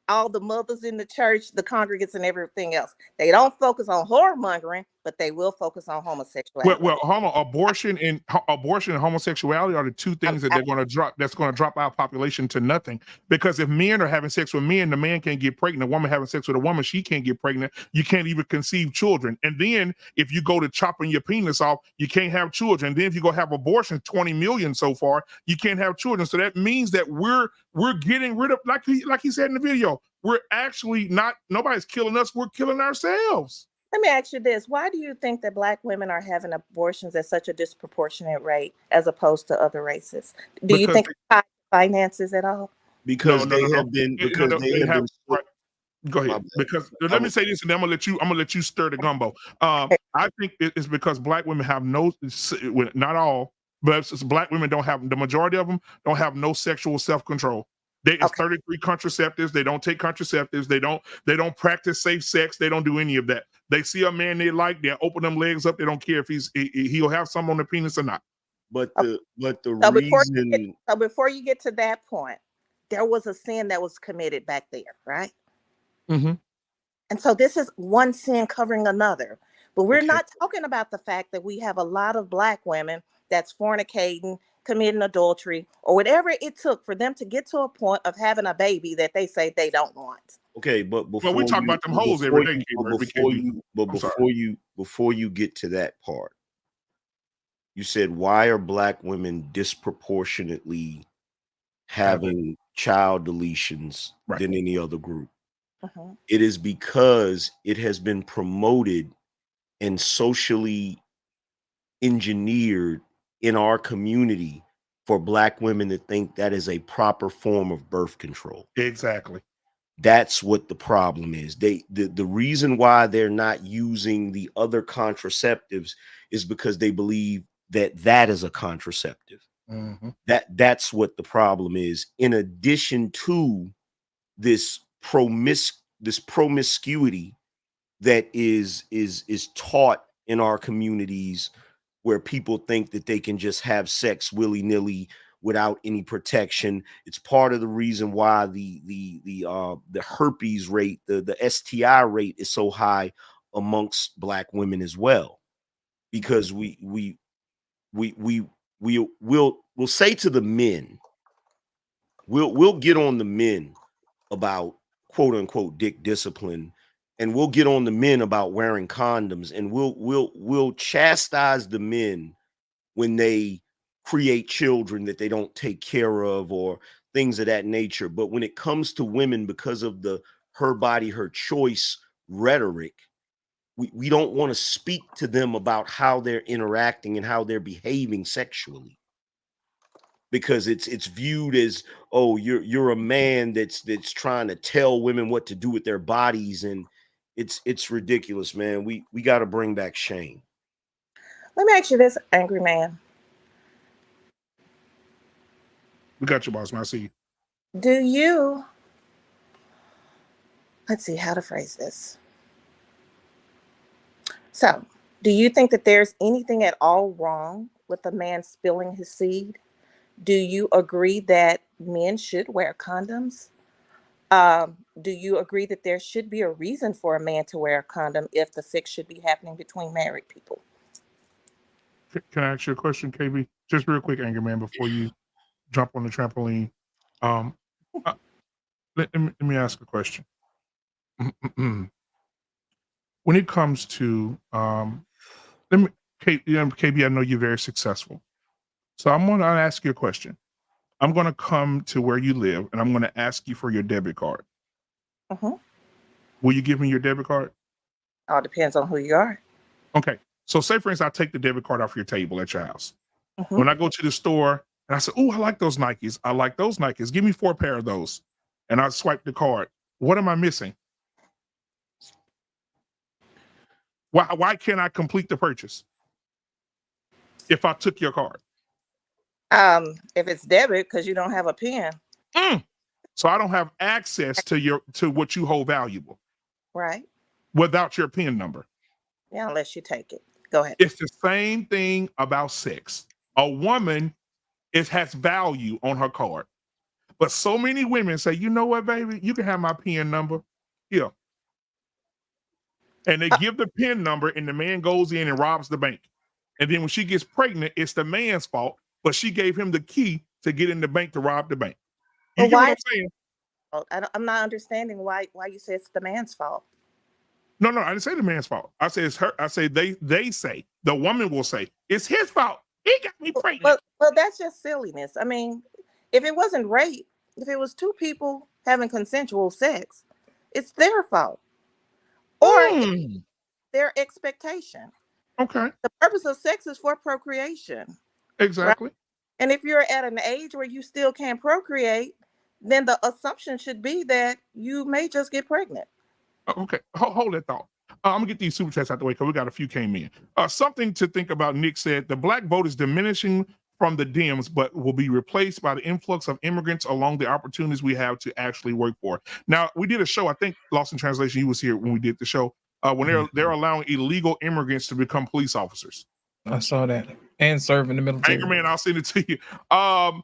all the mothers in the church, the congregants, and everything else. They don't focus on whoremongering, but they will focus on homosexuality. Well, abortion and homosexuality are the two things that they're going to drop. That's going to drop our population to nothing. Because if men are having sex with men, the man can't get pregnant. A woman having sex with a woman, she can't get pregnant. You can't even conceive children. And then if you go to chopping your penis off, you can't have children. And then if you go have abortion, 20 million so far, you can't have children. So that means that we're getting rid of, like he said in the video, we're actually nobody's killing us. We're killing ourselves. Let me ask you this. Why do you think that Black women are having abortions at such a disproportionate rate as opposed to other races? Do you think it's tied to finances at all? Because they have been. Go ahead. Because let me say this, and then I'm gonna let you stir the gumbo. I think it's because Black women have not all, but Black women don't have, the majority of them don't have no sexual self-control. It's 33 contraceptives. They don't take contraceptives. They don't practice safe sex. They don't do any of that. They see a man they like, they'll open them legs up. They don't care if he'll have some on the penis or not. But the reason. So before you get to that point, there was a sin that was committed back there, right? Mm-hmm. And so this is one sin covering another. But we're not talking about the fact that we have a lot of Black women that's fornicating, committing adultery, or whatever it took for them to get to a point of having a baby that they say they don't want. Okay, but before we talk about them hoes every day. Before you get to that part, you said, why are Black women disproportionately having child deletions than any other group? It is because it has been promoted and socially engineered in our community for Black women to think that is a proper form of birth control. Exactly. That's what the problem is. The reason why they're not using the other contraceptives is because they believe that that is a contraceptive. Mm-hmm. That's what the problem is. In addition to this promiscuity that is taught in our communities, where people think that they can just have sex willy-nilly without any protection. It's part of the reason why the herpes rate, the STI rate is so high amongst Black women as well, because we'll say to the men, we'll get on the men about quote unquote dick discipline, and we'll get on the men about wearing condoms, and we'll chastise the men when they create children that they don't take care of or things of that nature. But when it comes to women, because of the her body, her choice rhetoric, we don't want to speak to them about how they're interacting and how they're behaving sexually, because it's viewed as, oh, you're a man that's trying to tell women what to do with their bodies, and it's ridiculous, man. We got to bring back shame. Let me ask you this, angry man. We got you, boss man. I see you. Do you, let's see how to phrase this. So, do you think that there's anything at all wrong with a man spilling his seed? Do you agree that men should wear condoms? Do you agree that there should be a reason for a man to wear a condom if the sex should be happening between married people? Can I ask you a question, KB? Just real quick, Angry Man, before you jump on the trampoline. Let me ask a question. When it comes to KB, I know you're very successful. So I'm going to ask you a question. I'm going to come to where you live, and I'm going to ask you for your debit card. Uh-huh. Will you give me your debit card? All depends on who you are. Okay. So say, for instance, I take the debit card off your table at your house. When I go to the store and I say, oh, I like those Nikes. I like those Nikes. Give me 4 pair of those. And I swipe the card. What am I missing? Why can't I complete the purchase if I took your card? If it's debit, because you don't have a PIN. So I don't have access to what you hold valuable. Right. Without your PIN number. Yeah, unless you take it. Go ahead. It's the same thing about sex. A woman has value on her card. But so many women say, you know what, baby? You can have my PIN number. Here. And they give the PIN number, and the man goes in and robs the bank. And then when she gets pregnant, it's the man's fault, but she gave him the key to get in the bank to rob the bank. You get what I'm saying? I'm not understanding why you say it's the man's fault. No, I didn't say the man's fault. I say it's her. I say they say, the woman will say, it's his fault. He got me pregnant. Well, that's just silliness. I mean, if it wasn't rape, if it was 2 people having consensual sex, it's their fault. Or their expectation. Okay. The purpose of sex is for procreation. Exactly. Right? And if you're at an age where you still can't procreate, then the assumption should be that you may just get pregnant. Okay, hold that thought. I'm gonna get these super chats out the way because we got a few came in. Something to think about. Nick said the Black vote is diminishing from the Dems, but will be replaced by the influx of immigrants along the opportunities we have to actually work for. Now, we did a show, I think Lost in Translation, you was here when we did the show, when they're allowing illegal immigrants to become police officers. I saw that. And serve in the military. Angry Man, I'll send it to you.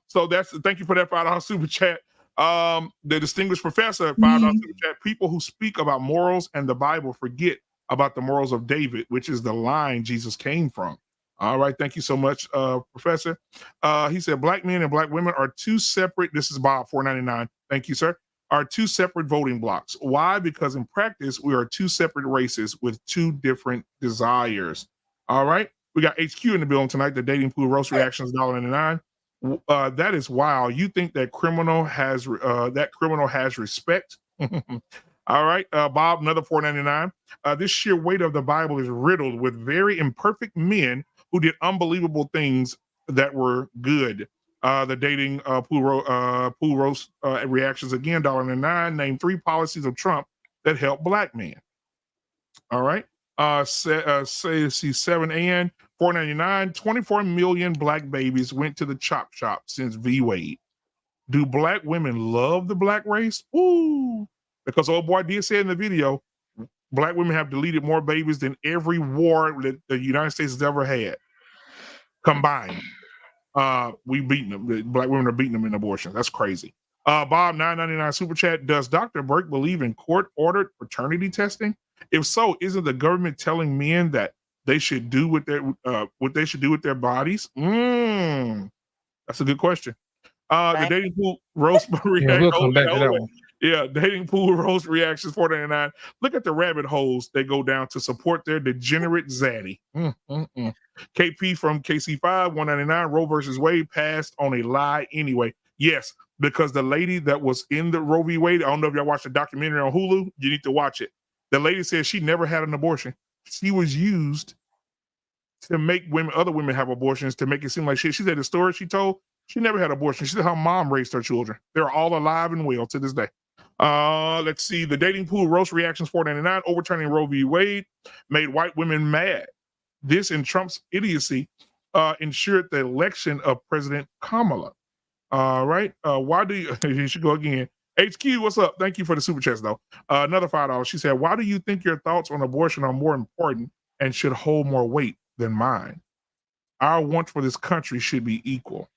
So thank you for that $5 super chat. The distinguished professor, $5 super chat. People who speak about morals and the Bible forget about the morals of David, which is the line Jesus came from. All right, thank you so much, Professor. He said Black men and Black women are 2 separate. This is Bob, $4.99. Thank you, sir. Are 2 separate voting blocks. Why? Because in practice, we are 2 separate races with 2 different desires. All right. We got HQ in the building tonight. The dating pool roast reactions, $1.99. That is wild. You think that criminal has respect? All right, Bob, another $4.99. This sheer weight of the Bible is riddled with very imperfect men who did unbelievable things that were good. The dating pool roast reactions again, $1.09. Name 3 policies of Trump that help black men. All right. Say 7 and $4.99. 24 million black babies went to the chop shop since V. Wade. Do black women love the black race? Ooh, because old boy did say in the video, black women have deleted more babies than every war that the United States has ever had combined. We beaten them. The black women are beating them in abortion. That's crazy. Bob, $9.99 super chat. Does Dr. Burke believe in court-ordered paternity testing? If so, isn't the government telling men that they should do with their what they should do with their bodies? That's a good question. The dating pool roast Yeah, we'll come back to that one. Yeah, dating pool roast reactions, $4.99. Look at the rabbit holes they go down to support their degenerate zaddy. KP from KC5, $1.99. Roe versus Wade passed on a lie anyway. Yes, because the lady that was in the Roe v. Wade, I don't know if y'all watched the documentary on Hulu. You need to watch it. The lady said she never had an abortion. She was used to make other women have abortions to make it seem like shit. She said the story she told, she never had an abortion. She said her mom raised her children. They're all alive and well to this day. Let's see. The dating pool roast reactions, $4.99. Overturning Roe v. Wade made white women mad. This and Trump's idiocy ensured the election of President Kamala. All right. Why do you should go again? HQ, what's up? Thank you for the super chats, though. Another $5. She said, why do you think your thoughts on abortion are more important and should hold more weight than mine? Our want for this country should be equal.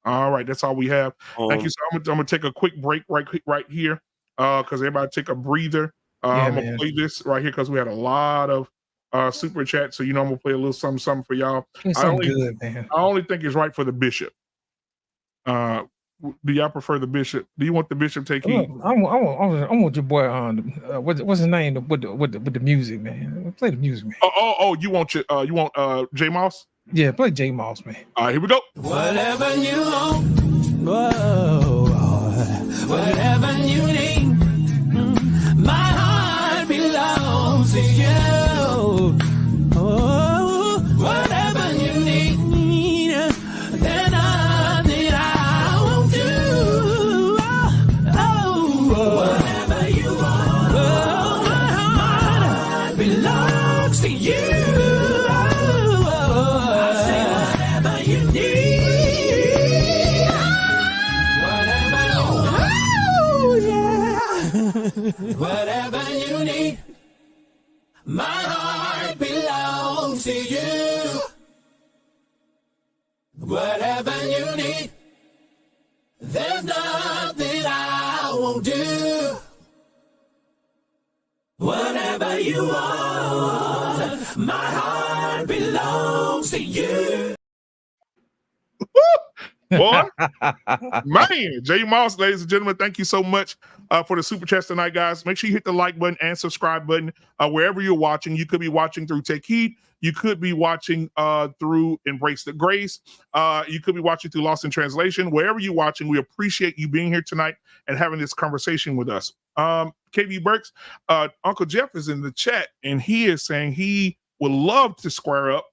All right, that's all we have. Thank you. So I'm gonna take a quick break right here, because everybody take a breather. I'm gonna play this right here because we had a lot of super chats. So I'm gonna play a little something for y'all. I only think it's right for the bishop. Do y'all prefer the bishop? Do you want the bishop take heed? I want your boy on what's his name with the music, man. Play the music, man. You want J Moss? Yeah, play J Moss, man. All right, here we go. Whatever you want, whatever you need, my heart belongs to you. Whatever you need, there's nothing I won't do. Whatever you want, my heart belongs to you. Whatever you need, my heart belongs to you. Whatever you need, there's nothing I won't do. Whatever you want, my heart belongs to you. Boy, man, J Moss, ladies and gentlemen, thank you so much for the super chats tonight, guys. Make sure you hit the like button and subscribe button wherever you're watching. You could be watching through Take Heed. You could be watching through Embrace the Grace. You could be watching through Lost in Translation. Wherever you're watching, we appreciate you being here tonight and having this conversation with us. KB Burks, Uncle Jeff is in the chat, and he is saying he would love to square up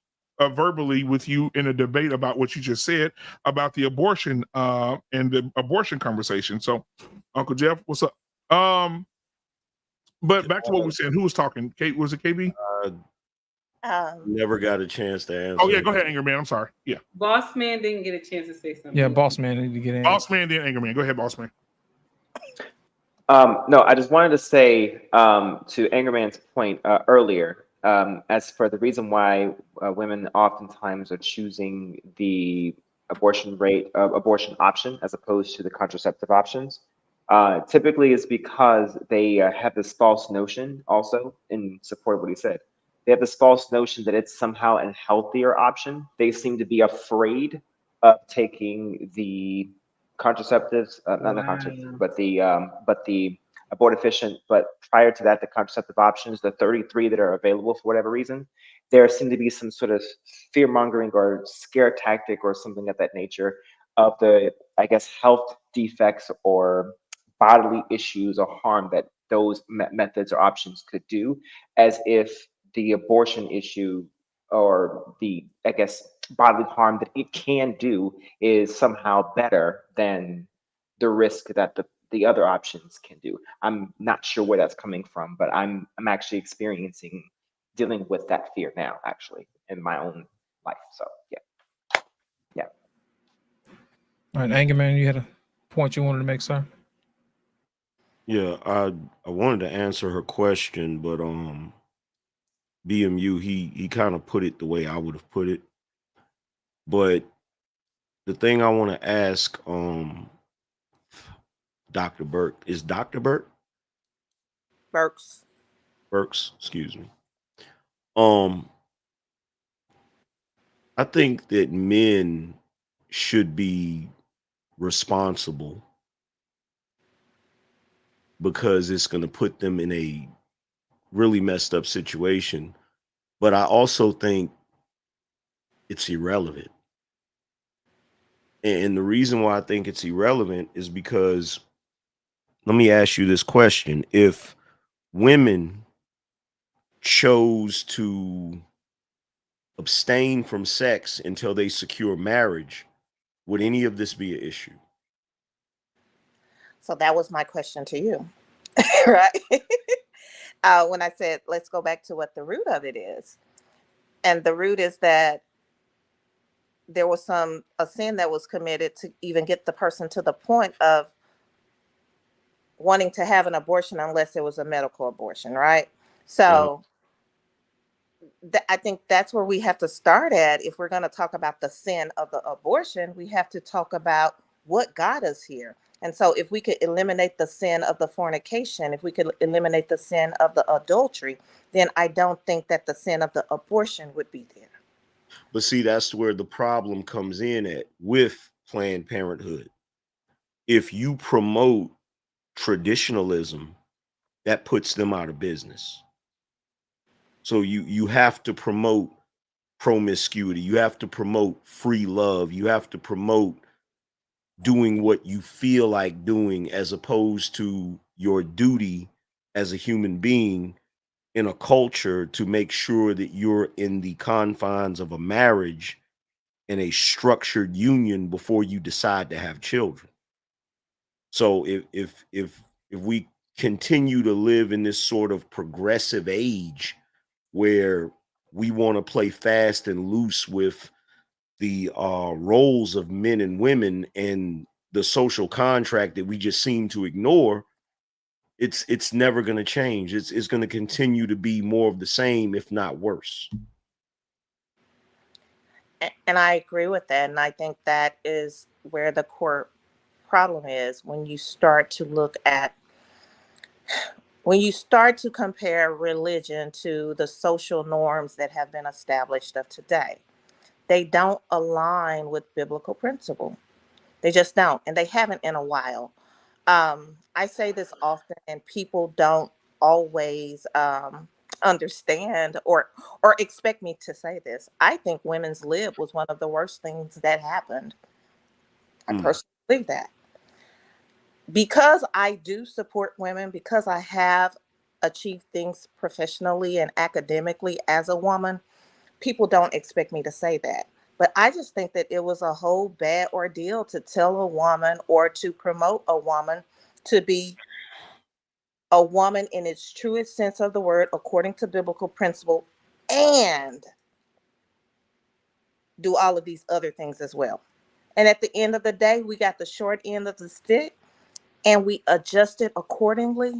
verbally with you in a debate about what you just said about the abortion and the abortion conversation. So, Uncle Jeff, what's up? But back to what we were saying. Who was talking? Kate, was it KB? Never got a chance to answer. Oh yeah, go ahead, Anger Man. I'm sorry. Yeah. Boss Man didn't get a chance to say something. Yeah, Boss Man needed to get in. Boss Man, then Anger Man. Go ahead, Boss Man. No, I just wanted to say to Anger Man's point earlier, as for the reason why women oftentimes are choosing the abortion option as opposed to the contraceptive options, typically is because they have this false notion, also in support of what he said. They have this false notion that it's somehow a healthier option. They seem to be afraid of taking the contraceptives, not the contraceptives, but the abortifacient. But prior to that, the contraceptive options, the 33 that are available for whatever reason, there seem to be some sort of fear mongering or scare tactic or something of that nature of the, I guess, health defects or bodily issues or harm that those methods or options could do, as if the abortion issue or the, I guess, bodily harm that it can do is somehow better than the risk that the other options can do. I'm not sure where that's coming from, but I'm actually experiencing dealing with that fear now, actually, in my own life. So yeah. All right, Angerman, you had a point you wanted to make, sir? Yeah, I wanted to answer her question, but BMU he kind of put it the way I would have put it. But the thing I want to ask Dr. Burke is Dr. Burks. Burks, excuse me. I think that men should be responsible because it's going to put them in a really messed up situation. But I also think it's irrelevant. And the reason why I think it's irrelevant is because, let me ask you this question. If women chose to abstain from sex until they secure marriage, would any of this be an issue? So that was my question to you, right? When I said, let's go back to what the root of it is. And the root is that there was a sin that was committed to even get the person to the point of wanting to have an abortion unless it was a medical abortion, right? So I think that's where we have to start at. If we're going to talk about the sin of the abortion, we have to talk about what got us here. And so if we could eliminate the sin of the fornication, if we could eliminate the sin of the adultery, then I don't think that the sin of the abortion would be there. But see, that's where the problem comes in at with Planned Parenthood. If you promote traditionalism, that puts them out of business. So you have to promote promiscuity. You have to promote free love. You have to promote doing what you feel like doing as opposed to your duty as a human being in a culture to make sure that you're in the confines of a marriage and a structured union before you decide to have children. So if we continue to live in this sort of progressive age where we want to play fast and loose with the roles of men and women and the social contract that we just seem to ignore, it's never going to change. It's going to continue to be more of the same, if not worse. And I agree with that. And I think that is where the core problem is when you start to look at, when you start to compare religion to the social norms that have been established of today. They don't align with biblical principle. They just don't. And they haven't in a while. I say this often, and people don't always understand or expect me to say this. I think women's lib was one of the worst things that happened. I personally believe that. Because I do support women, because I have achieved things professionally and academically as a woman, people don't expect me to say that. But I just think that it was a whole bad ordeal to tell a woman or to promote a woman to be a woman in its truest sense of the word, according to biblical principle, and do all of these other things as well. And at the end of the day, we got the short end of the stick and we adjusted accordingly.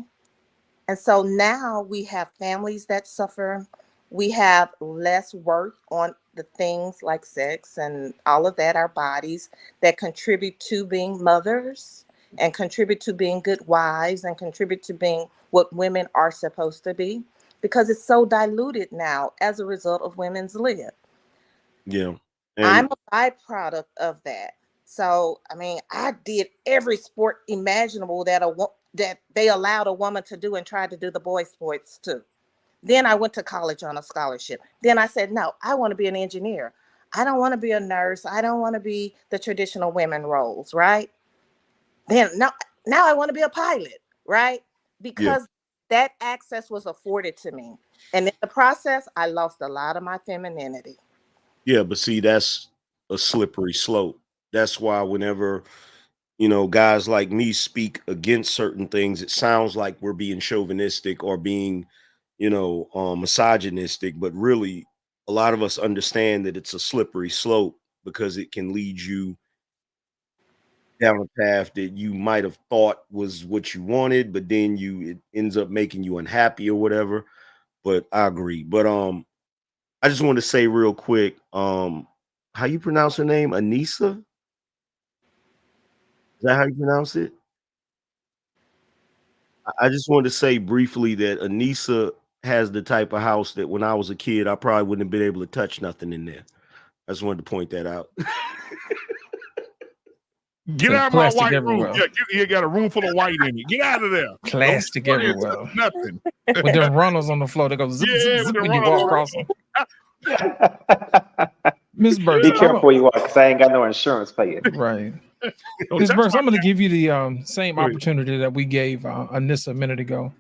And so now we have families that suffer. We have less work on the things like sex and all of that, our bodies, that contribute to being mothers and contribute to being good wives and contribute to being what women are supposed to be, because it's so diluted now as a result of women's lib. Yeah. I'm a byproduct of that. So, I mean, I did every sport imaginable that that they allowed a woman to do and tried to do the boys' sports too. Then I went to college on a scholarship. Then I said, no, I want to be an engineer. I don't want to be a nurse. I don't want to be the traditional women roles, right? Then now I want to be a pilot, right? Because that access was afforded to me. And in the process, I lost a lot of my femininity. Yeah, but see, that's a slippery slope. That's why whenever, guys like me speak against certain things, it sounds like we're being chauvinistic or being, misogynistic, but really a lot of us understand that it's a slippery slope because it can lead you down a path that you might have thought was what you wanted, but then it ends up making you unhappy or whatever. But I agree. But I just want to say real quick, how you pronounce her name? Anissa? Is that how you pronounce it? I just wanted to say briefly that Anissa has the type of house that when I was a kid, I probably wouldn't have been able to touch nothing in there. I just wanted to point that out. Get So out of my plastic white room. everywhere. Yeah, you got a room full of white in it. Get out of there. Plastic Don't everywhere. touch nothing. With them runners on the floor, they go zip, Yeah, zip, with zip the when you runners walk on across them. Miss Burks, Be careful where you walk, because I ain't got no insurance for you. Right. Don't Miss touch Burks, my I'm going to give you the same Go ahead. opportunity that we gave Anissa a minute ago.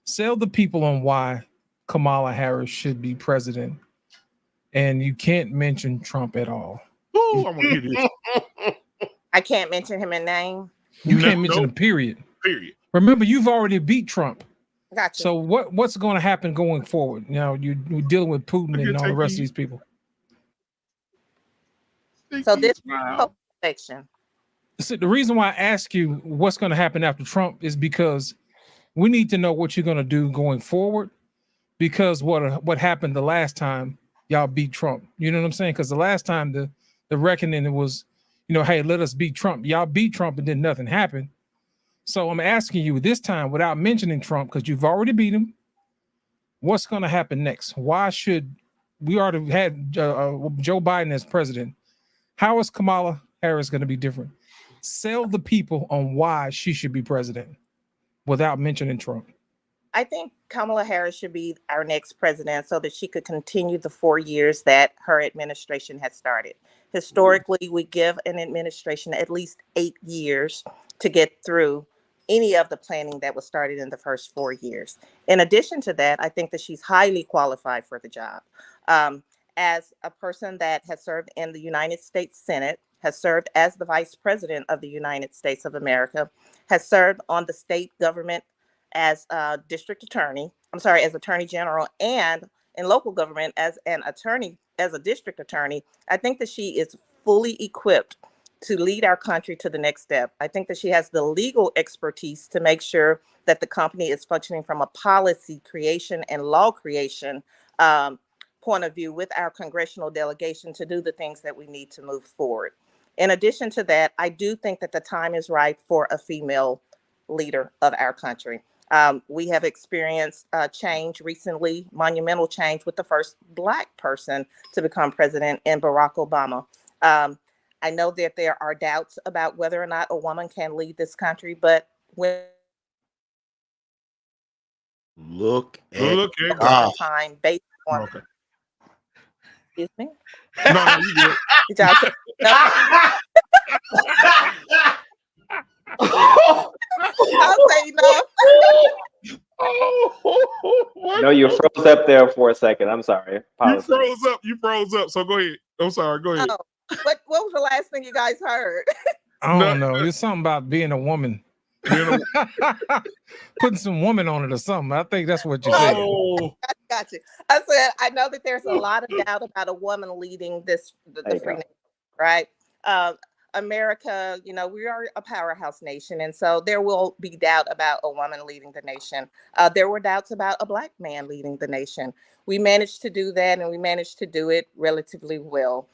Sell the people on why Kamala Harris should be president. And you can't mention Trump at all. Ooh, I'm gonna hear this. I can't mention him in name. You No, can't mention nope. a period. Period. Remember, you've already beat Trump. Gotcha. So what's going to happen going forward? Now you're dealing with Putin and all the rest of these people. So this Wow. election, So the reason why I ask you what's going to happen after Trump is because we need to know what you're going to do going forward. Because what happened the last time y'all beat Trump, you know what I'm saying? Because the last time the reckoning was, hey, let us beat Trump. Y'all beat Trump and then nothing happened. So I'm asking you this time, without mentioning Trump, because you've already beat him, what's going to happen next? Why should we already had Joe Biden as president? How is Kamala Harris going to be different? Sell the people on why she should be president without mentioning Trump. I think Kamala Harris should be our next president so that she could continue the 4 years that her administration had started. Historically, we give an administration at least 8 years to get through any of the planning that was started in the first 4 years. In addition to that, I think that she's highly qualified for the job. As a person that has served in the United States Senate, has served as the Vice President of the United States of America, has served on the state government as a district attorney, as attorney general, and in local government as an attorney, as a district attorney, I think that she is fully equipped to lead our country to the next step. I think that she has the legal expertise to make sure that the company is functioning from a policy creation and law creation point of view with our congressional delegation to do the things that we need to move forward. In addition to that, I do think that the time is right for a female leader of our country. We have experienced change recently, monumental change with the first Black person to become president in Barack Obama. I know that there are doubts about whether or not a woman can lead this country, but when Look at God. time based on Okay. excuse me. No, you good. Did y'all say I'll say no. No, you froze up there for a second. I'm sorry. Apologies. You froze up. So go ahead. I'm sorry. Go ahead. Oh, what was the last thing you guys heard? I don't know. It's something about being a woman. Putting some woman on it or something. I think that's what you said. Oh, Gotcha. I said I know that there's a lot of doubt about a woman leading the There you free go. nation, right? America, we are a powerhouse nation, and so there will be doubt about a woman leading the nation. There were doubts about a Black man leading the nation. We managed to do that, and we managed to do it relatively well.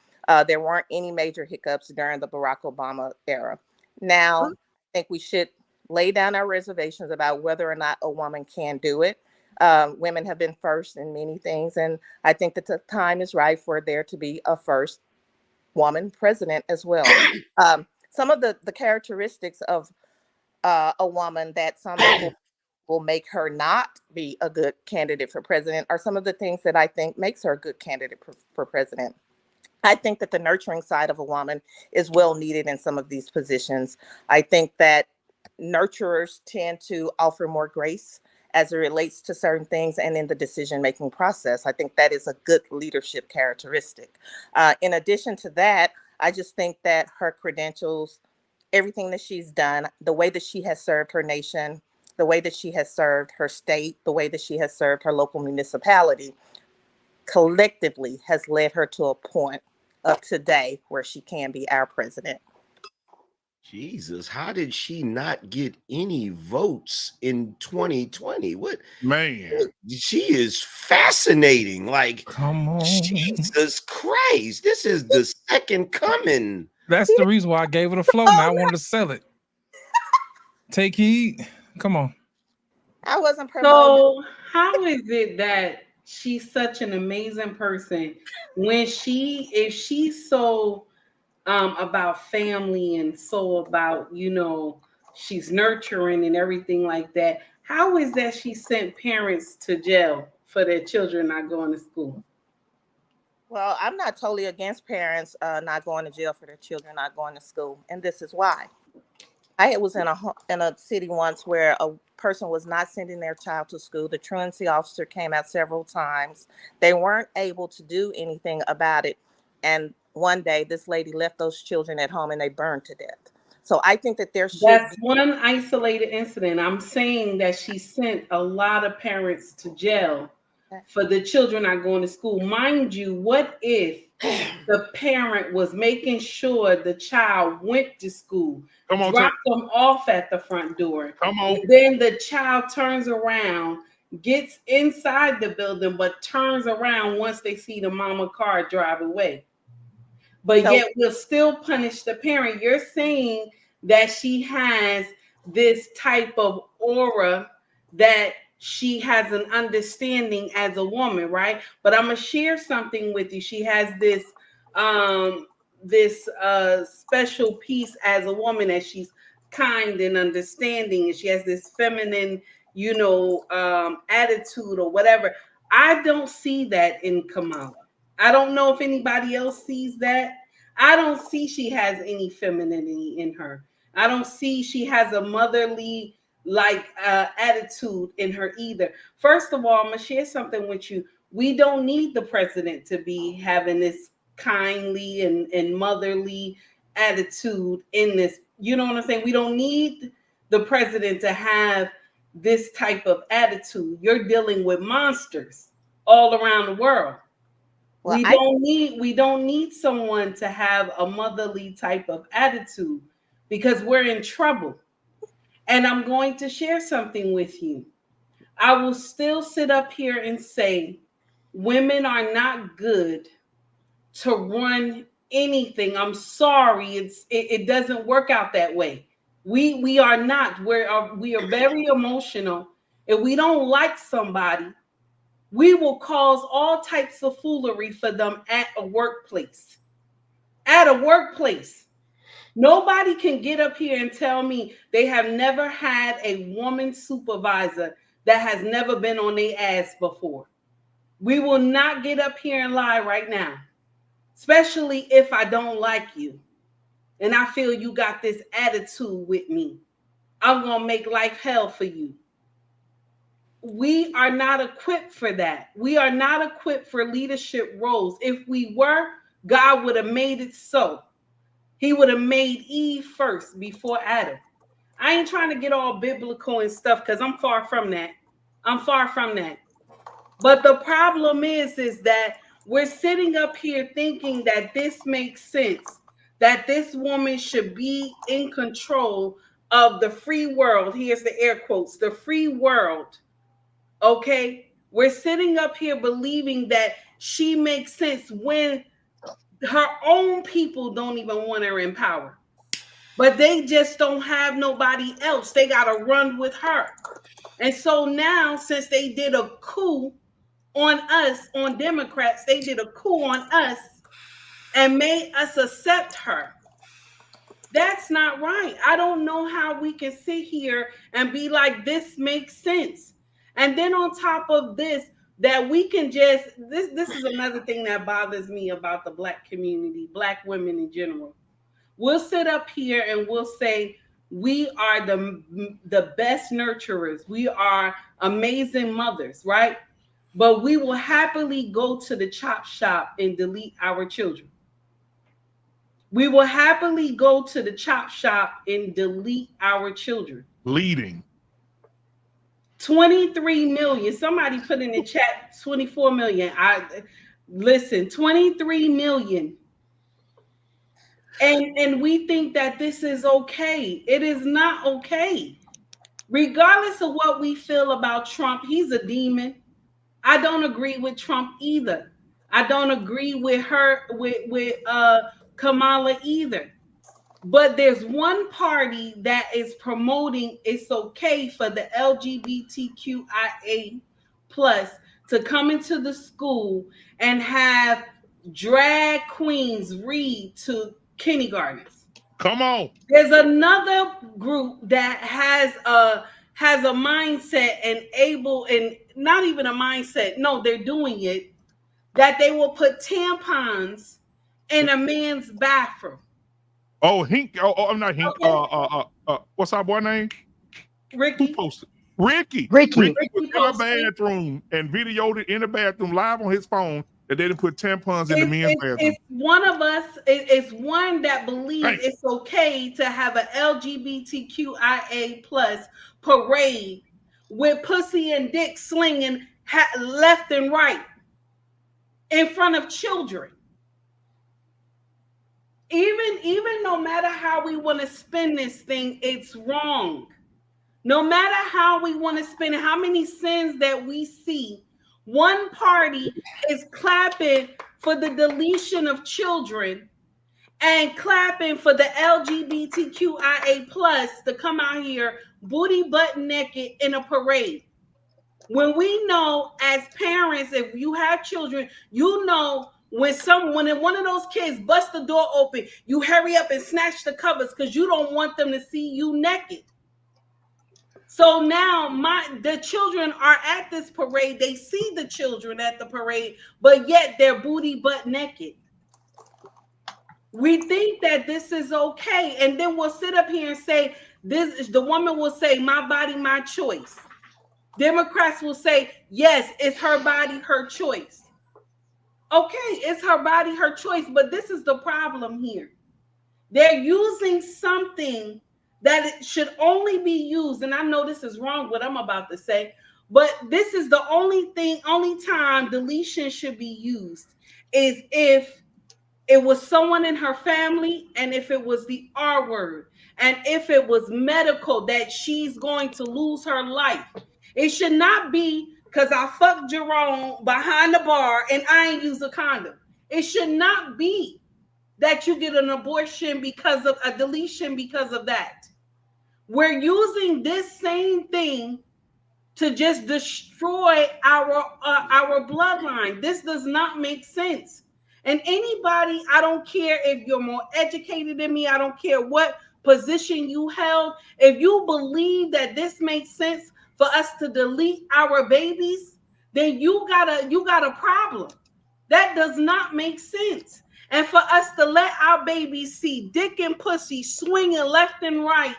There weren't any major hiccups during the Barack Obama era. Now, I think we should lay down our reservations about whether or not a woman can do it. Women have been first in many things, and I think that the time is right for there to be a first woman president as well. Some of the characteristics of a woman that some people will make her not be a good candidate for president are some of the things that I think makes her a good candidate for president. I think that the nurturing side of a woman is well needed in some of these positions. I think that nurturers tend to offer more grace as it relates to certain things and in the decision-making process. I think that is a good leadership characteristic. In addition to that, I just think that her credentials, everything that she's done, the way that she has served her nation, the way that she has served her state, the way that she has served her local municipality, collectively has led her to a point of today where she can be our president. Jesus, how did she not get any votes in 2020? What, man? She is fascinating. Like, come on, Jesus Christ, this is the second coming. That's the reason why I gave it a flow. Now I wanted to sell it. Take heed. Come on. I wasn't So promoting. how is it that she's such an amazing person when if she's so about family and so about, she's nurturing and everything like that, how is that she sent parents to jail for their children not going to school? Well, I'm not totally against parents not going to jail for their children not going to school, and this is why. I was in a city once where a person was not sending their child to school. The truancy officer came out several times. They weren't able to do anything about it, and one day this lady left those children at home and they burned to death. So I think that there should That's be. one isolated incident. I'm saying that she sent a lot of parents to jail for the children not going to school. Mind you, what if the parent was making sure the child went to school, dropped them off at the front door, and then the child turns around, gets inside the building, but turns around once they see the mama car drive away? But yet we'll still punish the parent. You're saying that she has this type of aura, that she has an understanding as a woman, right? But I'm gonna share something with you. She has this special piece as a woman, that she's kind and understanding, and she has this feminine, attitude or whatever. I don't see that in Kamala. I don't know if anybody else sees that. I don't see she has any femininity in her. I don't see she has a motherly attitude in her either. First of all, I'm gonna share something with you. We don't need the president to be having this kindly and motherly attitude in this. You know what I'm saying? We don't need the president to have this type of attitude. You're dealing with monsters all around the world. Well, we don't need someone to have a motherly type of attitude, because we're in trouble. And I'm going to share something with you. I will still sit up here and say women are not good to run anything. I'm sorry, it doesn't work out that way. We are not. We are very emotional. If we don't like somebody, we will cause all types of foolery for them at a workplace. At a workplace. Nobody can get up here and tell me they have never had a woman supervisor that has never been on their ass before. We will not get up here and lie right now, especially if I don't like you and I feel you got this attitude with me. I'm going to make life hell for you. We are not equipped for that. We are not equipped for leadership roles. If we were, God would have made it so. He would have made Eve first before Adam. I ain't trying to get all biblical and stuff, because I'm far from that. I'm far from that. But the problem is that we're sitting up here thinking that this makes sense, that this woman should be in control of the free world. Here's the air quotes, the free world. Okay, we're sitting up here believing that she makes sense when her own people don't even want her in power. But they just don't have nobody else. They got to run with her. And so now, since they did a coup on us, on Democrats, they did a coup on us and made us accept her. That's not right. I don't know how we can sit here and be like, this makes sense. And then on top of this, that we can just, this is another thing that bothers me about the Black community, Black women in general. We'll sit up here and we'll say, we are the best nurturers. We are amazing mothers, right? But we will happily go to the chop shop and delete our children. We will happily go to the chop shop and delete our children. Leading. 23 million. Somebody put in the chat 24 million. Listen, 23 million. And we think that this is okay. It is not okay. Regardless of what we feel about Trump, he's a demon. I don't agree with Trump either. I don't agree with her, with Kamala either. But there's one party that is promoting it's okay for the LGBTQIA plus to come into the school and have drag queens read to kindergartners. Come on. There's another group that has a mindset and not even a mindset. No, they're doing it, that they will put tampons in a man's bathroom. Oh, Hink. Oh, I'm not Hink. What's our boy name? Ricky. Who posted? Ricky. Ricky was in a bathroom and videoed it in the bathroom live on his phone that they didn't put tampons in the men's bathroom. It's one of us. It's one that believes it's okay to have an LGBTQIA plus parade with pussy and dick slinging left and right in front of children. Even no matter how we want to spin this thing, it's wrong. No matter how we want to spin it, how many sins that we see, one party is clapping for the deletion of children and clapping for the LGBTQIA plus to come out here booty butt naked in a parade. When we know as parents, if you have children, you know when one of those kids bust the door open, you hurry up and snatch the covers because you don't want them to see you naked. So now the children are at this parade. They see the children at the parade, but yet they're booty butt naked. We think that this is okay. And then we'll sit up here and say, the woman will say, my body, my choice. Democrats will say, yes, it's her body, her choice. Okay, it's her body, her choice, but this is the problem here. They're using something that it should only be used, and I know this is wrong what I'm about to say, but this is the only time deletion should be used is if it was someone in her family and if it was the R word and if it was medical that she's going to lose her life. It should not be because I fucked Jerome behind the bar and I ain't use a condom. It should not be that you get an abortion because of a deletion because of that. We're using this same thing to just destroy our bloodline. This does not make sense. And anybody, I don't care if you're more educated than me, I don't care what position you held, if you believe that this makes sense for us to delete our babies, then you got a problem. That does not make sense. And for us to let our babies see dick and pussy swinging left and right,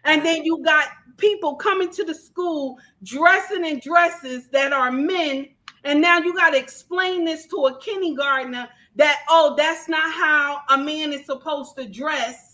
and then you got people coming to the school dressing in dresses that are men, and now you got to explain this to a kindergartner that, oh, that's not how a man is supposed to dress.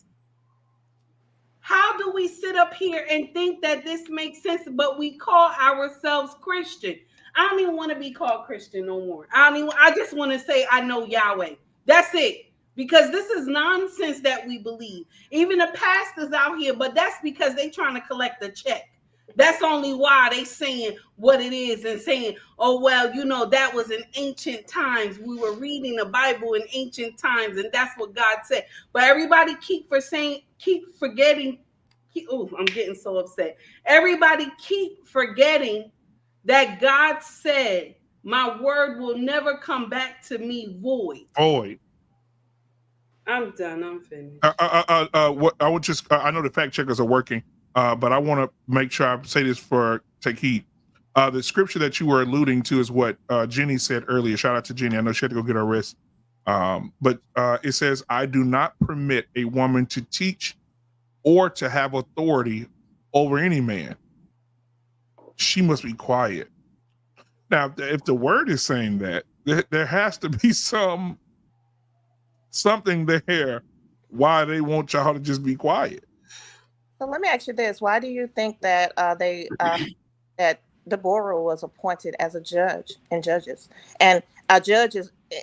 How do we sit up here and think that this makes sense, but we call ourselves Christian? I don't even want to be called Christian no more. I just want to say I know Yahweh. That's it. Because this is nonsense that we believe. Even the pastors out here, but that's because they trying to collect a check. That's only why they saying what it is and saying, oh, well, you know, that was in ancient times. We were reading the Bible in ancient times, and that's what God said. But everybody keep forgetting. Oh, I'm getting so upset. Everybody keep forgetting that God said, my word will never come back to me void. Void. I'm done. I'm finished. What I would just, I know the fact checkers are working, but I want to make sure I say this for take heed. The scripture that you were alluding to is what Jenny said earlier. Shout out to Jenny. I know she had to go get her rest. But it says, I do not permit a woman to teach or to have authority over any man, she must be quiet. Now, if the word is saying that, there has to be something there why they want y'all to just be quiet. So let me ask you this: why do you think that that Deborah was appointed as a judge and judges? And a judge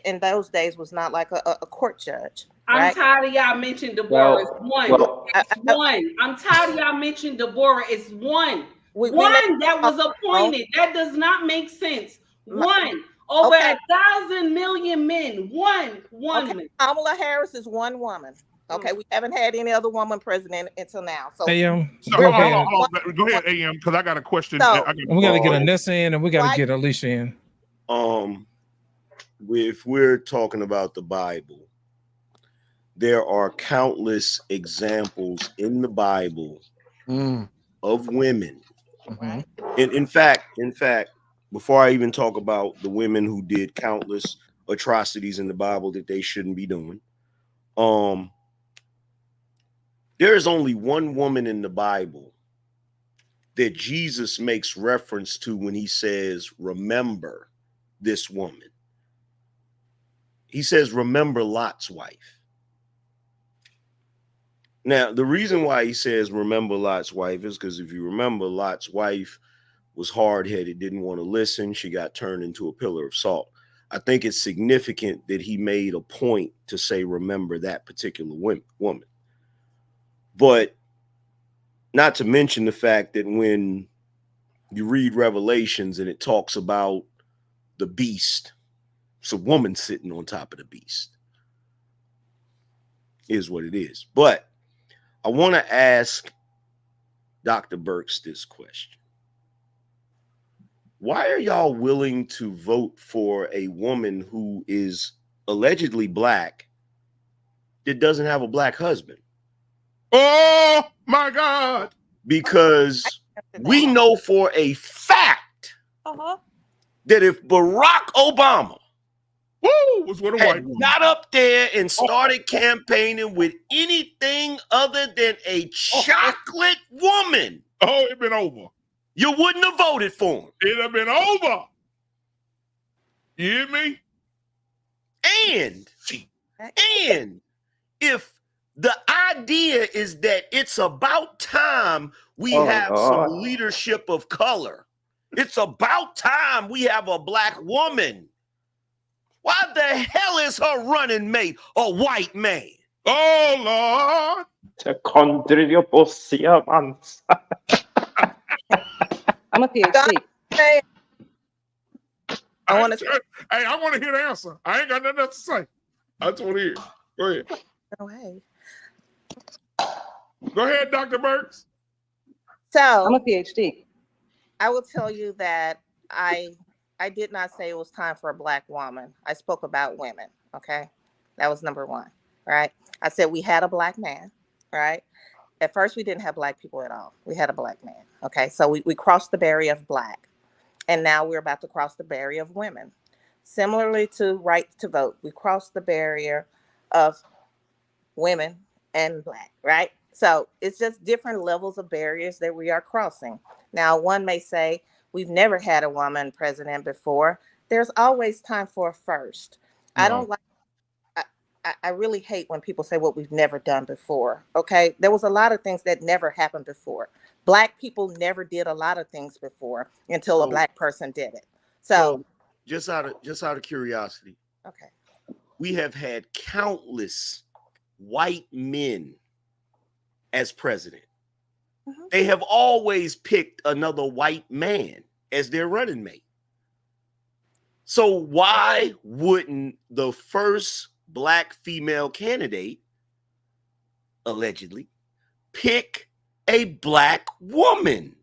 in those days was not like a court judge. I'm right? tired of y'all mentioning Deborah. It's one. It's I- one. I'm tired of y'all mentioning Deborah. It's one. We One that was appointed. That does not make sense. One. Over 1,000 million men. One woman. Kamala Harris is one woman. Okay, we haven't had any other woman president until now. So, Go ahead, AM, because I got a question. So- We got to get Anessa in, and we got to get Alicia in. If we're talking about the Bible, there are countless examples in the Bible of women. In fact, before I even talk about the women who did countless atrocities in the Bible that they shouldn't be doing, there is only one woman in the Bible that Jesus makes reference to when he says, remember this woman. He says, remember Lot's wife. Now, the reason why he says remember Lot's wife is because if you remember, Lot's wife was hard-headed, didn't want to listen. She got turned into a pillar of salt. I think it's significant that he made a point to say, remember that particular woman. But not to mention the fact that when you read Revelations and it talks about the beast, it's a woman sitting on top of the beast. Is what it is. But I want to ask Dr. Burks this question. Why are y'all willing to vote for a woman who is allegedly black that doesn't have a black husband? Oh my God. Because we know for a fact that if Barack Obama was with a had white woman, got up there and started campaigning with anything other than a chocolate woman, it'd been over. You wouldn't have voted for him. It'd have been over. You hear me? And if the idea is that it's about time we have some leadership of color, it's about time we have a black woman. Why the hell is her running mate a white man? Oh, Lord. I'm a PhD. I want to hear the answer. I ain't got nothing else to say. I just want to hear. Go ahead. Oh, hey. Go ahead, Dr. Burks. So I'm a PhD. I will tell you that I did not say it was time for a black woman. I spoke about women. Okay, that was number one. Right. I said we had a black man. Right. At first, we didn't have black people at all. We had a black man. Okay, so we crossed the barrier of black, and now we're about to cross the barrier of women. Similarly to right to vote, we crossed the barrier of women and black, right? So it's just different levels of barriers that we are crossing. Now, one may say, we've never had a woman president before. There's always time for a first. I don't like, I really hate when people say what we've never done before, okay? There was a lot of things that never happened before. Black people never did a lot of things before until a black person did it. So just out of curiosity, okay, we have had countless white men as president. They have always picked another white man as their running mate. So why wouldn't the first black female candidate allegedly pick a black woman?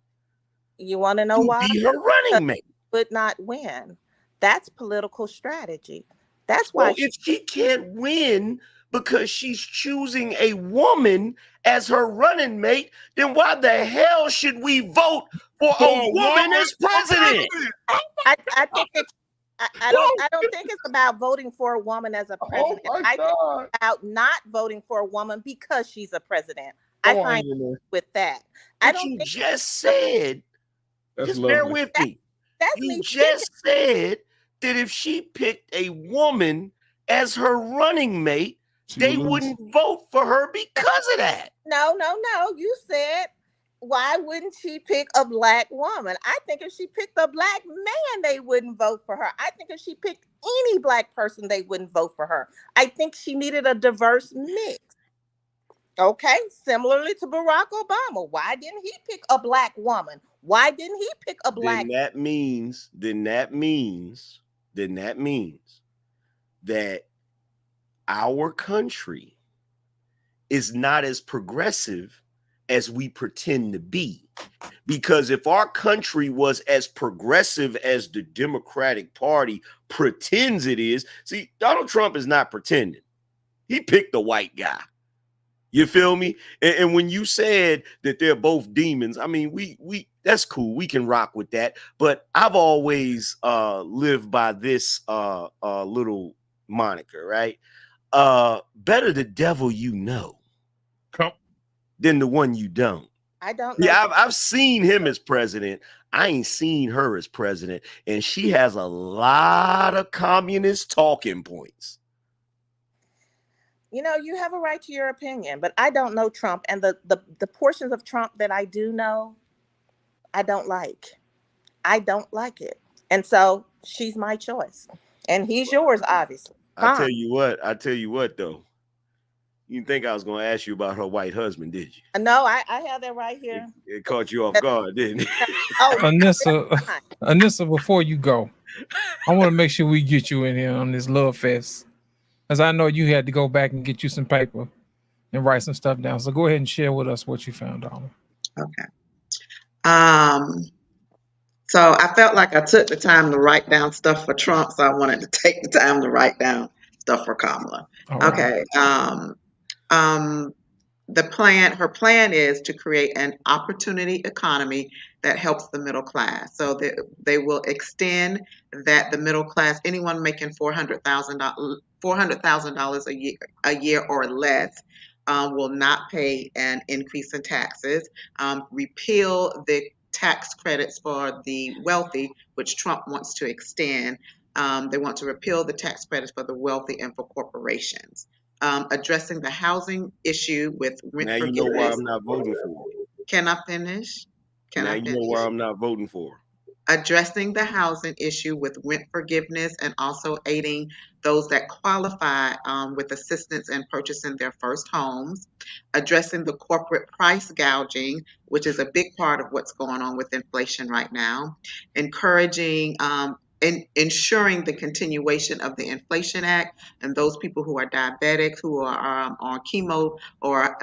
You want to know why? Be her running mate. Would not win. That's political strategy. That's why. Well, if she can't win because she's choosing a woman as her running mate, then why the hell should we vote for a woman as president? I think it's. I don't think it's about voting for a woman as a president. I think it's about not voting for a woman because she's a president. I How are find you, man? with that. I But don't you think just said, That's just bear lovely. with me. that's You me just said that if she picked a woman as her running mate, She they would lose. wouldn't vote for her because of that. No, no, no. You said, why wouldn't she pick a black woman? I think if she picked a black man, they wouldn't vote for her. I think if she picked any black person, they wouldn't vote for her. I think she needed a diverse mix. Okay, similarly to Barack Obama. Why didn't he pick a black woman? Why didn't he pick a black? Then that means that our country is not as progressive as we pretend to be. Because if our country was as progressive as the Democratic Party pretends it is, see, Donald Trump is not pretending. He picked the white guy. You feel me? And when you said that they're both demons, I mean, we that's cool. We can rock with that. But I've always lived by this little moniker, right? Better the devil you know than the one you don't. I don't know. Yeah, I've seen him as president. I ain't seen her as president, and she has a lot of communist talking points. You know, you have a right to your opinion, but I don't know Trump, and the portions of Trump that I do know, I don't like. I don't like it, and so she's my choice, and he's yours, obviously. I tell you what though. You didn't think I was going to ask you about her white husband, did you? No, I have that right here. It caught you off guard, didn't it? Oh, Anissa, before you go, I want to make sure we get you in here on this love fest, as I know you had to go back and get you some paper and write some stuff down. So go ahead and share with us what you found, darling. Okay. So I felt like I took the time to write down stuff for Trump, so I wanted to take the time to write down stuff for Kamala. Okay. Her plan is to create an opportunity economy that helps the middle class. So they will extend that the middle class, anyone making $400,000 a year or less, will not pay an increase in taxes. Repeal the tax credits for the wealthy, which Trump wants to extend. They want to repeal the tax credits for the wealthy and for corporations. Addressing the housing issue with rent Now you forgiveness. know why I'm not voting for her. Can I finish? Now you know why I'm not voting for her. Addressing the housing issue with rent forgiveness and also aiding those that qualify with assistance in purchasing their first homes. Addressing the corporate price gouging, which is a big part of what's going on with inflation right now. Encouraging ensuring the continuation of the Inflation Act, and those people who are diabetic, who are on chemo or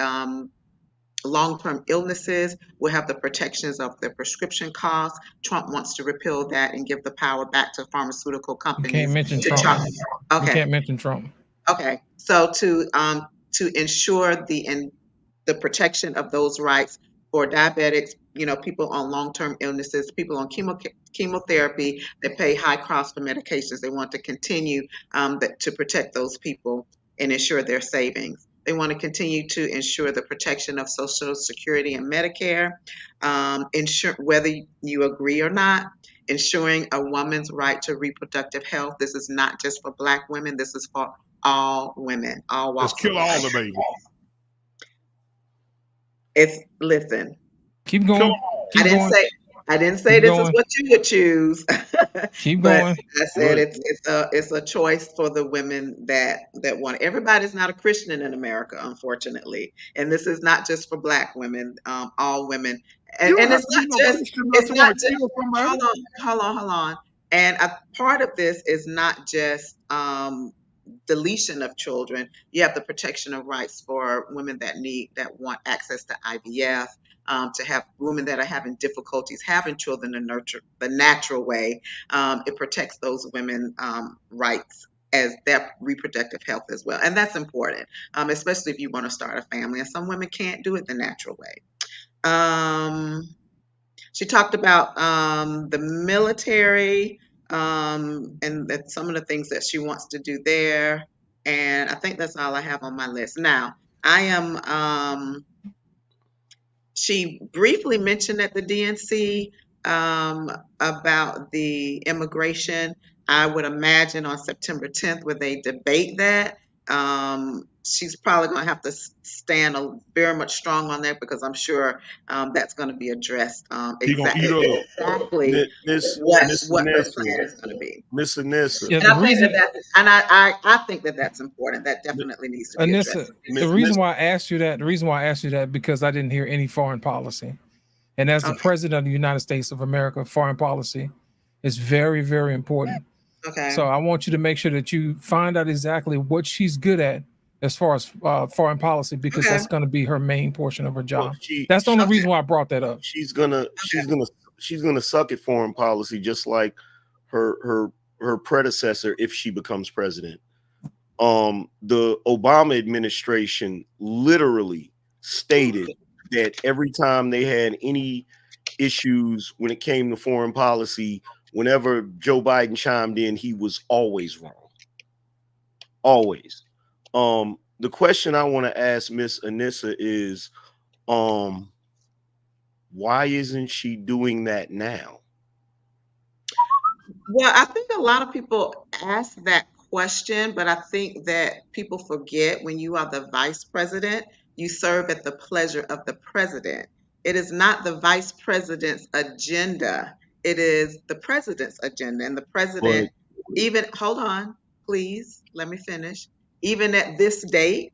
long-term illnesses will have the protections of their prescription costs. Trump wants to repeal that and give the power back to pharmaceutical companies. You can't mention to Trump. charge. You Okay. can't mention Trump. Okay. So to ensure the protection of those rights for diabetics, people on long-term illnesses, people on chemotherapy that pay high cost for medications. They want to continue to protect those people and ensure their savings. They want to continue to ensure the protection of Social Security and Medicare, ensure whether you agree or not, ensuring a woman's right to reproductive health. This is not just for Black women. This is for all women, all walks. Let's kill all the babies. Listen. Keep going. I didn't say this is what you would choose. Keep but going. I said it's a choice for the women that want it. Everybody's not a Christian in America, unfortunately, and this is not just for Black women. All women, and it's not just. Hold on. And a part of this is not just deletion of children. You have the protection of rights for women that want access to IVF. To have women that are having difficulties having children the natural way. It protects those women rights as their reproductive health as well. And that's important, especially if you want to start a family. And some women can't do it the natural way. She talked about the military and that some of the things that she wants to do there. And I think that's all I have on my list. Now, I am She briefly mentioned at the DNC about the immigration. I would imagine on September 10th, where they debate that, she's probably going to have to stand very much strong on that, because I'm sure that's going to be addressed He gonna eat her up. exactly Miss what her Anissa, plan is going to be. Miss Anissa. Yeah, And I think I think that that's important. That definitely needs to be Anissa, addressed. the reason why I asked you that, because I didn't hear any foreign policy. And as the president of the United States of America, foreign policy is very, very important. Okay. So I want you to make sure that you find out exactly what she's good at as far as foreign policy, because that's going to be her main portion of her job. That's the only reason why I brought that up. She's gonna suck at foreign policy, just like her predecessor, if she becomes president. The Obama administration literally stated that every time they had any issues when it came to foreign policy, whenever Joe Biden chimed in, he was always wrong. Always. The question I want to ask Miss Anissa is, why isn't she doing that now? Well, I think a lot of people ask that question, but I think that people forget, when you are the vice president, you serve at the pleasure of the president. It is not the vice president's agenda. It is the president's agenda. And the president, hold on, please, let me finish. Even at this date,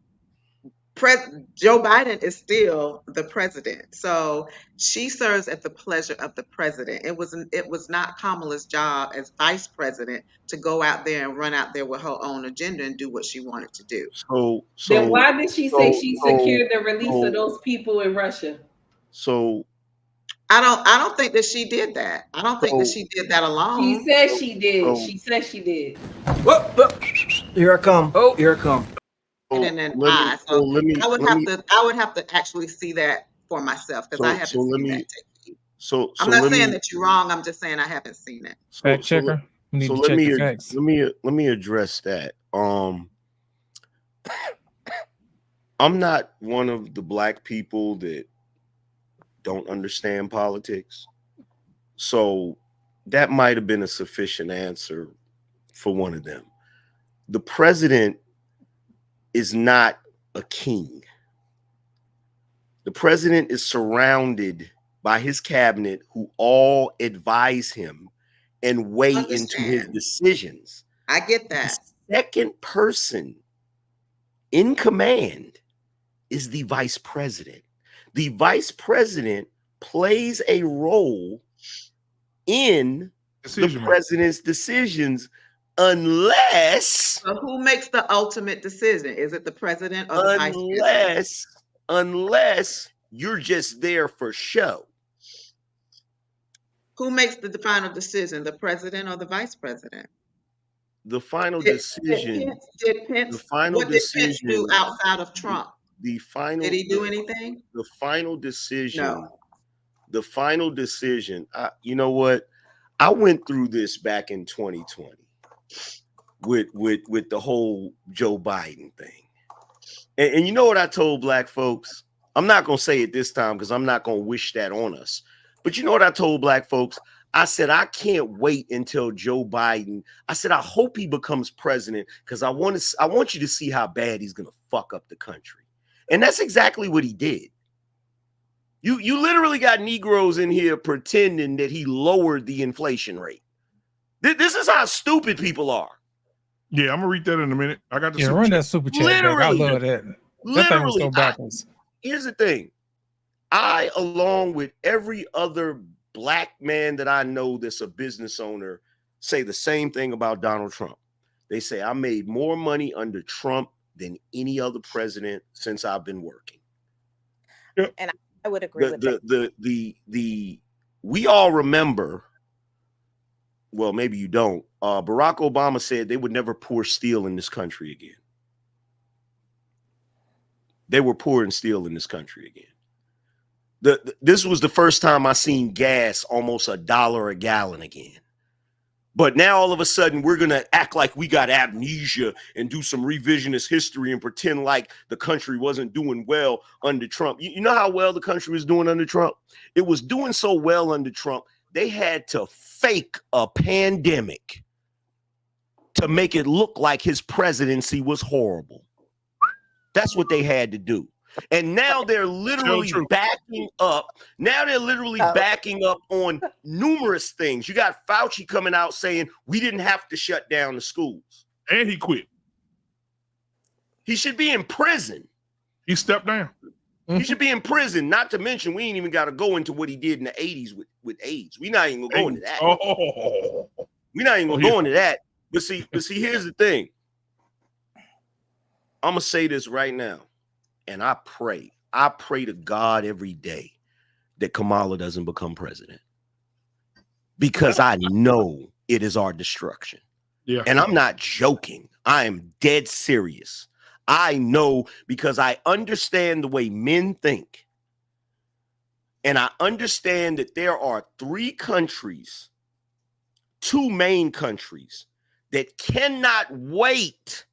Joe Biden is still the president. So she serves at the pleasure of the president. It was not Kamala's job as vice president to go out there and run out there with her own agenda and do what she wanted to do. Then why did she say she secured the release of those people in Russia? So I don't think that she did that. I don't think that she did that alone. She said she did. She said she did. Here I come. Oh, here I come. And then I would have to actually see that for myself, because I haven't seen that technique. I'm not saying that you're wrong. I'm just saying I haven't seen it. Fact checker. Let me address that. I'm not one of the black people that don't understand politics. So that might have been a sufficient answer for one of them. The president is not a king. The president is surrounded by his cabinet, who all advise him and weigh into his decisions. I get that. The second person in command is the vice president. The vice president plays a role in the president's decisions, unless. So who makes the ultimate decision? Is it the president or the vice president? Unless you're just there for show. Who makes the final decision, the president or the vice president? The final decision. Did Pence do outside of Trump? Did he do anything? The final decision. No. The final decision. You know what? I went through this back in 2020 with the whole Joe Biden thing. And you know what I told black folks? I'm not going to say it this time because I'm not going to wish that on us. But you know what I told black folks? I said, I can't wait until Joe Biden. I said, I hope he becomes president, because I want you to see how bad he's going to fuck up the country. And that's exactly what he did. You literally got Negroes in here pretending that he lowered the inflation rate. This is how stupid people are. Yeah, I'm gonna read that in a minute. I got the run that super chat. Literally, I love that. That thing was so backwards. Here's the thing. I, along with every other black man that I know that's a business owner, say the same thing about Donald Trump. They say, I made more money under Trump than any other president since I've been working. And I would agree with that. We all remember, well, maybe you don't, Barack Obama said they would never pour steel in this country again. They were pouring steel in this country again. This was the first time I seen gas almost $1 a gallon again. But now all of a sudden we're going to act like we got amnesia and do some revisionist history and pretend like the country wasn't doing well under Trump. You know how well the country was doing under Trump? It was doing so well under Trump, they had to fake a pandemic to make it look like his presidency was horrible. That's what they had to do. And now they're literally backing up. Now they're literally backing up on numerous things. You got Fauci coming out saying we didn't have to shut down the schools. And he quit. He should be in prison. He stepped down. He should be in prison. Not to mention, we ain't even got to go into what he did in the 80s with AIDS. We're not even going to go into that. Oh. We're not even going to go into that. But see, here's the thing. I'm going to say this right now. And I pray to God every day that Kamala doesn't become president, because I know it is our destruction. Yeah. And I'm not joking. I am dead serious. I know, because I understand the way men think. And I understand that there are 3 countries, 2 main countries that cannot wait.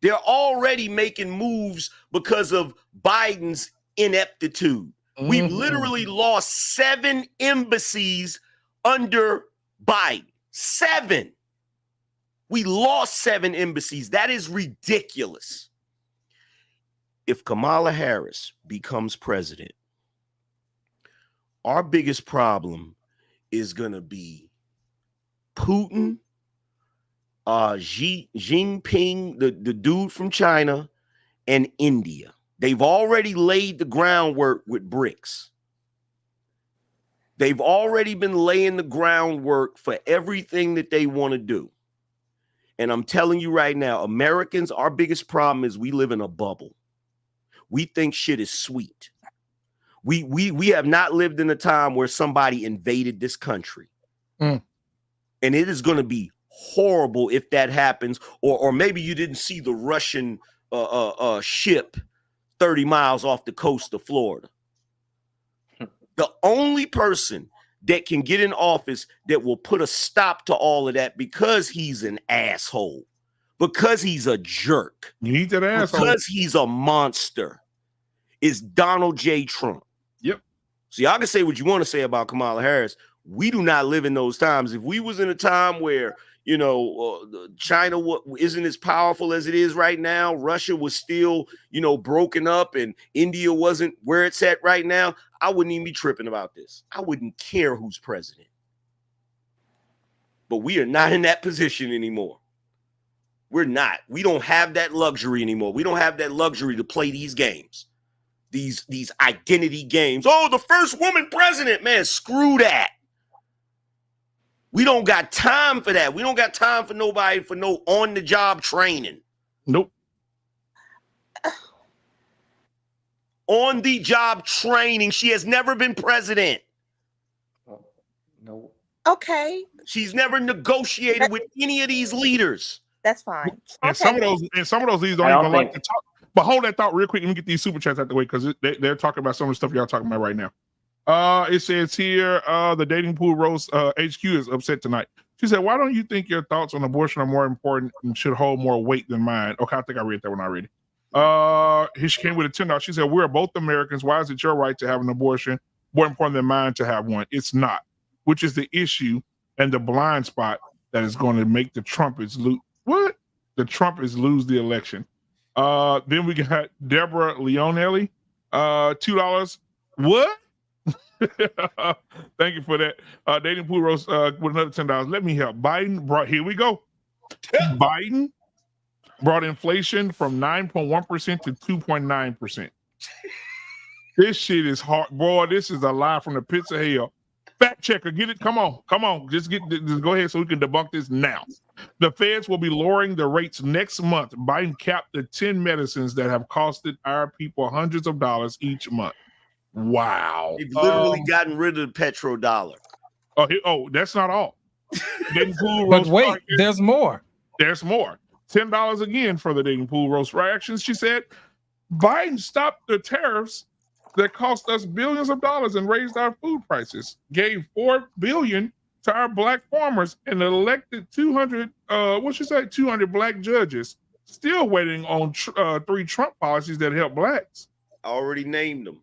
They're already making moves because of Biden's ineptitude. We've literally lost 7 embassies under Biden. 7. We lost 7 embassies. That is ridiculous. If Kamala Harris becomes president, our biggest problem is going to be Putin, Xi Jinping, the dude from China, and India. They've already laid the groundwork with BRICS. They've already been laying the groundwork for everything that they want to do. And I'm telling you right now, Americans, our biggest problem is we live in a bubble. We think shit is sweet. We have not lived in a time where somebody invaded this country. And it is going to be horrible if that happens, or maybe you didn't see the Russian ship 30 miles off the coast of Florida. The only person that can get in office that will put a stop to all of that, because he's an asshole, because he's a jerk, you need that asshole, because he's a monster, is Donald J. Trump. Yep. So y'all can say what you want to say about Kamala Harris. We do not live in those times. If we was in a time where, you know, China isn't as powerful as it is right now, Russia was still, you know, broken up, and India wasn't where it's at right now, I wouldn't even be tripping about this. I wouldn't care who's president. But we are not in that position anymore. We're not. We don't have that luxury anymore. We don't have that luxury to play these games, these identity games. Oh, the first woman president, man, screw that. We don't got time for that. We don't got time for nobody for no on-the-job training. Nope. On-the-job training. She has never been president. No. Okay. She's never negotiated with any of these leaders. That's fine. And some of those leaders don't even like to talk. But hold that thought real quick. Let me get these super chats out the way, because they're talking about some of the stuff y'all talking about right now. It says here, the dating pool Rose HQ is upset tonight. She said, "Why don't you think your thoughts on abortion are more important and should hold more weight than mine?" Okay, I think I read that one already. Here she came with a $10. She said, "We're both Americans. Why is it your right to have an abortion more important than mine to have one? It's not," which is the issue and the blind spot that is going to make the Trumpers lose. What? The Trumpers lose the election. Then we got Deborah Leonelli, $2. What? Thank you for that. Dating Pool Rose with another $10. Let me help. Here we go. Biden brought inflation from 9.1% to 2.9%. This shit is hard. Boy, this is a lie from the pits of hell. Fact checker, get it. Come on. Just go ahead so we can debunk this now. The feds will be lowering the rates next month. Biden capped the 10 medicines that have costed our people hundreds of dollars each month. Wow. They've literally gotten rid of the petrodollar. That's not all. But wait, there's more. There's more. $10 again for the dating pool roast reactions. She said, Biden stopped the tariffs that cost us billions of dollars and raised our food prices, gave $4 billion to our black farmers and elected 200, 200 black judges, still waiting on 3 Trump policies that help blacks. I already named them.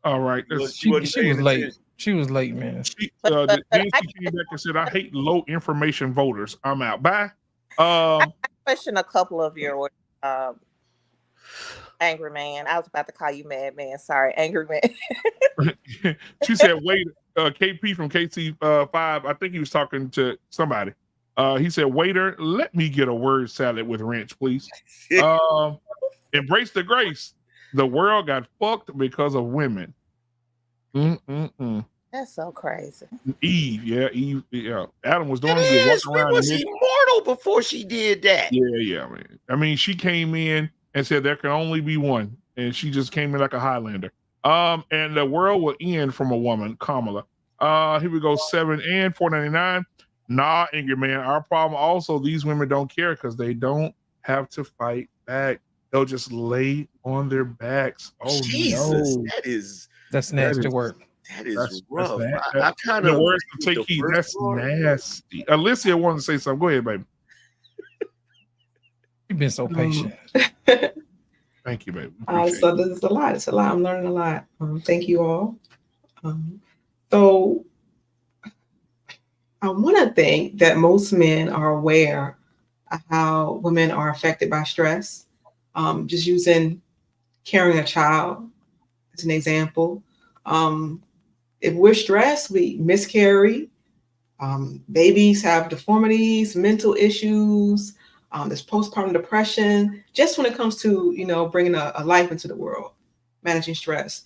All right. She was late. She was late, man. Then she came back and said, I hate low information voters. I'm out. Bye. I question a couple of your angry man. I was about to call you madman. Sorry, angry man. She said, wait, KP from KC5, I think he was talking to somebody. He said, waiter, let me get a word salad with ranch, please. Embrace the grace. The world got fucked because of women. That's so crazy. Eve, yeah. Adam was doing It good. is. We was immortal before she did that. Yeah, man. I mean, she came in and said there can only be one, and she just came in like a Highlander. And the world will end from a woman, Kamala. Here we go, 7 and 4.99. Nah, angry man. Our problem also, these women don't care because they don't have to fight back. They'll just lay on their backs. Oh, Jesus, no. That's nasty work. That is rough. I kind of the words to take heed. That's nasty. Alicia wanted to say something. Go ahead, baby. You've been so patient. Thank you, baby. So this is a lot. It's a lot. I'm learning a lot. Thank you all. So I want to think that most men are aware of how women are affected by stress. Just using carrying a child as an example. If we're stressed, we miscarry. Babies have deformities, mental issues. There's postpartum depression. Just when it comes to, bringing a life into the world, managing stress.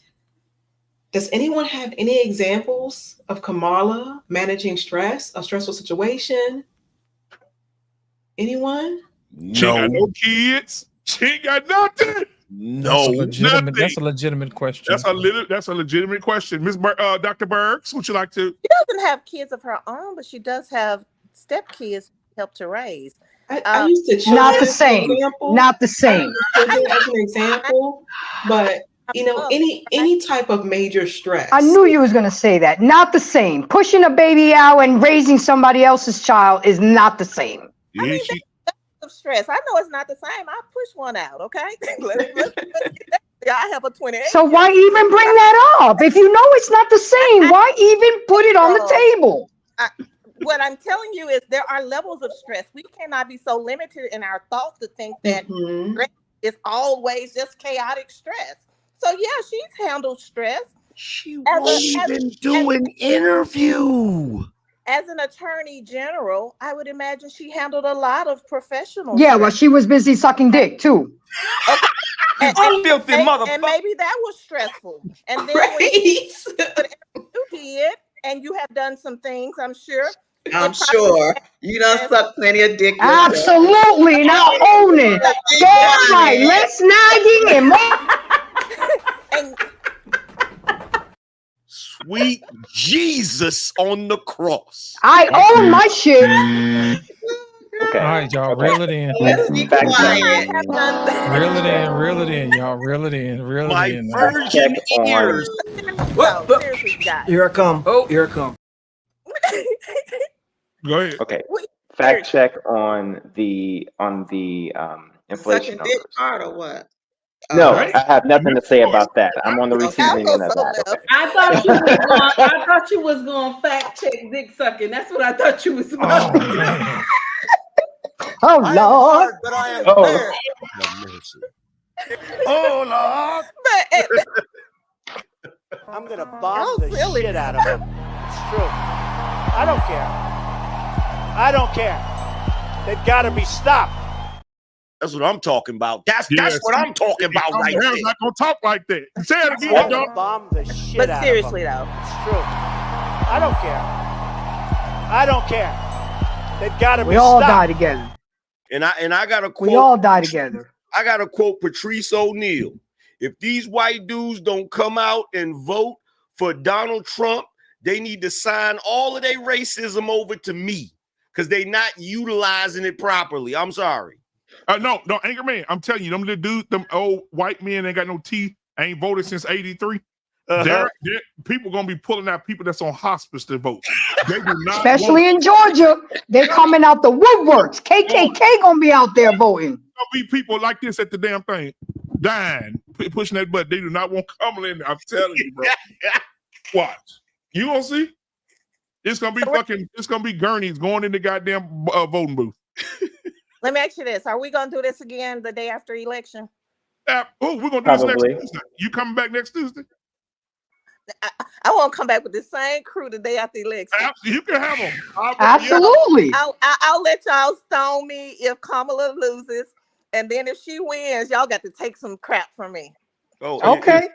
Does anyone have any examples of Kamala managing stress, a stressful situation? Anyone? She ain't got no kids. She ain't got nothing. No, that's a legitimate question. That's a legitimate question. Dr. Bergs, would you like to? She doesn't have kids of her own, but she does have stepkids help to raise. I used to Not the same. Not the same. As an example, but any type of major stress. I knew you was gonna say that. Not the same. Pushing a baby out and raising somebody else's child is not the same. Of stress. I know it's not the same. I push one out, okay? I have a 28. So why even bring that up? If you know it's not the same, why even put it on the table? What I'm telling you is there are levels of stress. We cannot be so limited in our thoughts to think that stress is always just chaotic stress. So yeah, she's handled stress. She won't even do an interview. As an attorney general, I would imagine she handled a lot of professional. Yeah, well, she was busy sucking dick too. And maybe that was stressful. And then when you did, and you have done some things, I'm sure. I'm sure you done sucked plenty of dick. Absolutely, now own it. All right, let's not get in. Sweet Jesus on the cross. I own my shit. Okay. All right, y'all, reel it in. Let's be quiet. Reel it in, y'all. Reel it in. My virgin ears. Here I come. Oh, here I come. Go ahead. Okay. Fact check on the inflation Sucking dick numbers. hard or what? No, I have nothing to say about that. I'm on the receiving end of that. Okay. I thought you was going to fact check dick sucking. That's what I thought you was going to do. Oh Lord! But I am Oh Lord! I'm gonna bomb the shit out of him. It's true. I don't care. They've got to be stopped. That's what I'm talking about. That's what I'm talking about right there. Not gonna talk like that. Say it again, dog. Bomb the shit But out seriously, of them. though. It's true. I don't care. They've got to be We all stopped. die together. And I got to quote. We all die together. I got to quote Patrice O'Neal. If these white dudes don't come out and vote for Donald Trump, they need to sign all of their racism over to me because they not utilizing it properly. I'm sorry. No, anger man. I'm telling you, them old white men ain't got no teeth. Ain't voted since '83. People gonna be pulling out people that's on hospice to vote. They do not Especially in Georgia, they're coming out the woodworks. KKK gonna be out there voting. There'll be people like this at the damn thing, dying, pushing that button. They do not want Kamala in there. I'm telling you, bro. Watch. You gonna see? It's gonna be it's gonna be gurneys going in the goddamn voting booth. Let me ask you this: are we gonna do this again the day after election? We're gonna do this Probably. next Tuesday. You coming back next Tuesday? I won't come back with the same crew the day after the election. You can have them. Absolutely. I'll let y'all stone me if Kamala loses, and then if she wins, y'all got to take some crap from me. Oh, okay.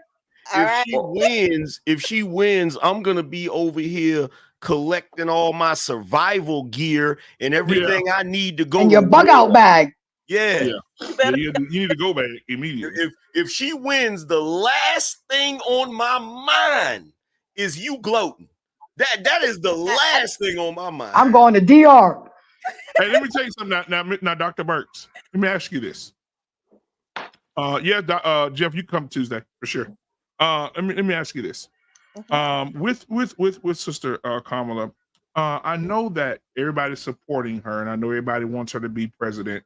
If she wins, I'm gonna be over here collecting all my survival gear and everything I need to go. And your bug out bag. Yeah. You need to go back immediately. If she wins, the last thing on my mind is you gloating. That is the last thing on my mind. I'm going to DR. Hey, let me tell you something now, Dr. Burks. Let me ask you this. Jeff, you come Tuesday for sure. Let me ask you this. With Sister Kamala, I know that everybody's supporting her, and I know everybody wants her to be president.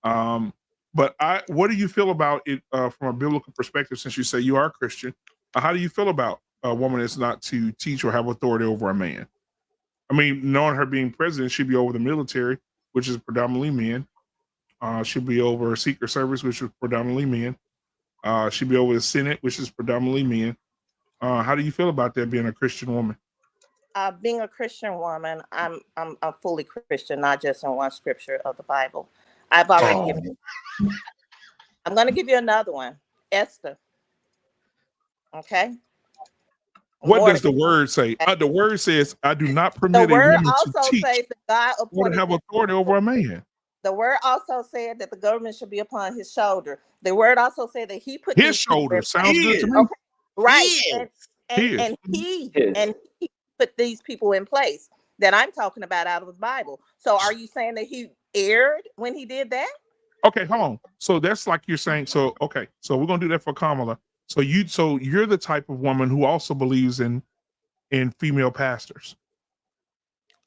But what do you feel about it from a biblical perspective? Since you say you are a Christian, how do you feel about a woman that's not to teach or have authority over a man? I mean, knowing her being president, she'd be over the military, which is predominantly men. She'd be over Secret Service, which is predominantly men. She'd be over the Senate, which is predominantly men. How do you feel about that, being a Christian woman? Being a Christian woman, I'm fully Christian, not just in one scripture of the Bible. I've already given. I'm going to give you another one, Esther. Okay. What does the word say? The word says, "I do not permit a woman to teach or to have authority over a man." The word also said that the government should be upon his shoulder. The word also said that he put his shoulder. Sounds good to me. Okay. Right. And he put these people in place that I'm talking about out of the Bible. So are you saying that he erred when he did that? Okay, hold on. So that's like you're saying. So okay, so we're gonna do that for Kamala. So you're the type of woman who also believes in female pastors.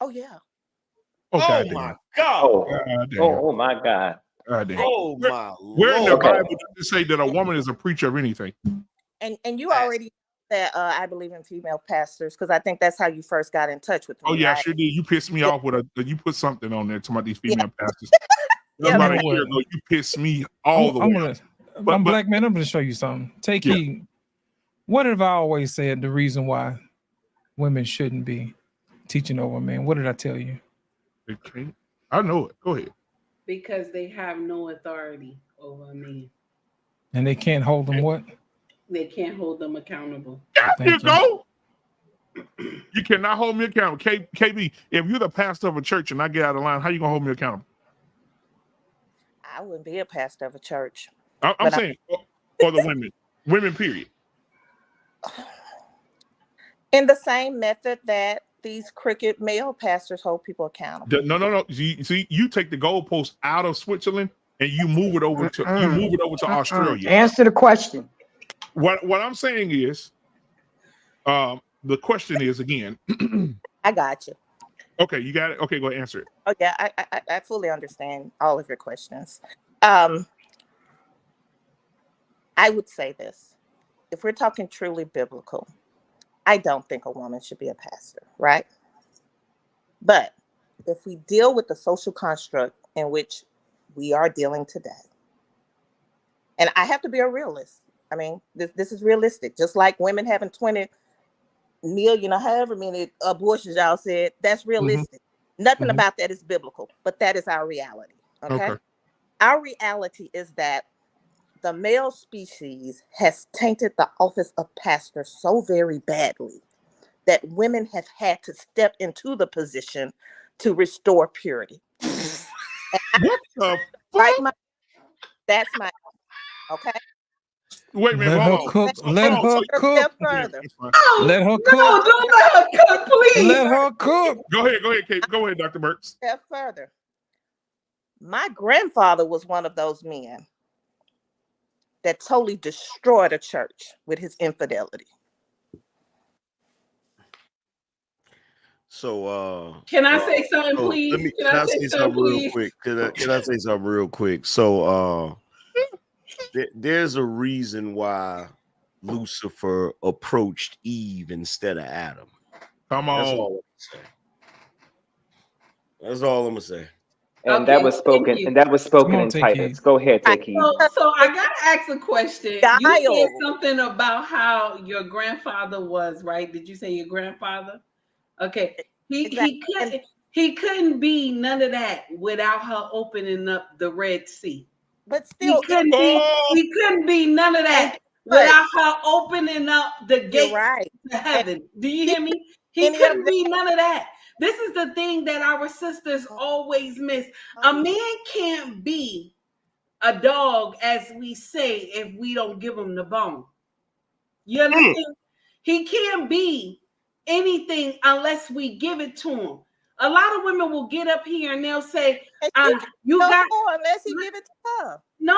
Oh yeah. Oh, my God. Oh my God. Oh my Where in the Bible does it say that a woman is a preacher of anything? And you already that I believe in female pastors because I think that's how you first got in touch with me. Oh yeah, right? sure did. You pissed me off with you put something on there talking about these female pastors. Yeah, about a year ago, you pissed me all the way. I'm black man. I'm going to show you something. Take heed. What have I always said? The reason why women shouldn't be teaching over men. What did I tell you? Okay. I know it. Go ahead. Because they have no authority over a man. And they can't hold them what? They can't hold them accountable. There you go. You cannot hold me accountable. KB, if you're the pastor of a church and I get out of line, how you gonna hold me accountable? I wouldn't be a pastor of a church. I'm saying for the women, period. In the same method that these crooked male pastors hold people accountable. No. See, you take the goalpost out of Switzerland and you move it over to Australia. Answer the question. What I'm saying is, the question is again. I got you. Okay, you got it. Okay, go ahead, answer it. Oh yeah, I fully understand all of your questions. I would say this: if we're talking truly biblical, I don't think a woman should be a pastor, right? But if we deal with the social construct in which we are dealing today, and I have to be a realist. I mean, this is realistic. Just like women having 20 million or however many abortions y'all said, that's realistic. Nothing about that is biblical, but that is our reality. Okay? Our reality is that the male species has tainted the office of pastor so very badly that women have had to step into the position to restore purity. What the fuck? That's my okay. Wait a minute, Let her cook. Let her cook. Let her cook. No, don't let her cook, please. Let her cook. Go ahead, Kate. Go ahead, Dr. Burks. Step further. My grandfather was one of those men that totally destroyed a church with his infidelity. Can I say something, so please? can I say something real quick? Can I say something real quick? So there's a reason why Lucifer approached Eve instead of Adam. Come That's on. all I'm gonna say. That's all I'm gonna say. And Okay, that was spoken. thank you. And that was spoken Come on, in take Titus. heed. Go ahead, take heed. So I gotta ask a question. You said Guile. something about how your grandfather was, right? Did you say your grandfather? Okay. Exactly. He couldn't be none of that without her opening up the Red Sea. But still, He couldn't be none of that without her opening up the gate to heaven. Do you hear me? He couldn't be none of that. This is the thing that our sisters always miss. A man can't be a dog, as we say, if we don't give him the bone. You understand? He can't be anything unless we give it to him. A lot of women will get up here and they'll say, "You got." Unless he give it to her. No.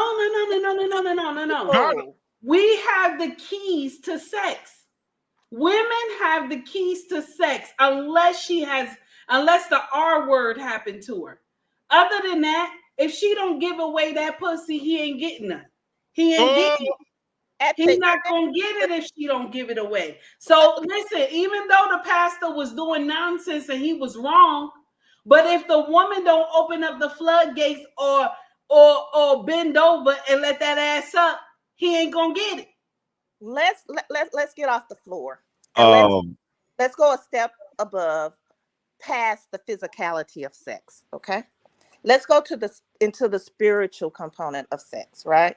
We have the keys to sex. Women have the keys to sex unless the R word happened to her. Other than that, if she don't give away that pussy, he ain't getting none. He ain't getting it. He's not gonna get it if she don't give it away. So listen, even though the pastor was doing nonsense and he was wrong, but if the woman don't open up the floodgates or bend over and let that ass up, he ain't gonna get it. Let's get off the floor. And let's go a step above, past the physicality of sex. Okay, let's go into the spiritual component of sex. Right?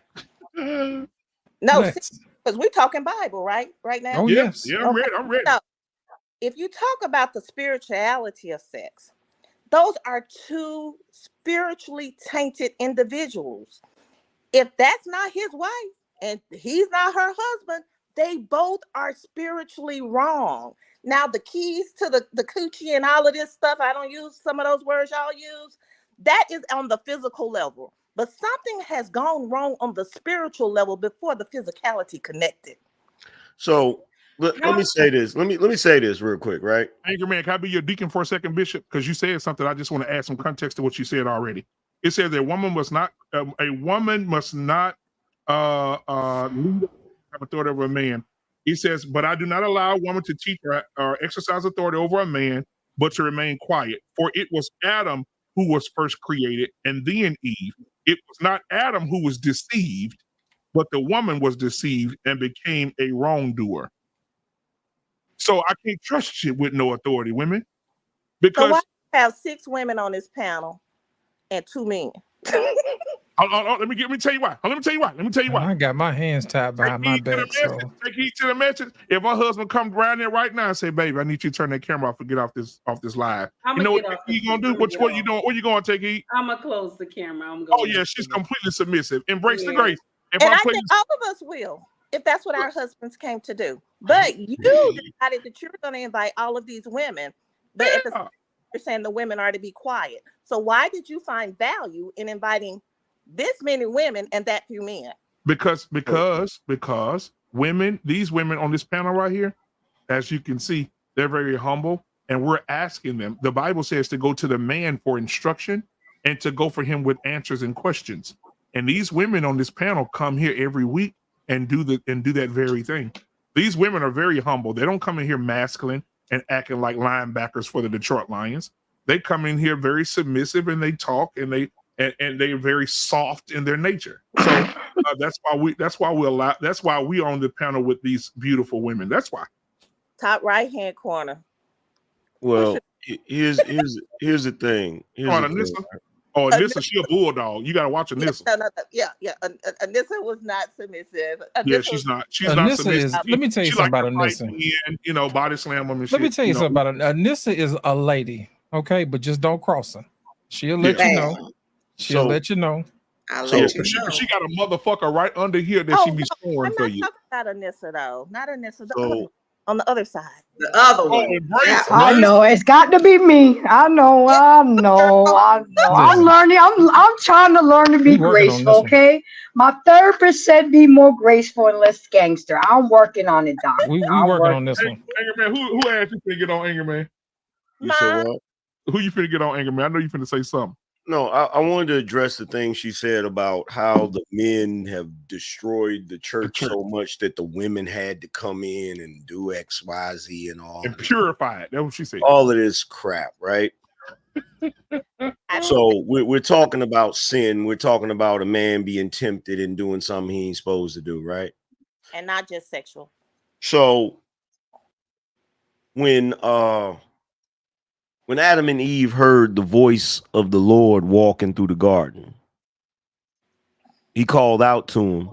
No, because we're talking Bible, right now. Oh yes, yeah, I'm ready. So, if you talk about the spirituality of sex, those are two spiritually tainted individuals. If that's not his wife and he's not her husband, they both are spiritually wrong. Now, the keys to the coochie and all of this stuff, I don't use some of those words y'all use. That is on the physical level. But something has gone wrong on the spiritual level before the physicality connected. So let me say this. Let me say this real quick, right? Anchor man, can I be your deacon for a second, Bishop? Because you said something. I just want to add some context to what you said already. It says that a woman must not lead have authority over a man. He says, but I do not allow a woman to teach or exercise authority over a man, but to remain quiet. For it was Adam who was first created, and then Eve. It was not Adam who was deceived, but the woman was deceived and became a wrongdoer. So I can't trust you with no authority, women. Because so why do you have 6 women on this panel and 2 men? Let me tell you why. I got my hands tied behind my back. So take heed to the message. If my husband comes around there right now and say, "Baby, I need you to turn that camera off and get off this live," you know what you gonna do? What you doing? Where you going to take heed? I'm gonna close the camera. Oh yeah, she's completely submissive. Embrace the grace. And I think all of us will, if that's what our husbands came to do. But you decided that you're going to invite all of these women, but at the same time, you're saying the women are to be quiet. So why did you find value in inviting this many women and that few men? Because women, these women on this panel right here, as you can see, they're very humble, and we're asking them. The Bible says to go to the man for instruction and to go for him with answers and questions. And these women on this panel come here every week and do that very thing. These women are very humble. They don't come in here masculine and acting like linebackers for the Detroit Lions. They come in here very submissive, and they talk, and they're very soft in their nature. So that's why we on the panel with these beautiful women. That's why. Top right hand corner. Well, here's the thing. Anissa, she a bulldog. You gotta watch Anissa. Yeah. Anissa was not submissive. Yeah, she's not. She's Anissa not submissive. let me tell you something about Anissa. Body slam them and Let me tell you something about Anissa is a lady, okay? But just don't cross her. She'll let you know. She'll let you know. She got a motherfucker right under here that she be scoring for you. I'm not talking about Anissa though. Not Anissa. On the other side. The other one. I know it's got to be me. I know. I'm learning. I'm trying to learn to be graceful. Okay. My therapist said be more graceful and less gangster. I'm working on it, Doc. We working on this one. Anger Man, who asked you to get on Anger Man? You said what? Who you finna get on, Anger Man? I know you finna say something. No, I wanted to address the thing she said about how the men have destroyed the church so much that the women had to come in and do X, Y, Z, and all. And purify it. That's what she said. All of this crap, right? So we're talking about sin. We're talking about a man being tempted and doing something he ain't supposed to do, right? And not just sexual. So when Adam and Eve heard the voice of the Lord walking through the garden, he called out to him.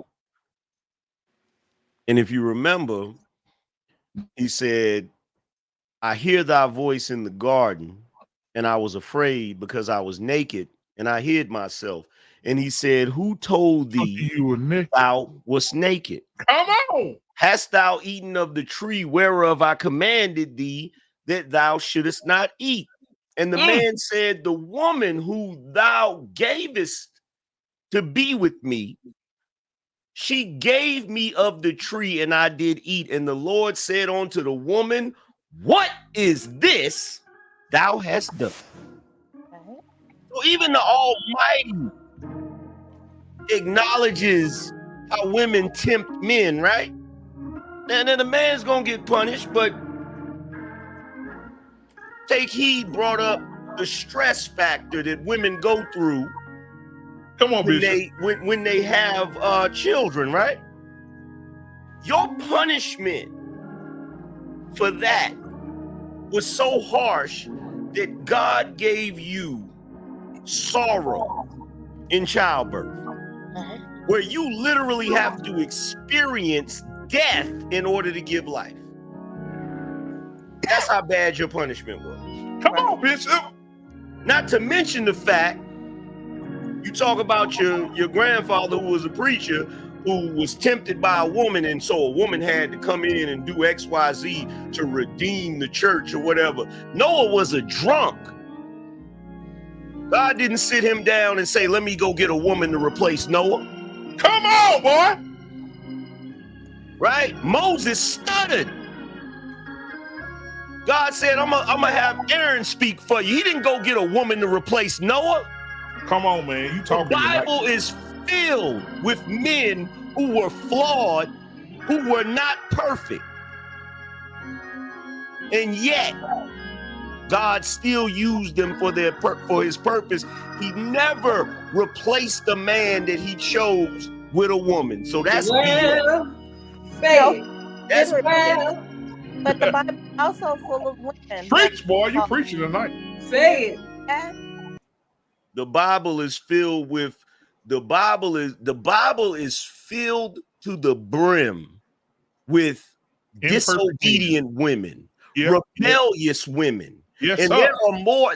And if you remember, he said, I hear thy voice in the garden, and I was afraid because I was naked, and I hid myself. And he said, who told thee thou wast naked? Come on. Hast thou eaten of the tree whereof I commanded thee that thou shouldest not eat? And the man said, the woman who thou gavest to be with me, she gave me of the tree, and I did eat. And the Lord said unto the woman, what is this thou hast done? So even the Almighty acknowledges how women tempt men, right? And then the man's gonna get punished, but Take Heed brought up the stress factor that women go through. Come on, when they have children, right? Your punishment for that was so harsh that God gave you sorrow in childbirth, where you literally have to experience death in order to give life. That's how bad your punishment was. Come on, Bishop. Not to mention the fact, you talk about your grandfather who was a preacher who was tempted by a woman, and so a woman had to come in and do X, Y, Z to redeem the church or whatever. Noah was a drunk. God didn't sit him down and say, let me go get a woman to replace Noah. Come on, boy. Right? Moses stuttered. God said, I'm gonna have Aaron speak for you. He didn't go get a woman to replace Noah. Come on, man. You talking The Bible is filled with men who were flawed, who were not perfect. And yet, God still used them for his purpose. He never replaced the man that he chose with a woman. So that's That's but the Bible is also full of women. Preach, boy. You preaching tonight. Say it. The Bible is filled with the Bible is filled to the brim with disobedient women, rebellious women. Yes, and sir.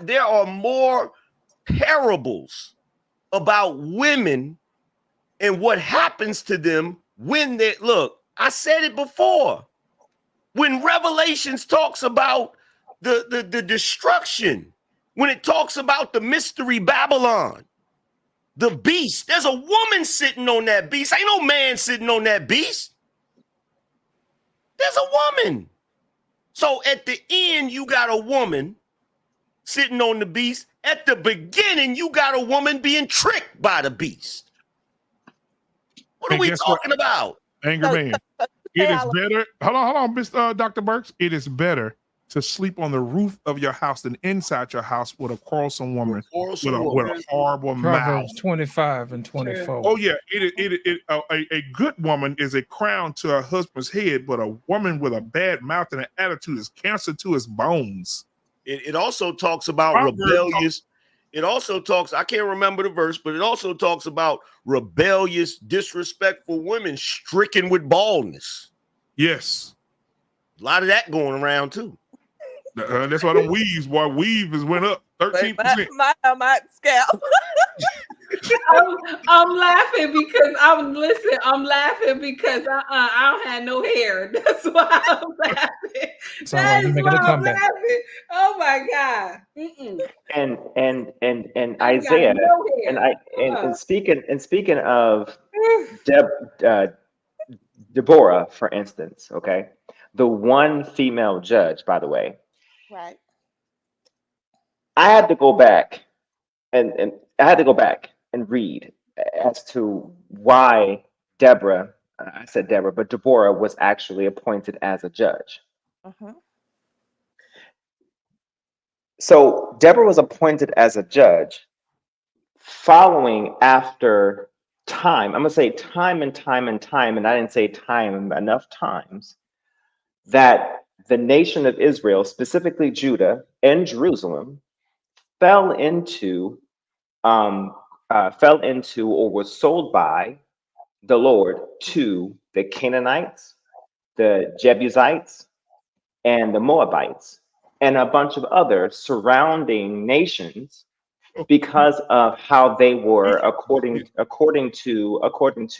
there are more parables about women and what happens to them when they look. I said it before. When Revelations talks about the destruction, when it talks about the mystery Babylon, the beast, there's a woman sitting on that beast. Ain't no man sitting on that beast. There's a woman. So at the end, you got a woman sitting on the beast. At the beginning, you got a woman being tricked by the beast. What are we talking about? Anger Man. It is better. Hold on, Dr. Burks. It is better to sleep on the roof of your house than inside your house with a quarrelsome woman with a horrible mouth. Proverbs 25 and 24. Oh yeah, a good woman is a crown to her husband's head, but a woman with a bad mouth and an attitude is cancer to his bones. It also talks about rebellious. It also talks, I can't remember the verse, but it also talks about rebellious, disrespectful women stricken with baldness. Yes. A lot of that going around too. That's why the weaves, boy, weave has went up 13%. My scalp. I'm laughing because I'm laughing because I don't have no hair. That's why I'm laughing. That is why I'm laughing. Oh my God. And Isaiah and speaking of Deborah, for instance, okay, the one female judge, by the way, right, I had to go back and I had to go back and read as to why Deborah, I said Deborah, but Deborah was actually appointed as a judge. So Deborah was appointed as a judge following after time. I'm going to say time and time and time, and I didn't say time enough times, that the nation of Israel, specifically Judah and Jerusalem, fell into or was sold by the Lord to the Canaanites, the Jebusites, and the Moabites, and a bunch of other surrounding nations, because of how they were according to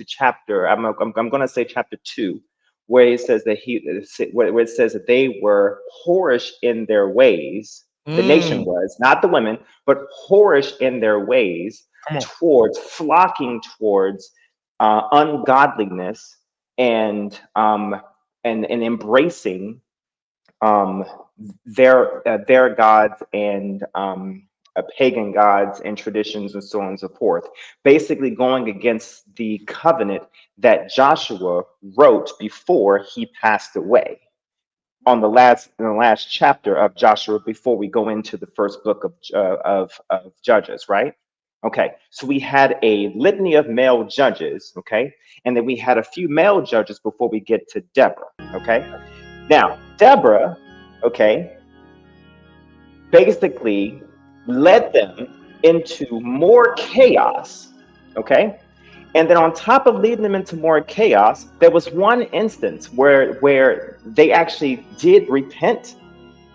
chapter. I'm going to say chapter 2, where it says that where it says that they were whorish in their ways. The nation was, not the women, but whorish in their ways, towards flocking towards ungodliness and embracing their gods and pagan gods and traditions and so on and so forth, basically going against the covenant that Joshua wrote before he passed away in the last chapter of Joshua, before we go into the first book of Judges, right? Okay, so we had a litany of male judges, okay, and then we had a few male judges before we get to Deborah, okay. Now Deborah, okay, basically led them into more chaos, okay? And then on top of leading them into more chaos, there was one instance where they actually did repent,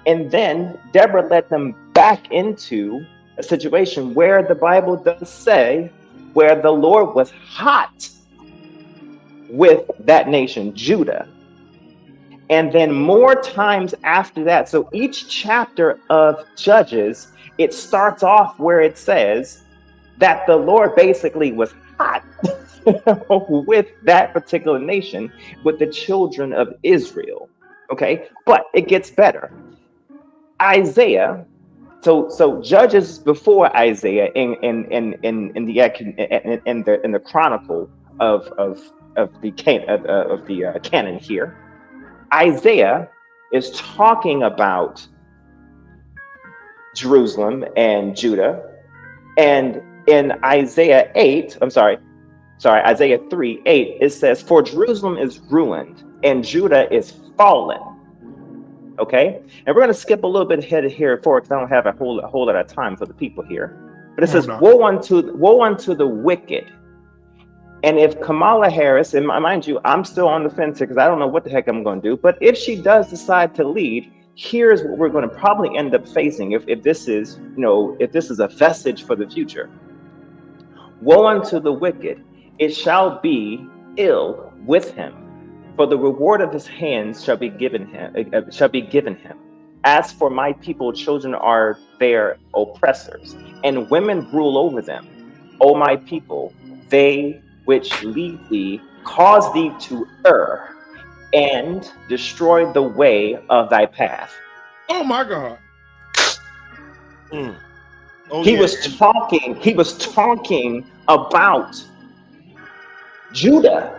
and then Deborah led them back into a situation where the Bible does say where the Lord was hot with that nation, Judah. And then more times after that, so each chapter of Judges, it starts off where it says that the Lord basically was hot with that particular nation, with the children of Israel. Okay, but it gets better. Isaiah, so Judges before Isaiah in the chronicle of the canon here, Isaiah is talking about Jerusalem and Judah, and in Isaiah 3:8, it says, "For Jerusalem is ruined and Judah is fallen." Okay, and we're going to skip a little bit ahead of here forward, because I don't have a whole lot of time for the people here. But it says, "Woe unto the wicked." And if Kamala Harris, and mind you, I'm still on the fence here because I don't know what the heck I'm going to do, but if she does decide to lead, here's what we're going to probably end up facing if this is, if this is a vestige for the future. "Woe unto the wicked, it shall be ill with him, for the reward of his hands shall be given him. As for my people, children are their oppressors, and women rule over them. O my people, they which lead thee cause thee to err, and destroy the way of thy path." Oh my God. He was talking about Judah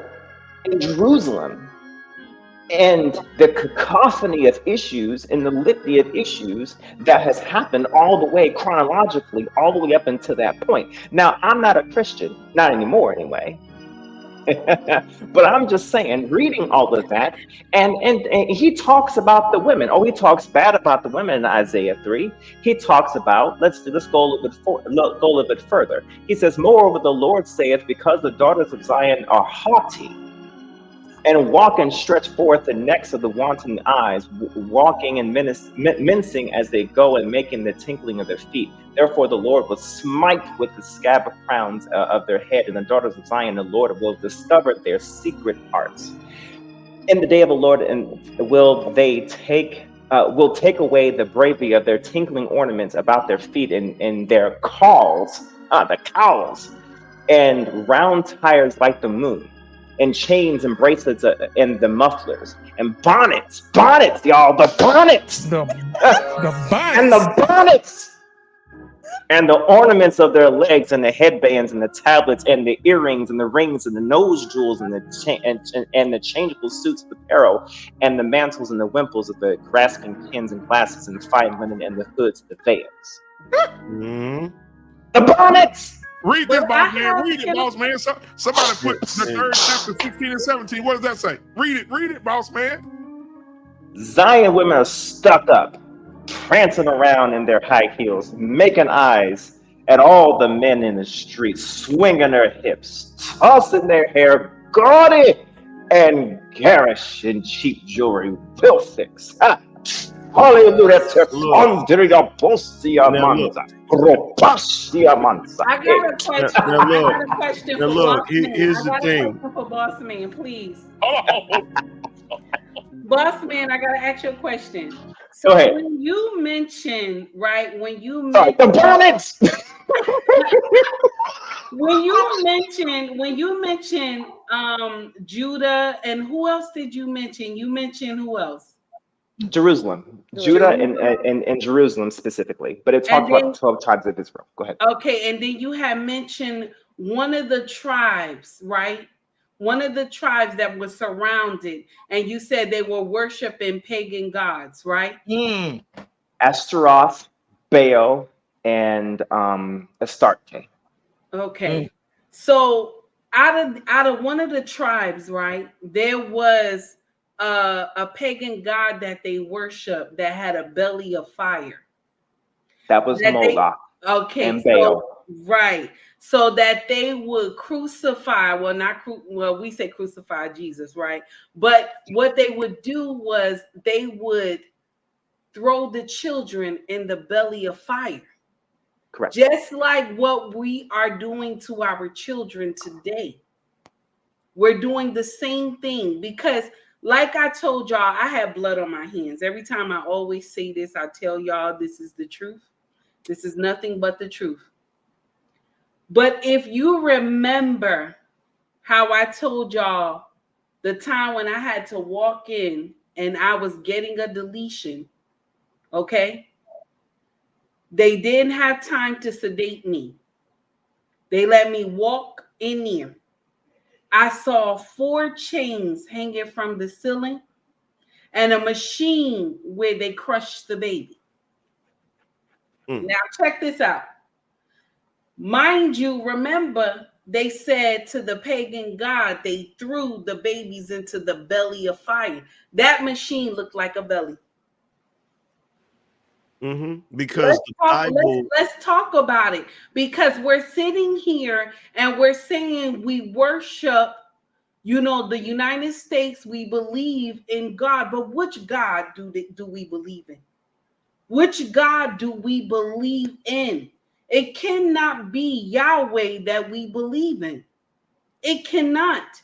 and Jerusalem and the cacophony of issues and the litany of issues that has happened all the way chronologically, all the way up until that point. Now, I'm not a Christian, not anymore anyway. But I'm just saying, reading all of that, and he talks about the women. Oh, he talks bad about the women in Isaiah 3. He talks about, let's go a little bit further. He says, "Moreover, the Lord saith, because the daughters of Zion are haughty, and walk and stretch forth the necks of the wanton eyes, walking and mincing as they go, and making the tinkling of their feet. Therefore the Lord will smite with the scab of crowns of their head, and the daughters of Zion, the Lord will discover their secret parts. In the day of the Lord, and will take away the bravery of their tinkling ornaments about their feet, and their cowls, and round tires like the moon, and chains and bracelets and the mufflers, and bonnets, y'all, the bonnets, and the bonnets And the ornaments of their legs and the headbands and the tablets and the earrings and the rings and the nose jewels and the changeable suits of apparel and the mantles and the wimples of the grasping pins and glasses and the fine linen and the hoods of the veils. The bonnets! Read this, boss man. Read it, boss man. Somebody put the 3rd chapter 16 and 17. What does that say? Read it, boss man. Zion women are stuck up, prancing around in their high heels, making eyes at all the men in the streets, swinging their hips, tossing their hair gaudy and garish in cheap jewelry, Wilfix. Hallelujah. I got a question. Now look, I got a question now for look, Boss Man. here's I the got thing. a question for Boss Man, please. Boss Man, I gotta ask you a question. So Go ahead. when you mentioned, right, when you Sorry, the bonnets. when you mentioned Judah, and who else did you mention? You mentioned who else? Jerusalem. Judah and Jerusalem specifically. But it talked about 12 tribes of Israel. Go ahead. Okay, and then you had mentioned one of the tribes, right? One of the tribes that was surrounded, and you said they were worshiping pagan gods, right? Astaroth, Baal, and Astarte. Okay. So out of one of the tribes, right, there was a pagan god that they worshiped that had a belly of fire. That was Moloch. Okay, and Baal. so right. So that they would crucify, we say crucify Jesus, right? But what they would do was they would throw the children in the belly of fire. Correct. Just like what we are doing to our children today. We're doing the same thing because, like I told y'all, I have blood on my hands. Every time I always say this, I tell y'all this is the truth. This is nothing but the truth. But if you remember how I told y'all the time when I had to walk in and I was getting a deletion, okay? They didn't have time to sedate me. They let me walk in there. I saw 4 chains hanging from the ceiling and a machine where they crushed the baby. Now check this out. Mind you, remember, they said to the pagan god, they threw the babies into the belly of fire. That machine looked like a belly. Because the Bible. Let's talk about it, because we're sitting here and we're saying we worship, the United States, we believe in God, but which God do we believe in? Which God do we believe in? It cannot be Yahweh that we believe in. It cannot.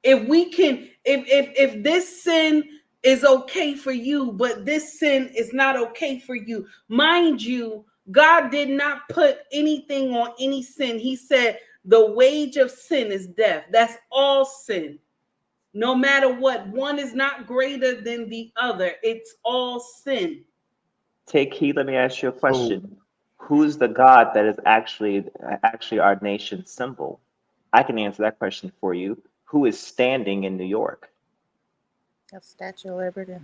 If this sin is okay for you, but this sin is not okay for you. Mind you, God did not put anything on any sin. He said the wage of sin is death. That's all sin. No matter what, one is not greater than the other. It's all sin. Take heed. Let me ask you a question. Who's the God that is actually our nation's symbol? I can answer that question for you. Who is standing in New York? A Statue of Liberty.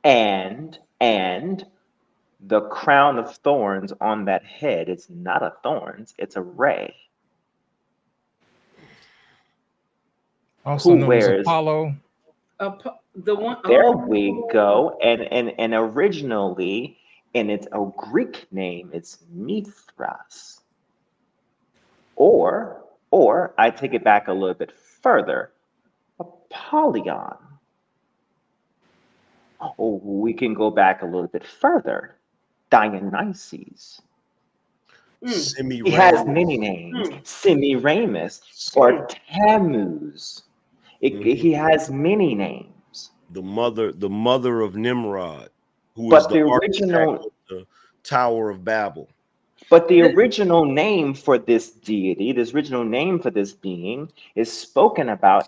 And the crown of thorns on that head, it's not a thorns, it's a ray. Also known as Apollo. The one. There we go. And originally, in its Greek name, it's Mithras. Or I take it back a little bit further, Apollyon. Oh, we can go back a little bit further, Dionysus. He has many names. Semiramis or Tammuz. He has many names. The mother of Nimrod, who But is the the original- architect of the Tower of Babel. But the original name for this deity, this original name for this being, is spoken about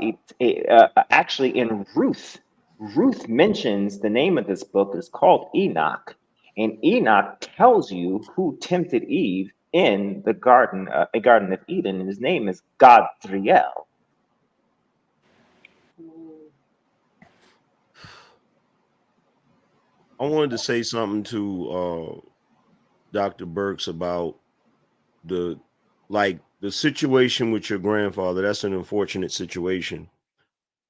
actually in Ruth. Ruth mentions the name of this book is called Enoch, And Enoch tells you who tempted Eve in the garden, a Garden of Eden, and his name is Gadriel. I wanted to say something to Dr. Burks about the situation with your grandfather. That's an unfortunate situation.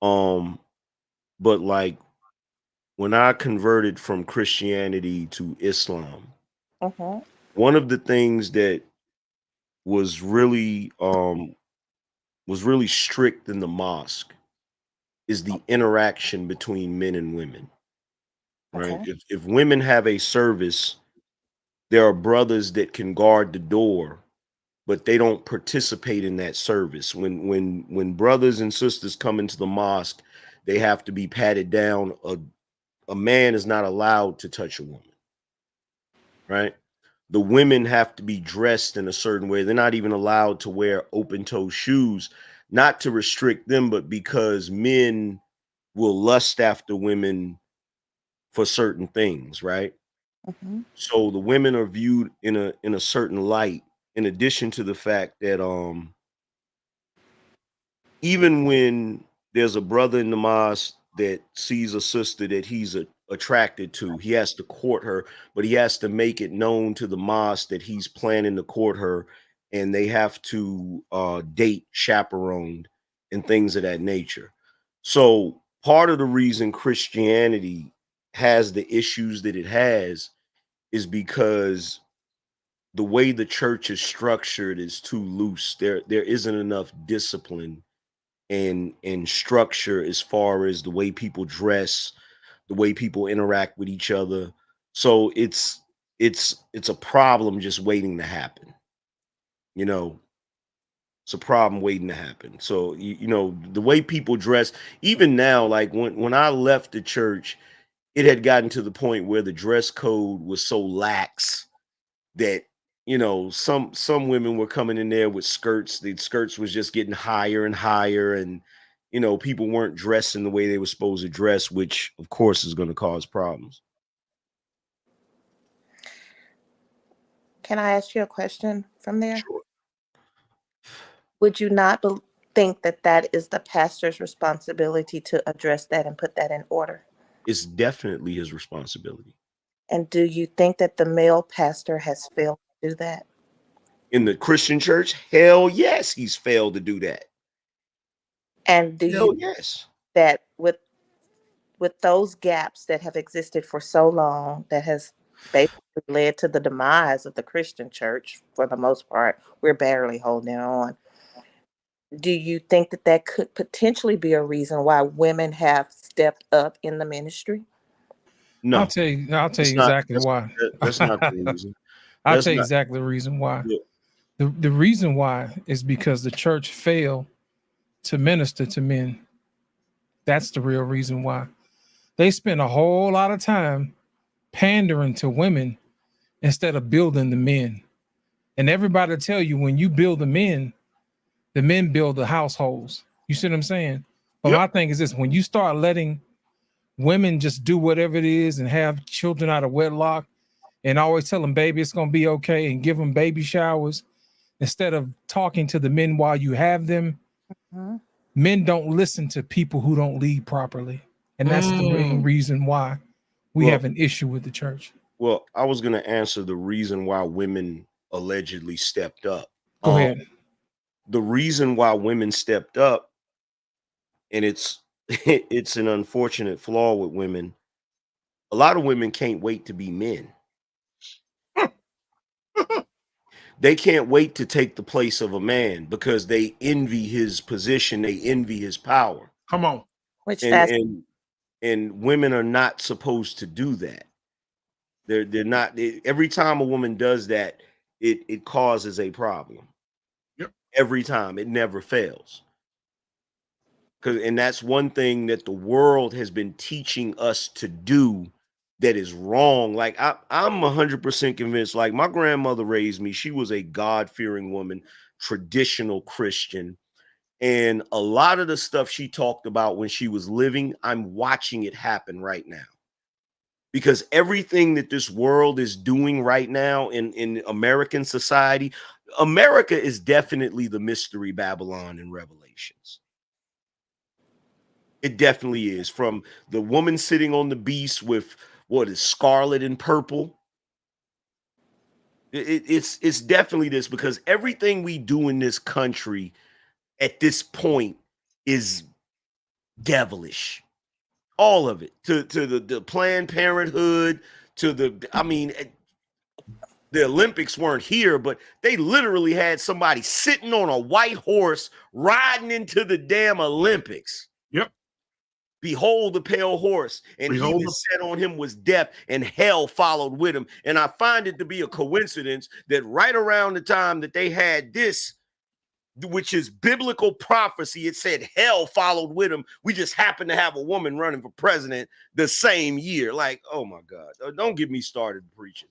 But like when I converted from Christianity to Islam, one of the things that was really strict in the mosque is the interaction between men and women. Right? Okay. If women have a service, there are brothers that can guard the door, but they don't participate in that service. When brothers and sisters come into the mosque, they have to be patted down. A man is not allowed to touch a woman. Right? The women have to be dressed in a certain way. They're not even allowed to wear open-toe shoes, not to restrict them, but because men will lust after women for certain things, right? So the women are viewed in a certain light, in addition to the fact that even when there's a brother in the mosque that sees a sister that he's attracted to, he has to court her, but he has to make it known to the mosque that he's planning to court her, and they have to date chaperoned and things of that nature. So part of the reason Christianity has the issues that it has is because the way the church is structured is too loose. There isn't enough discipline and structure as far as the way people dress, the way people interact with each other. So it's a problem just waiting to happen. You know, it's a problem waiting to happen. So you know, the way people dress, even now, like when I left the church, it had gotten to the point where the dress code was so lax that, you know, some women were coming in there with skirts. The skirts was just getting higher and higher, and you know, people weren't dressing the way they were supposed to dress, which of course is going to cause problems. Can I ask you a question from there? Sure. Would you not think that that is the pastor's responsibility to address that and put that in order? It's definitely his responsibility. And do you think that the male pastor has failed to do that? In the Christian church, hell yes, he's failed to do that. And do Hell you yes. that with those gaps that have existed for so long, that has basically led to the demise of the Christian church for the most part, we're barely holding on. Do you think that that could potentially be a reason why women have stepped up in the ministry? No, I'll tell you That's exactly why. that's not the reason. I'll That's tell you not. exactly the reason why. Yeah. The reason why is because the church failed to minister to men. That's the real reason why. They spend a whole lot of time pandering to women instead of building the men. And everybody tell you, when you build the men build the households. You see what I'm saying? But my thing is this: when you start letting women just do whatever it is and have children out of wedlock and always tell them, baby, it's going to be okay, and give them baby showers instead of talking to the men while you have them, men don't listen to people who don't lead properly. And that's the main reason why we have an issue with the church. Well, I was going to answer the reason why women allegedly stepped up. Go ahead. The reason why women stepped up, and it's an unfortunate flaw with women. A lot of women can't wait to be men. They can't wait to take the place of a man because they envy his position, they envy his power. Come on. And women are not supposed to do that. They're not. Every time a woman does that, it causes a problem. Yep. Every time, it never fails. And that's one thing that the world has been teaching us to do that is wrong. Like I'm 100% convinced. Like my grandmother raised me. She was a God-fearing woman, traditional Christian. And a lot of the stuff she talked about when she was living, I'm watching it happen right now. because everything that this world is doing right now in American society, America is definitely the mystery Babylon in Revelations. It definitely is. From the woman sitting on the beast with what is scarlet and purple. It's definitely this, because everything we do in this country at this point is devilish. All of it, to the Planned Parenthood, to the Olympics weren't here, but they literally had somebody sitting on a white horse riding into the damn Olympics. Yep. Behold the pale horse, and he that sat on him was death, and hell followed with him. And I find it to be a coincidence that right around the time that they had this, which is biblical prophecy, it said hell followed with him. We just happened to have a woman running for president the same year. Like, oh my God. Don't get me started preaching.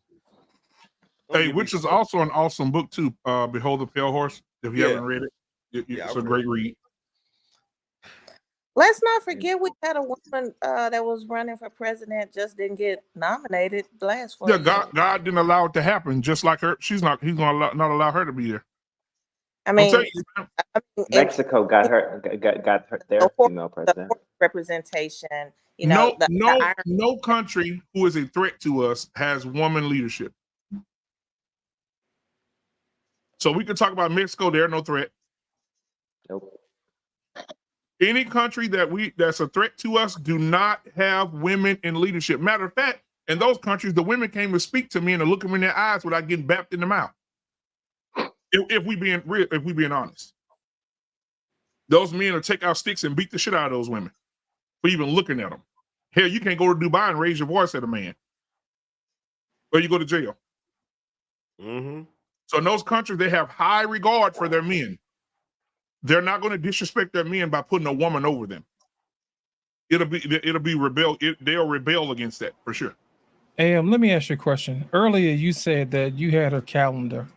Which is also an awesome book too. Behold the Pale Horse. If you haven't read it, it's a great read. Let's not forget we had a woman that was running for president, just didn't get nominated last for. Yeah, God didn't allow it to happen. Just like her, he's not allow her to be there. I mean, Mexico got her their female president. Representation, you know. No country who is a threat to us has woman leadership. So we could talk about Mexico; they're no threat. Nope. Any country that's a threat to us do not have women in leadership. Matter of fact, in those countries, the women came to speak to me and to look them in their eyes without getting bapped in the mouth. If we being honest, those men will take out sticks and beat the shit out of those women for even looking at them. Hell, you can't go to Dubai and raise your voice at a man, or you go to jail. Mm-hmm. So in those countries, they have high regard for their men. They're not going to disrespect their men by putting a woman over them. It'll be rebel. They'll rebel against that for sure. Let me ask you a question. Earlier, you said that you had her calendar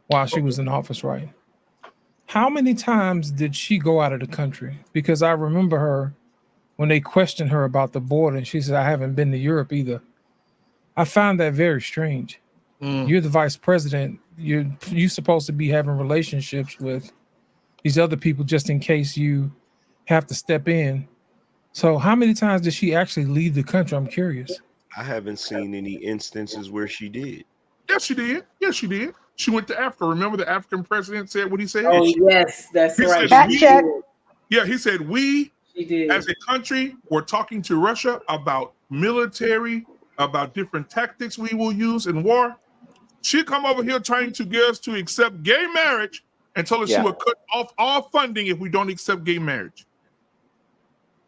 while she was in office, right? How many times did she go out of the country? Because I remember her when they questioned her about the border, and she said, I haven't been to Europe either. I found that very strange. You're the vice president. You're supposed to be having relationships with these other people just in case you have to step in. So how many times did she actually leave the country? I'm curious. I haven't seen any instances where she did. Yes, she did. Yes, she did. She went to Africa. Remember the African president said what he said? Oh, yes, that's right. He said, we as a country were talking to Russia about military, about different tactics we will use in war. She come over here trying to get us to accept gay marriage and told us she would cut off all funding if we don't accept gay marriage.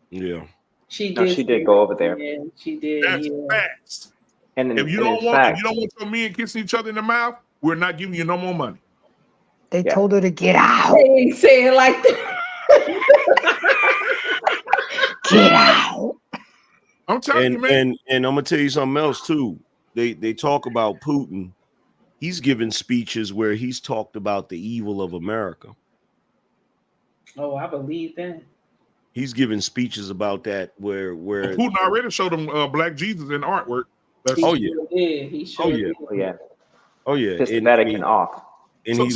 Yeah. She did go over there. Yeah, she did. That's facts. And if you don't want your men kissing each other in the mouth, we're not giving you no more money. They told her to get out. They ain't say it like that. Get out. I'm telling you, man. And I'm gonna tell you something else too. They talk about Putin. He's given speeches where he's talked about the evil of America. Oh, I believe that. He's given speeches about that where Putin already showed them Black Jesus in artwork. He sure did. Oh yeah. Systematic and off. And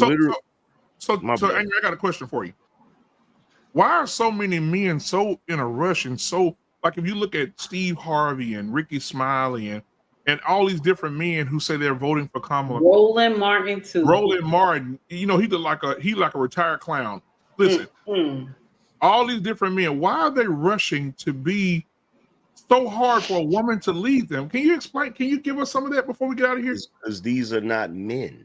So I got a question for you. Why are so many men so in a rush and so, like, if you look at Steve Harvey and Ricky Smiley and all these different men who say they're voting for Kamala. Roland Martin too. Roland Martin, he like a retired clown. Listen, all these different men, why are they rushing to be so hard for a woman to lead them? Can you explain? Can you give us some of that before we get out of here? Because these are not men.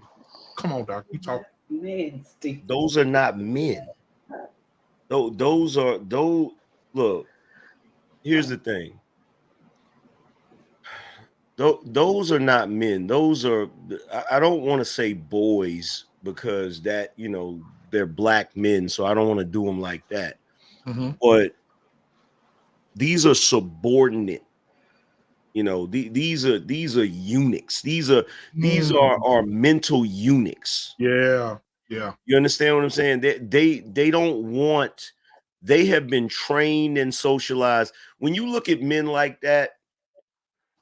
Come on, Doc. You talk. Nasty. Those are not men. Those look, here's the thing. Those are not men. Those are, I don't want to say boys because that, they're Black men. So I don't want to do them like that. But these are subordinate. These are eunuchs. These are mental eunuchs. Yeah. You understand what I'm saying? They don't want. They have been trained and socialized. When you look at men like that,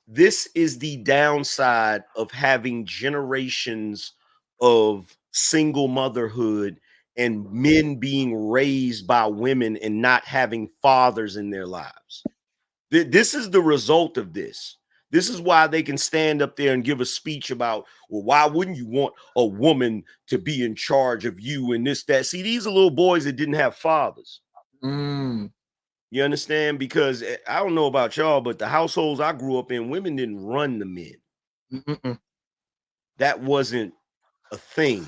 This is the downside of having generations of single motherhood and men being raised by women and not having fathers in their lives. This is the result of this. This is why they can stand up there and give a speech about, well, why wouldn't you want a woman to be in charge of you and this, that? See, these are little boys that didn't have fathers. You understand? Because I don't know about y'all, but the households I grew up in, women didn't run the men. That wasn't a thing.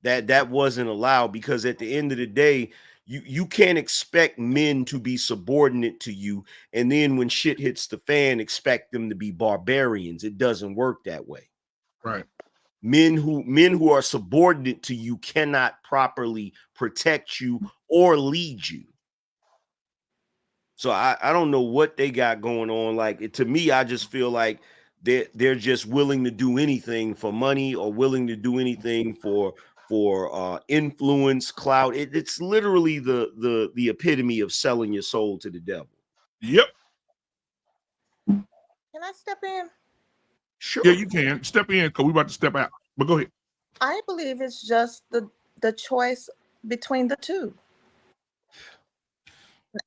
That wasn't allowed, because at the end of the day, you can't expect men to be subordinate to you, and then when shit hits the fan, expect them to be barbarians. It doesn't work that way. Right. Men who are subordinate to you cannot properly protect you or lead you. So I don't know what they got going on. Like, to me, I just feel like they're just willing to do anything for money, or willing to do anything for influence, clout. It's literally the epitome of selling your soul to the devil. Yep. Can I step in? Sure. Yeah, you can step in, because we're about to step out. But go ahead. I believe it's just the choice between the two.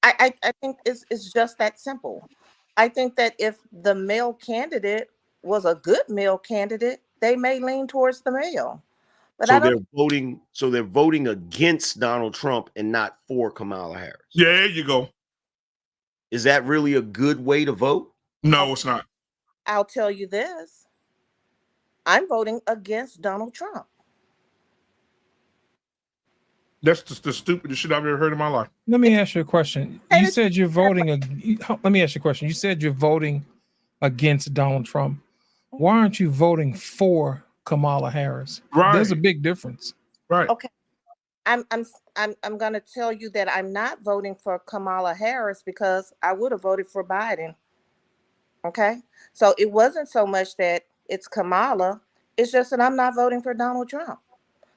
I think it's just that simple. I think that if the male candidate was a good male candidate, they may lean towards the male. But So I don't. they're voting against Donald Trump and not for Kamala Harris. Yeah, there you go. Is that really a good way to vote? No, it's not. I'll tell you this. I'm voting against Donald Trump. That's the stupidest shit I've ever heard in my life. Let me ask you a question. You said you're voting. Let me ask you a question. You said you're voting against Donald Trump. Why aren't you voting for Kamala Harris? Right. There's a big difference. Right. Okay. I'm going to tell you that I'm not voting for Kamala Harris because I would have voted for Biden. Okay. So it wasn't so much that it's Kamala. It's just that I'm not voting for Donald Trump.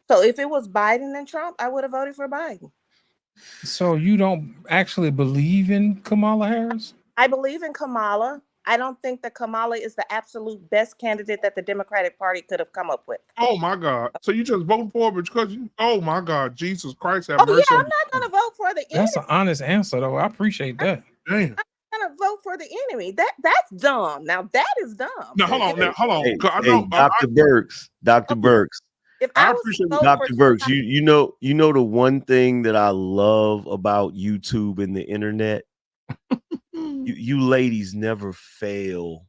So if it was Biden and Trump, I would have voted for Biden. So you don't actually believe in Kamala Harris? I believe in Kamala. I don't think that Kamala is the absolute best candidate that the Democratic Party could have come up with. Oh my God! So you just voting for it because you? Oh my God! Jesus Christ, have Oh mercy. yeah, I'm not going to vote for the enemy. That's an honest answer, though. I appreciate that. Damn. I'm going to vote for the enemy. That's dumb. Now that is dumb. Now hold on. Now hold on. Hey, 'Cause I know, Dr. Burks, Dr. Burks. If I I was appreciate to vote Dr. for Burks, you know the one thing that I love about YouTube and the internet, you ladies never fail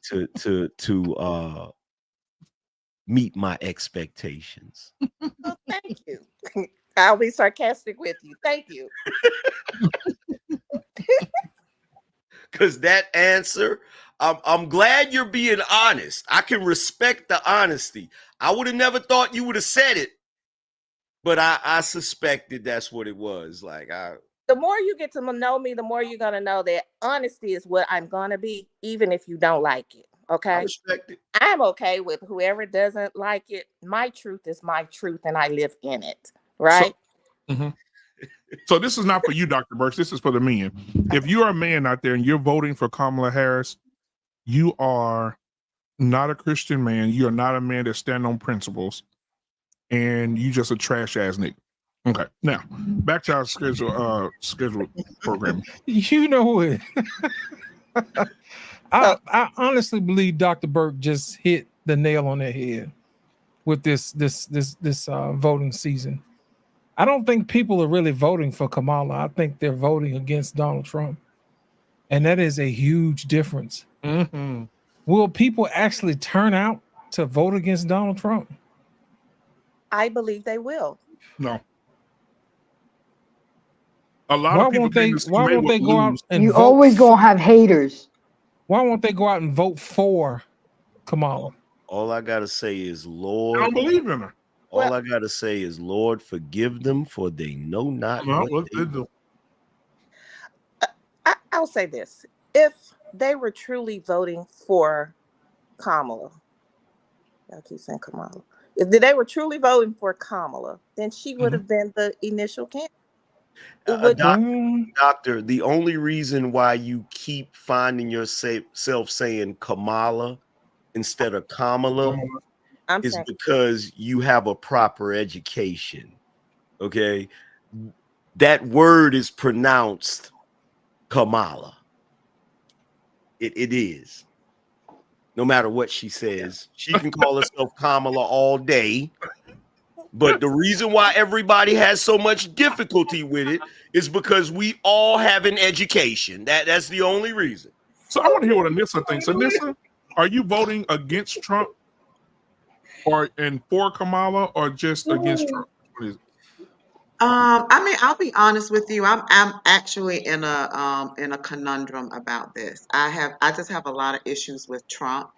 to meet my expectations. Oh, thank you. I'll be sarcastic with you. Thank you. Because that answer, I'm glad you're being honest. I can respect the honesty. I would have never thought you would have said it, but I suspected that's what it was. Like, The more you get to know me, the more you're going to know that honesty is what I'm going to be, even if you don't like it. Okay. I respect it. I'm okay with whoever doesn't like it. My truth is my truth, and I live in it. Right. So this is not for you, Dr. Burks. This is for the men. If you're a man out there and you're voting for Kamala Harris, you are not a Christian man. You are not a man that stand on principles, and you just a trash ass nigga. Okay. Now back to our scheduled program. You know it. I honestly believe Dr. Burke just hit the nail on the head with this voting season. I don't think people are really voting for Kamala. I think they're voting against Donald Trump. And that is a huge difference. Will people actually turn out to vote against Donald Trump? I believe they will. No. A lot of people why won't they go out and You vote? always gonna have haters. Why won't they go out and vote for Kamala? All I gotta say is, Lord, I don't believe in her. All I gotta say is, Lord, forgive them, for they know not what they do. I'll say this. If they were truly voting for Kamala, I keep saying Kamala. If they were truly voting for Kamala, then she would have been the initial candidate. Doctor, the only reason why you keep finding yourself saying Kamala instead of Kamala is because you have a proper education. Okay, that word is pronounced Kamala. It is. No matter what she says, she can call herself Kamala all day. But the reason why everybody has so much difficulty with it is because we all have an education. That's the only reason. So I want to hear what Anissa thinks. Anissa, are you voting against Trump and for Kamala or just against Trump? What is it? I mean, I'll be honest with you. I'm actually in a conundrum about this. I just have a lot of issues with Trump.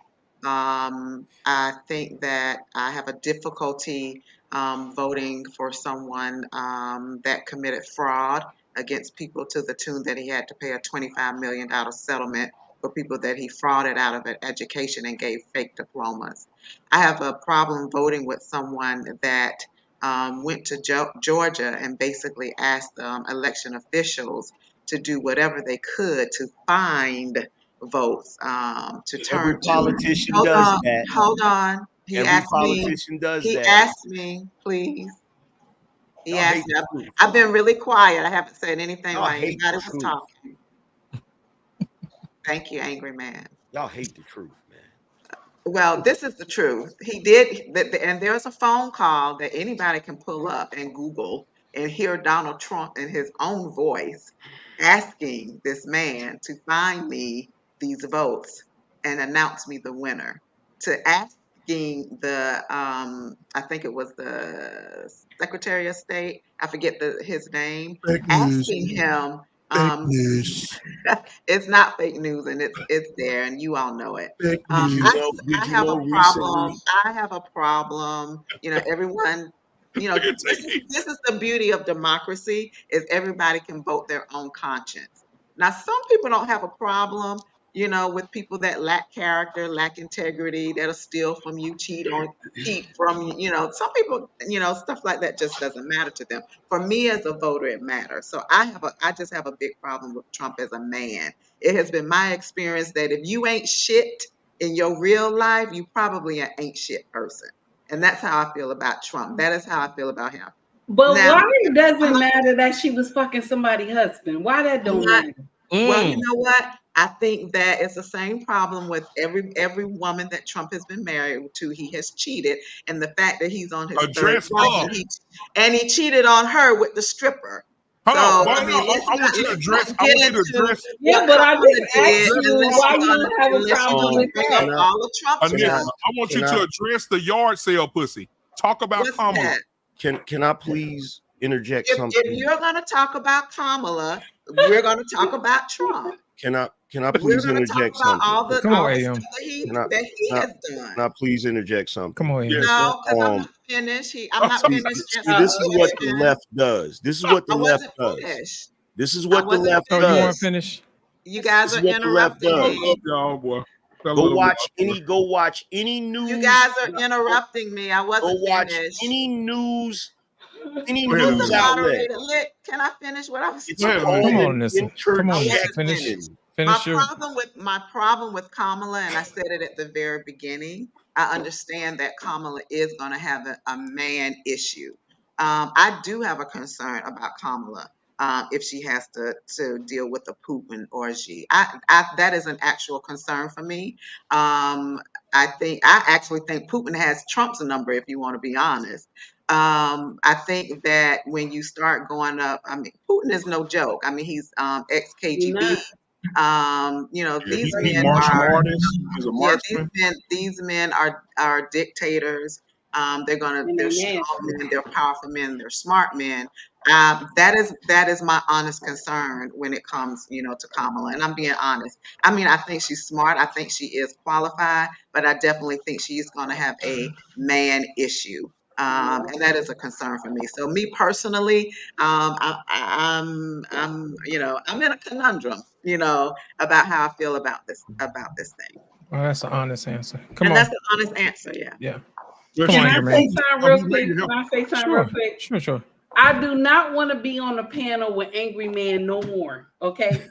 I think that I have a difficulty voting for someone that committed fraud against people to the tune that he had to pay a $25 million settlement for people that he frauded out of an education and gave fake diplomas. I have a problem voting with someone that went to Georgia and basically asked election officials to do whatever they could to find votes to turn Every politician to. does that. Hold on. He Every asked politician me. does He that. asked me, please. He Y'all asked hate me. the truth. I've been really quiet. I haven't said anything Y'all while hate anybody the was truth. talking. Thank you, angry man. Y'all hate the truth, man. Well, this is the truth. He did, and there's a phone call that anybody can pull up and Google and hear Donald Trump in his own voice asking this man to find me these votes and announce me the winner. To asking the, I think it was the Secretary of State, I forget his name, Fake news. asking him. Fake news. It's not fake news, and it's there, and you all know it. Fake I, news. I have a problem. I have a problem. You know, everyone. You know, this is the beauty of democracy: is everybody can vote their own conscience. Now, some people don't have a problem, you know, with people that lack character, lack integrity, that'll steal from you, cheat from you. You know, some people, you know, stuff like that just doesn't matter to them. For me as a voter, it matters. So I just have a big problem with Trump as a man. It has been my experience that if you ain't shit in your real life, you probably an ain't shit person. And that's how I feel about Trump. That is how I feel about him. But Now, why it doesn't matter that she was fucking somebody's husband? Why that don't matter? Well, you know what? I think that it's the same problem with every woman that Trump has been married to. He has cheated, and the fact that he's on his third wife, and he cheated on her with the stripper. Hold on. I mean, I want you to address. Yeah, but I didn't ask you why you have a problem with that. I want you to address the yard sale pussy. Talk about Kamala. Can I please interject something? If you're going to talk about Kamala, we're going to talk about Trump. Can I please interject something? All the Come on, stuff that he has done. Can I please interject something? Come on, No, because I'm not finished. I'm not finished. This is what the left does. This is what the left does. This is what the left does. Oh, you want to finish? You guys are interrupting me. Y'all, boy. Go watch any news. You guys are interrupting me. I wasn't finished. Any news outlet. Can I finish what I was saying? Come on, listen. Come on, finish. My problem with Kamala, and I said it at the very beginning, I understand that Kamala is going to have a man issue. I do have a concern about Kamala if she has to deal with a Putin orgy. That is an actual concern for me. I actually think Putin has Trump's number, if you want to be honest. I think that when you start going up, I mean, Putin is no joke. I mean, he's ex-KGB. You know, these men are these men are dictators. They're strong men, they're powerful men, they're smart men. That is my honest concern when it comes, you know, to Kamala. And I'm being honest. I mean, I think she's smart. I think she is qualified, but I definitely think she's going to have a man issue. And that is a concern for me. So me personally, I'm you know, I'm in a conundrum, you know, about how I feel about this thing. Well, that's an honest answer. That's an honest answer, yeah. Yeah. Can I say something real quick? Sure. I do not want to be on a panel with Angry Man no more. Okay.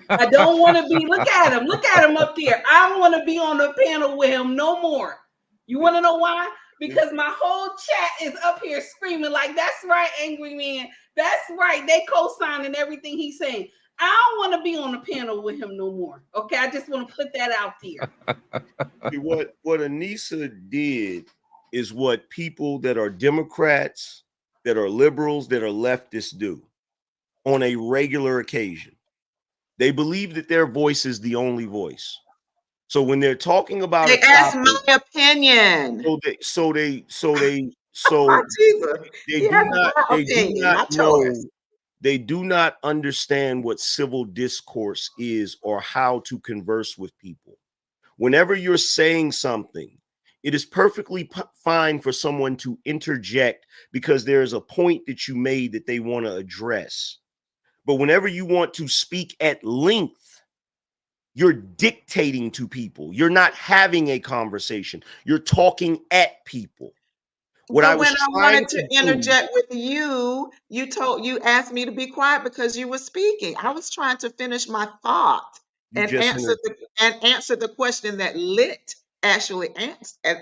I don't want to be. Look at him. Look at him up there. I don't want to be on a panel with him no more. You want to know why? Because my whole chat is up here screaming like, "That's right, Angry Man. That's right." They co-signing everything he's saying. I don't want to be on a panel with him no more. Okay, I just want to put that out there. See, what Anissa did is what people that are Democrats, that are liberals, that are leftists do on a regular occasion. They believe that their voice is the only voice. So when they're talking about They asked my opinion. so they Oh, Jesus. they He do has not my opinion, not know, yours. they do not understand what civil discourse is or how to converse with people. Whenever you're saying something, it is perfectly fine for someone to interject because there is a point that you made that they want to address. But whenever you want to speak at length, you're dictating to people. You're not having a conversation. You're talking at people. When I wanted to interject with you, you asked me to be quiet because you were speaking. I was trying to finish my thought and answer the question that Lit actually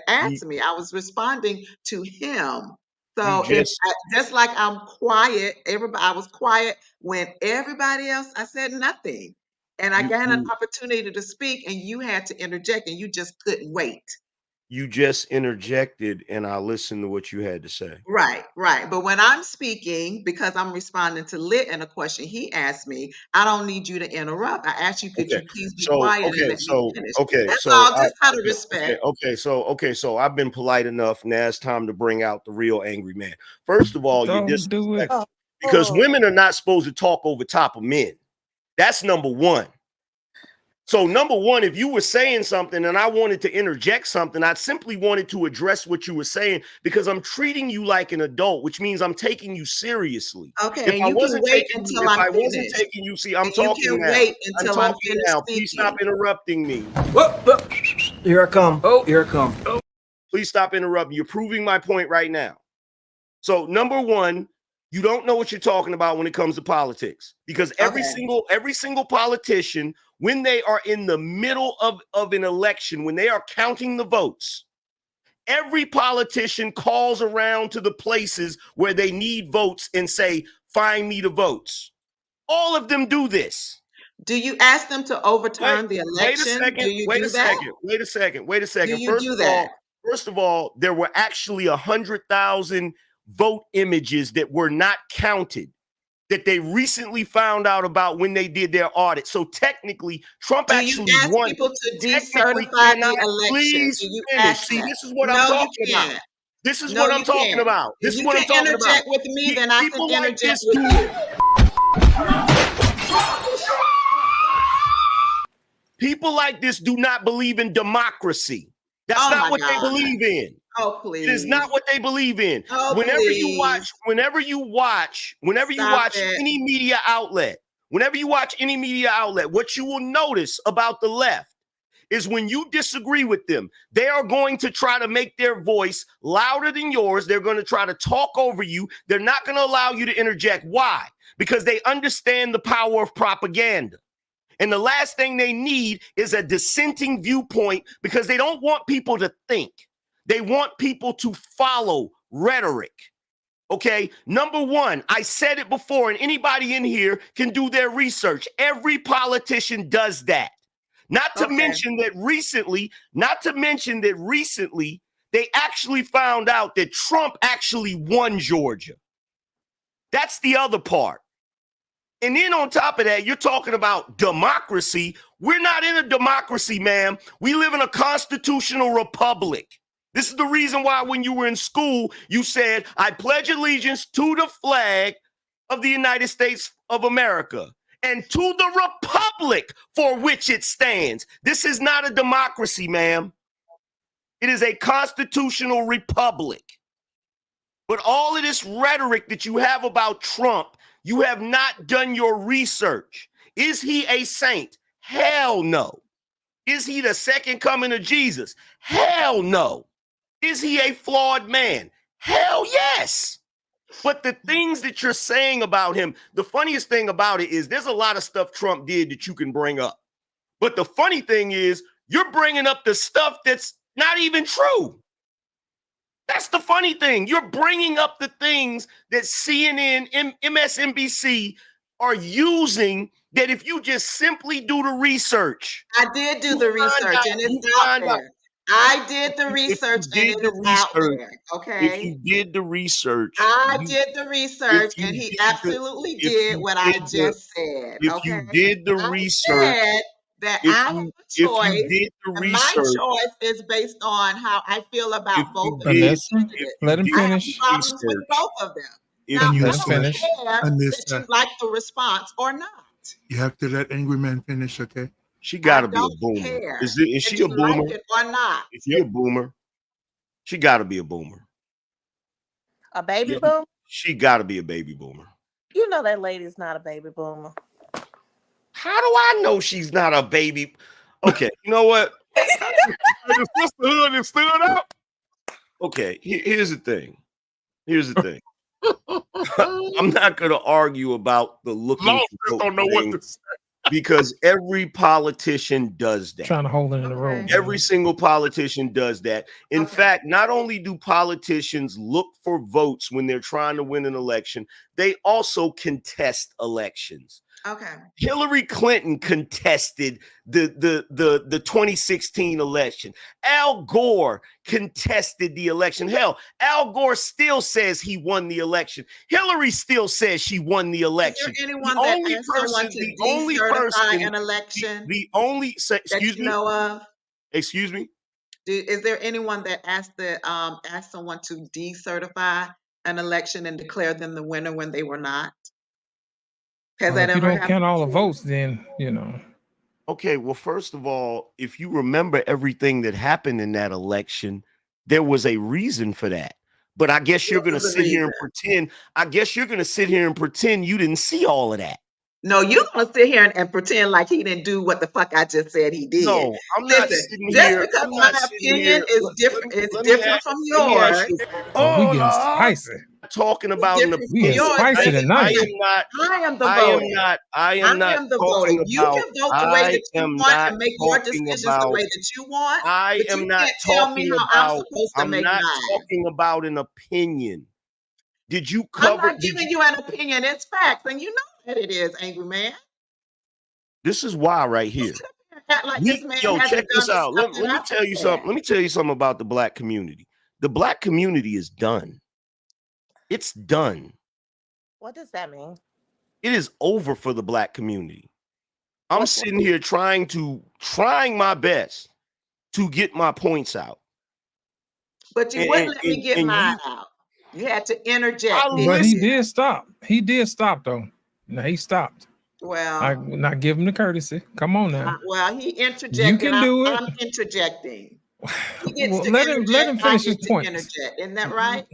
asked me. I was responding to him. So just like I'm quiet, I was quiet when everybody else, I said nothing. And I got an opportunity to speak and you had to interject and you just couldn't wait. You just interjected and I listened to what you had to say. Right. But when I'm speaking, because I'm responding to Lit and a question he asked me, I don't need you to interrupt. I asked you, could you please be quiet and let me finish? That's all, just out of respect. So I've been polite enough. Now it's time to bring out the real angry man. First of all, you're disrespectful because women are not supposed to talk over top of men. That's number one. So number one, if you were saying something and I wanted to interject something, I simply wanted to address what you were saying because I'm treating you like an adult, which means I'm taking you seriously. Okay, if I wasn't taking you, see, I'm talking now. I'm talking now. Please stop interrupting me. Here I come. Here I come. Please stop interrupting. You're proving my point right now. So number one, you don't know what you're talking about when it comes to politics because every single politician, when they are in the middle of an election, when they are counting the votes, every politician calls around to the places where they need votes and say, find me the votes. All of them do this. Do you ask them to overturn the election? Wait a second. Do you do that? First of all, there were actually 100,000 vote images that were not counted that they recently found out about when they did their audit. So technically, Trump actually won. People to decertify the election. Please finish. See, this is what I'm talking about. This is what I'm talking about. This is what I'm talking about. If you can interject with me, then I can interject with you. People like this do not believe in democracy. That's not what they believe in. Oh, please. It is not what they believe in. Oh, whenever please. you watch any media outlet, what you will notice about the left is when you disagree with them, they are going to try to make their voice louder than yours. They're going to try to talk over you. They're not going to allow you to interject. Why? Because they understand the power of propaganda. And the last thing they need is a dissenting viewpoint because they don't want people to think. They want people to follow rhetoric. Okay, number one, I said it before, and anybody in here can do their research. Every politician does that. Not to mention that recently, they actually found out that Trump actually won Georgia. That's the other part. And then on top of that, you're talking about democracy. We're not in a democracy, ma'am. We live in a constitutional republic. This is the reason why when you were in school, you said, I pledge allegiance to the flag of the United States of America and to the republic for which it stands. This is not a democracy, ma'am. It is a constitutional republic. But all of this rhetoric that you have about Trump, you have not done your research. Is he a saint? Hell no. Is he the second coming of Jesus? Hell no. Is he a flawed man? Hell yes. But the things that you're saying about him, the funniest thing about it is there's a lot of stuff Trump did that you can bring up. But the funny thing is you're bringing up the stuff that's not even true. That's the funny thing. You're bringing up the things that CNN, MSNBC are using that if you just simply do the research. I did do the research and it's out there. I did the research and it is out there. Okay. If you did the research, I did the research and he absolutely did what I just said. If you did the research, said that I have a choice. And my choice is based on how I feel about both of them. Let him finish. I have problems with both of them. If Now, you I don't finish. care that you like the response or not. You have to let Angry Man finish, okay? She got to be a don't boomer. care Is if she you a boomer? like it or not. If you're a boomer, she got to be a boomer. A baby boomer? She got to be a baby boomer. You know that lady's not a baby boomer. How do I know she's not a baby? Okay, you know what? The sisterhood is stood up. Okay, here's the thing. Here's the thing. I'm not going to argue about the looking. Don't know what to say. Because every politician does that. Trying to hold it in the road. Every single politician does that. In fact, not only do politicians look for votes when they're trying to win an election, they also contest elections. Okay. Hillary Clinton contested the 2016 election. Al Gore contested the election. Hell, Al Gore still says he won the election. Hillary still says she won the election. Is there anyone that asked someone to decertify an election? Excuse me. Know of? Excuse me. Is there anyone that asked someone to decertify an election and declare them the winner when they were not? Has that If you ever don't happened? count all the votes, then you know. Okay, well, first of all, if you remember everything that happened in that election, there was a reason for that. But I guess you're going to sit here and pretend. I guess you're going to sit here and pretend you didn't see all of that. No, you're going to sit here and pretend like he didn't do what the fuck I just said he did. No, I'm not Listen, sitting just here. because I'm my not sitting opinion here. is different, it's Let me different ask from you- let me ask yours. you- Oh, we getting spicy. Talking about an Different from opinion. yours. spicy tonight. I am the I voter. am not the talking voter. You about. can vote the way I that you am want not and make your talking decisions the about. way that you want. I but am you not can't tell me talking how I'm about. supposed to I'm make not mine. talking about an opinion. Did you I'm cover? not giving you an opinion. It's facts, and you know that it is, Angry Man. This is why right here. Act like this man Yo, hasn't check this done the out. Let stuff me that I tell you said. something. Let me tell you something about the black community. The black community is done. It's done. What does that mean? It is over for the black community. I'm sitting here trying my best to get my points out. But you And- wouldn't and- let me and- get and mine out. You had to interject. But he did stop. He did stop though. Now he stopped. Well, I not give him the courtesy. Come on now. well, he interjected. You can do it. I'm interjecting. He gets Well, to let him interject, I finish his get to points. interject. Isn't that right?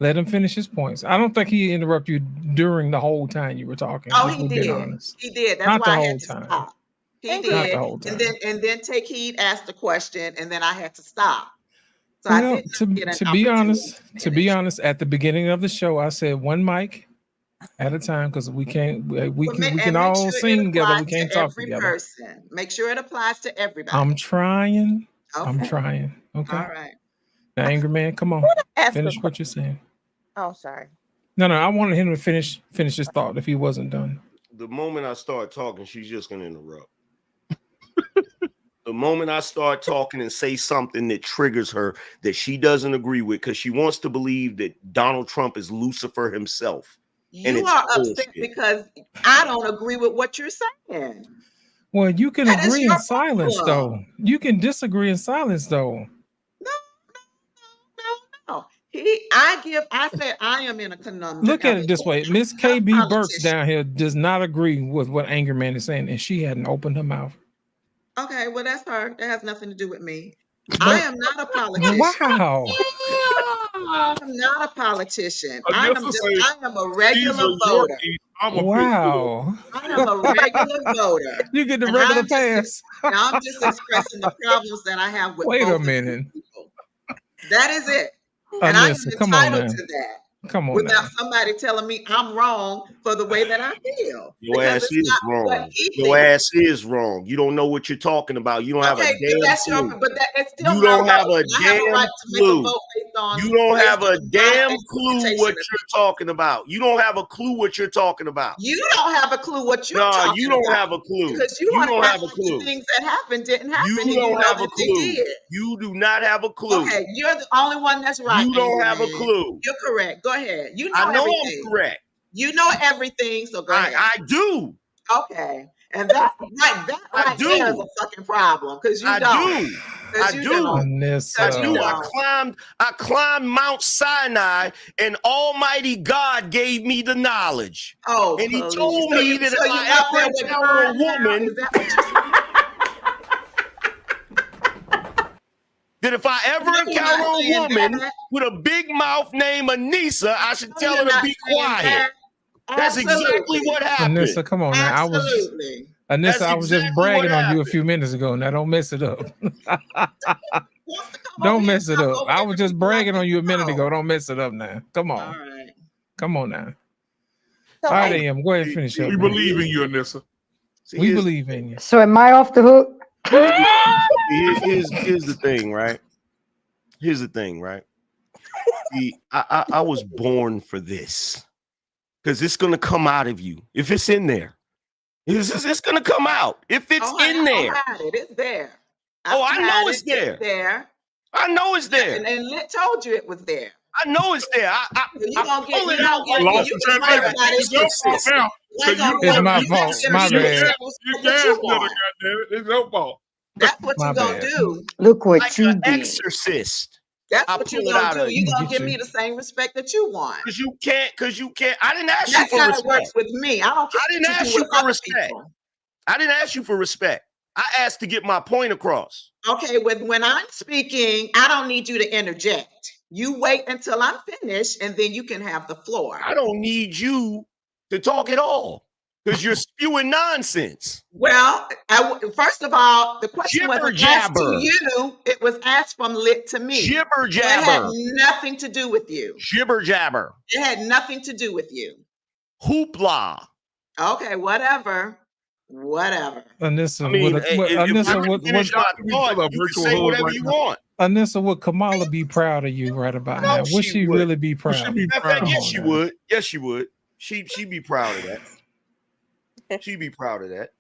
Let him finish his points. I don't think he interrupted you during the whole time you were talking. Oh, if he we're being did. honest. He did. That's Not why the I whole had to time. stop. He Not did. the whole time. And then Take Heed asked the question, and then I had to stop. So I Well, did not get an to be opportunity. honest, at the beginning of the show, I said one mic at a time because we can't we But can and make all sure sing it together. We applies can't to talk every together. person. Make sure it applies to everybody. I'm trying. I'm Okay. trying. Okay. All right. Now, Angry Man, come on. asked Finish the what you're saying. Oh, sorry. No, I wanted him to finish his thought if he wasn't done. The moment I start talking, she's just going to interrupt. The moment I start talking and say something that triggers her that she doesn't agree with because she wants to believe that Donald Trump is Lucifer himself. And You it's are upset bullshit. because I don't agree with what you're saying. Well, you can That is agree your in silence, problem. though. You can disagree in silence, though. No. I said I am in a conundrum. Look at it this way. Miss KB Burks politician. down here does not agree with what Angry Man is saying, and she hadn't opened her mouth. Okay, well, that's her. That has nothing to do with me. I am not a politician. Wow. I am not a politician. I I guess am to just, say, I am a regular She's a voter. Yorkie. I'm a Wow. I am a regular voter. You get the And regular I'm pass. I'm just expressing the problems that I have with Wait both a of these minute. people. That is it. And I am Alyssa, come on entitled now. to that. Come on without now. somebody telling me I'm wrong for the way that I feel. Your Because ass it's is not what wrong. he Your thinks. ass is wrong. You don't know what you're talking about. You don't have a Okay, but damn that's your, clue. but it's still You my don't have vote. a And I have a right damn to make a clue. vote based on You don't have a my damn clue interpretation what of you're talking about. You don't have a clue what you're talking about. You don't have a clue what you're No, you talking don't about have a clue. because you You want to don't act have a like the clue. things that happened didn't happen, You and you don't know have a that they clue. did. You do not have a clue. Okay, you're the only one that's right, You don't angry have a man. clue. You're correct. Go ahead. You know I know I'm everything. correct. You know everything, so go ahead. I do. Okay, and that I right there is do. a fucking problem because you I don't. do. Because I you do. don't. Anissa. Because I you do. don't. I climbed Mount Sinai, and Almighty God gave me the knowledge. Oh, And He please. told So me you that so if you I out there ever with encounter God a now? woman, Is that what you that if I ever No, you're not encounter a saying woman that. with a big mouth named Anissa, I should No, tell you're her to not be saying quiet. that. That's exactly Absolutely. what happened. Anissa, come on now. Absolutely. Anissa, That's I was just exactly what bragging on you a happened. few minutes ago. Now don't mess it up. Wants to come over Don't here and mess it talk up. over I was every just people like bragging on you a minute no. ago. Don't mess it up now. Come All on. right. Come on now. So, All right, Angry, AM. Go ahead and finish up. We man. believe in you, Anissa. See, We here's- believe in you. So am I off the hook? Here's the thing, right? Here's the thing, right? See, I was born for this because it's gonna come out of you if it's in there. It's gonna come out if it's Oh, honey, in I don't there. hide it. It's there. Oh, I don't know hide it's it. there. It's there. I know it's there. And Lit told you it was there. I know it's there. You I gonna get pull you it out gonna get like Lost you in can brag translation. about it. It's your fault now. You ain't gonna It's get my you fault. gotta get My a bad. You what you gaslit her, want. goddammit. It's your fault. That's what My you gonna bad. do. Look what like you an did. exorcist. That's I what pull you it gonna out do. of You you. gonna Get give you. me the same respect that you want. Cause you can't. I didn't ask you That's for how it respect. works with me. I don't care I didn't what you ask do you with for other respect. people. I didn't ask you for respect. I asked to get my point across. Okay, when I'm speaking, I don't need you to interject. You wait until I'm finished and then you can have the floor. I don't need you to talk at all because you're spewing nonsense. Well, first of all, the question Jibber wasn't asked to jabber. you. It was asked from Lit to me. Jibber So it had jabber. nothing to do with you. Jibber jabber. It had nothing to do with you. Hoopla. Okay, whatever. Whatever. Anissa, I mean, what, if you Anissa, can finish my thought, you can say whatever you want. Anissa, would Kamala be proud of you right about No, now? Would she would. really be proud? should be Matter of proud. fact, yes, on she now. would. Yes, she would. She'd be proud of that. She'd be proud of that.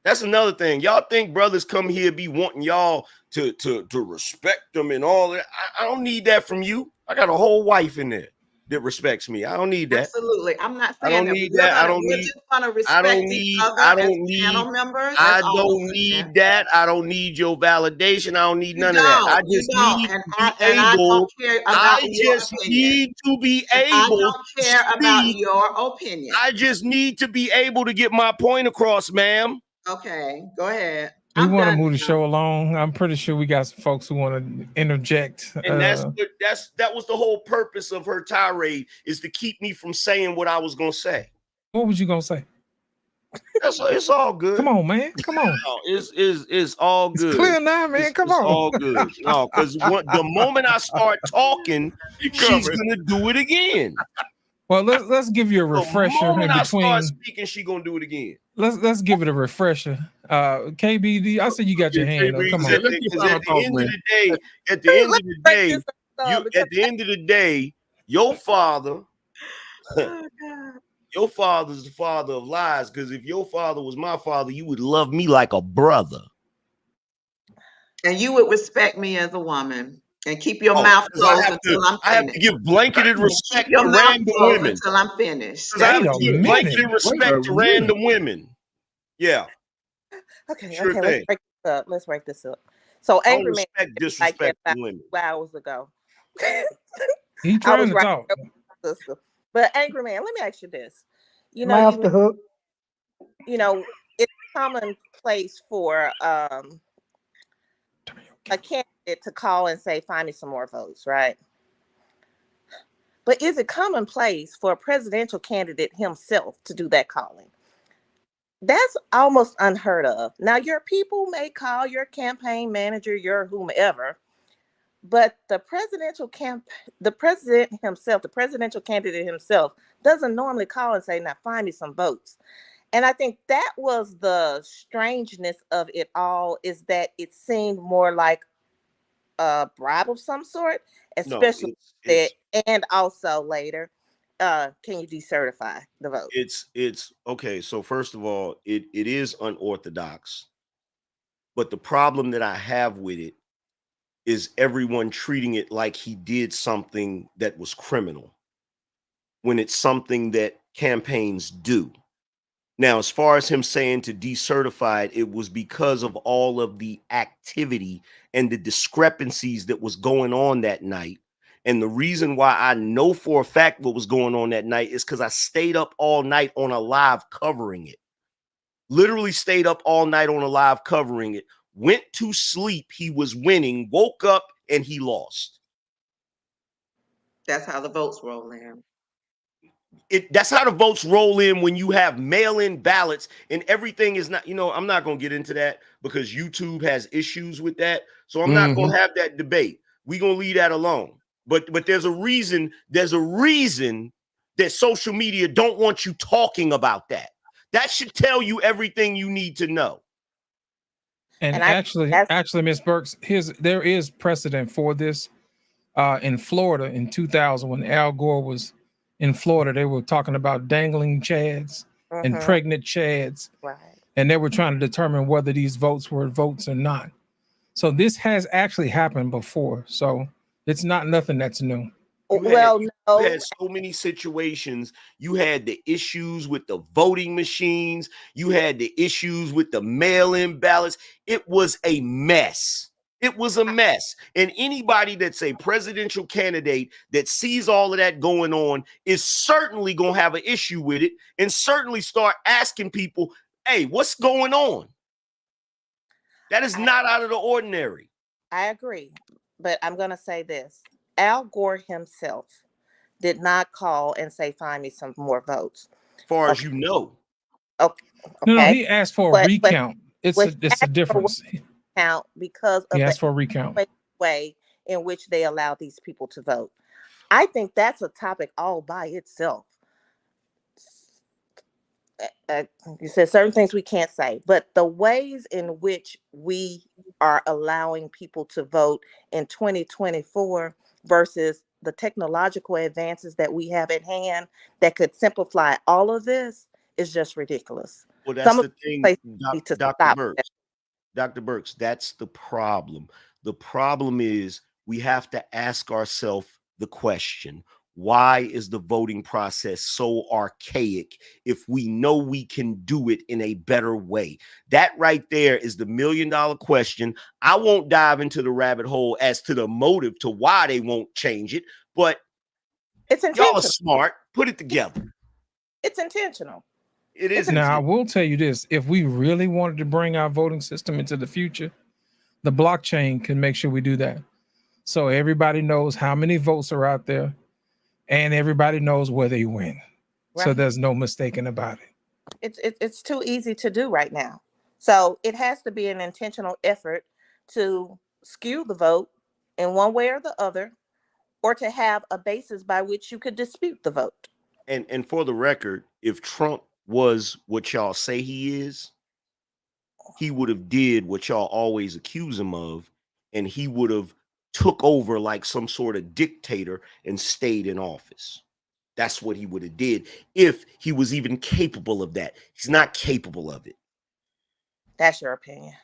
That's another thing. Y'all think brothers come here be wanting y'all to respect them and all that. I don't need that from you. I got a whole wife in there that respects me. I don't need that. Absolutely. I'm not I saying don't that. need We're that. I gonna, don't we're need. just gonna I respect don't each need. other I as don't need. panel members. I That's all don't I'm saying. need that. I don't need your validation. I don't need You none of that. I don't. You just don't. need And to I be and I able. don't care about I your just opinion. need to be And I able don't to care about speak. your opinion. I just need to be able to get my point across, ma'am. Okay, go ahead. We I'm want to done move the now. show along. I'm pretty sure we got some folks who want to interject. And that was the whole purpose of her tirade, is to keep me from saying what I was gonna say. What was you gonna say? It's all good. Come on, man. Come on. No, it's all good. It's clear now, man. Come it's on. all good. No, because the moment I start talking, she's gonna do it again. Well, let's give you a refresher The moment in I between. start speaking, she gonna do it again. Let's give it a refresher. KBD, I see you got your hand up. Come on. At the end of the day, your father, your father's the father of lies. Because if your father was my father, you would love me like a brother. And you would respect me as a woman and keep your mouth closed until I'm finished. I have to give blanketed respect Keep your to mouth random closed women. until I'm finished. I have to give blanketed respect to random women. Yeah. Okay, Sure okay, thing. let's break this up. So I don't Angry Man respect I disrespecting get about women. 2 hours ago. He I trying was to right talk. up with my sister. But Angry Man, let me ask you this. You Am I know, off the hook? you know, it's commonplace for a candidate to call and say, find me some more votes, right? But is it commonplace for a presidential candidate himself to do that calling? That's almost unheard of. Now, your people may call your campaign manager, your whomever, But the president himself, the presidential candidate himself, doesn't normally call and say, "Now find me some votes." And I think that was the strangeness of it all, is that it seemed more like a bribe of some sort, No, especially and also later, can you decertify the vote? it's okay. So first of all, it is unorthodox. But the problem that I have with it is everyone treating it like he did something that was criminal when it's something that campaigns do. Now, as far as him saying to decertify it, it was because of all of the activity and the discrepancies that was going on that night. And the reason why I know for a fact what was going on that night is because I stayed up all night on a live covering it. Literally stayed up all night on a live covering it. Went to sleep, he was winning, woke up, and he lost. That's how the votes roll in. That's how the votes roll in when you have mail-in ballots and everything is not, I'm not going to get into that because YouTube has issues with that. So I'm not going to have that debate. We're going to leave that alone. But there's a reason that social media don't want you talking about that. That should tell you everything you need to know. And actually, Ms. Burks, there is precedent for this. In Florida in 2000, when Al Gore was in Florida, they were talking about dangling chads and pregnant chads. Right. And they were trying to determine whether these votes were votes or not. So this has actually happened before. So it's not nothing that's new. You had so many situations. You had the issues with the voting machines. You had the issues with the mail-in ballots. It was a mess. It was a mess. And anybody that's a presidential candidate that sees all of that going on is certainly going to have an issue with it and certainly start asking people, hey, what's going on? That is not out of the ordinary. I agree. But I'm going to say this. Al Gore himself did not call and say, find me some more votes. As far as you know. Okay. No, he asked for a recount. It's a difference. Count because of he asked for a recount. Way in which they allow these people to vote. I think that's a topic all by itself. You said certain things we can't say, but the ways in which we are allowing people to vote in 2024 versus the technological advances that we have at hand that could simplify all of this is just ridiculous. Well, that's the thing, Dr. Burks. Dr. Burks, that's the problem. The problem is we have to ask ourselves the question, why is the voting process so archaic if we know we can do it in a better way? That right there is the $1 million question. I won't dive into the rabbit hole as to the motive to why they won't change it, but it's y'all are smart. Put it together. It's intentional. It is. Now, I will tell you this. If we really wanted to bring our voting system into the future, the blockchain can make sure we do that. So everybody knows how many votes are out there and everybody knows where they win. Right. So there's no mistaking about it. It's too easy to do right now. So it has to be an intentional effort to skew the vote in one way or the other, or to have a basis by which you could dispute the vote. And for the record, if Trump was what y'all say he is, he would have did what y'all always accuse him of, and he would have took over like some sort of dictator and stayed in office. That's what he would have did if he was even capable of that. He's not capable of it. That's your opinion.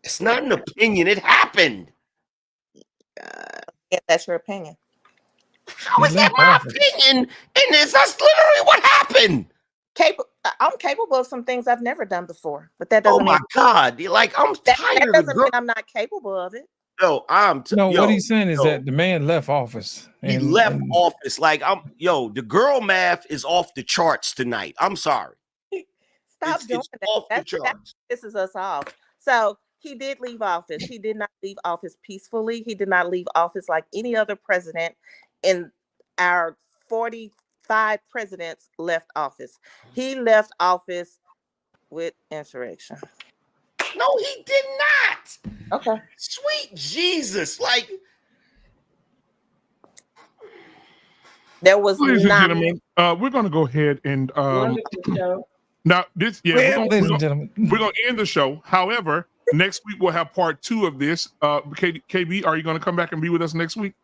It's not an opinion. It happened. Yeah, that's your opinion. How is that my opinion? And that's literally what happened. I'm capable of some things I've never done before, but that doesn't. Oh my God! Like I'm tired. That doesn't mean I'm not capable of it. No, what he's saying is that the man left office. He left office. Like the girl math is off the charts tonight. I'm sorry. Stop doing that. That pisses us off. So he did leave office. He did not leave office peacefully. He did not leave office like any other president in our 45 presidents left office. He left office with insurrection. No, he did not. Okay. Sweet Jesus. Like, There was Ladies and not. gentlemen, we're going to go ahead and Wonderful show. now this Ladies and gentlemen, we're going to end the show. However, next week we'll have part 2 of this. KB, are you going to come back and be with us next week?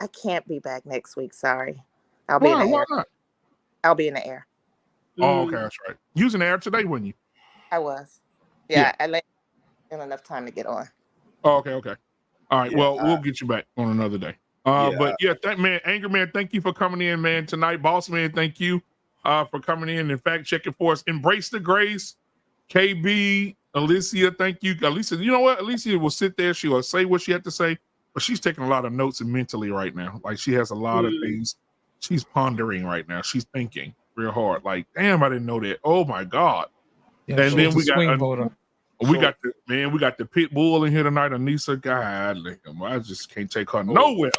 I can't be back next week. Sorry. I'll be in Why? the Why air. not? I'll be in the air. Oh, okay, that's right. Using the air today, wasn't you? I was. Yeah. I let enough time to get on. Oh, okay. All right. Yeah. Well, we'll get you back on another day. But yeah, Anger Man, thank you for coming in, man, tonight. Boss Man, thank you for coming in and fact checking for us. Embrace the Grace. KB, Alicia, thank you. Alicia, you know what? Alicia will sit there. She will say what she had to say, but she's taking a lot of notes mentally right now. Like she has a lot of things she's pondering right now. She's thinking real hard. Like, damn, I didn't know that. Oh my God. yeah, And then she's a swing voter. we got the pit bull in here tonight, Anissa. God damn, I just can't take her nowhere.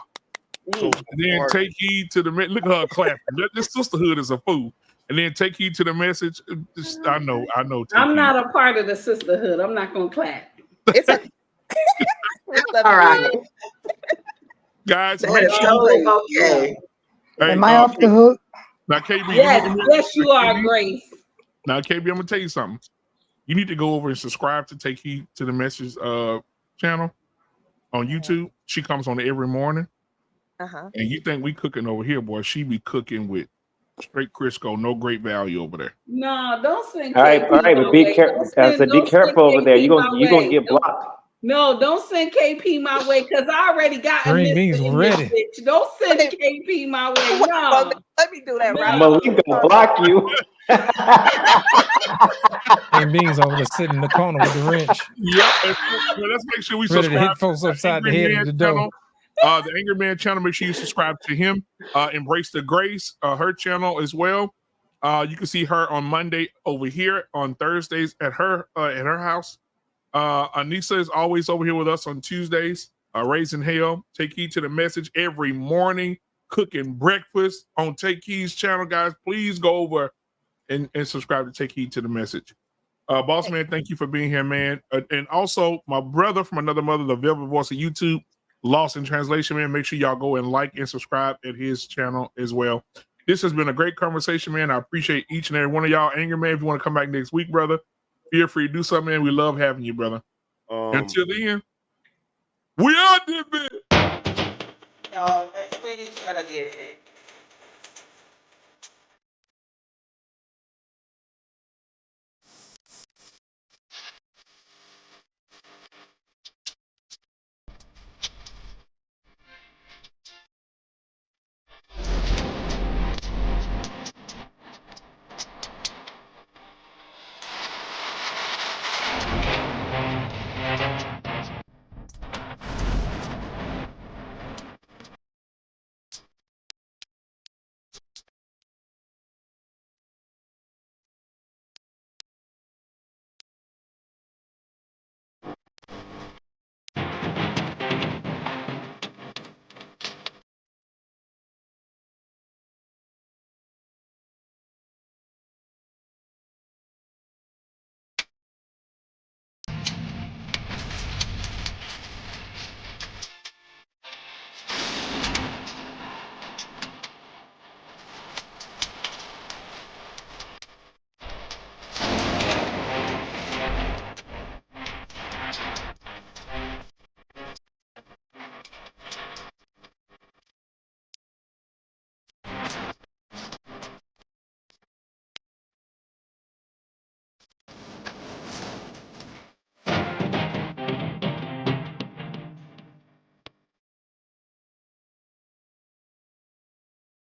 So then take heed to the look at her clapping. This sisterhood is a fool. And then take heed to the message. I know. I'm not a part of the sisterhood. I'm not gonna clap. It's a All right. Guys, That is totally okay. Hey, Am I off the hook? Now, KB, Yes, you are, Grace. Now, KB, I'm gonna tell you something. You need to go over and subscribe to Take Heed to the Message channel on YouTube. She comes on every morning. Uh-huh. And you think we cooking over here, boy? She be cooking with straight Crisco, no great value over there. No, don't send. All right, KP but my be way. careful. Don't I send- said, be don't careful send over there. KP You're my gonna way. get Don't- blocked. No, don't send KP my way because I already got a Green mister beans in ready. this bitch. Don't send KP my way. No. Let me do that right. Malik gonna block you. And beans over there sitting in the corner with the wrench, Yep. Well, let's make sure we ready to subscribe hit folks upside the Angry head Man with the dough. channel. The Angry Man channel. Make sure you subscribe to him. Embrace the Grace, her channel as well. You can see her on Monday over here, on Thursdays at her house. Anissa is always over here with us on Tuesdays. Raising Hell. Take heed to the message every morning. Cooking breakfast on Take Heed's channel, guys. Please go over and subscribe to Take Heed to the Message. Boss Man, thank you for being here, man. And also my brother from another mother, the Velvet Voice of YouTube, Lost in Translation, man. Make sure y'all go and like and subscribe at his channel as well. This has been a great conversation, man. I appreciate each and every one of y'all. Anger Man, if you want to come back next week, brother, feel free to do something, man. We love having you, brother. Until then, we out there, man. Y'all, please try to get it.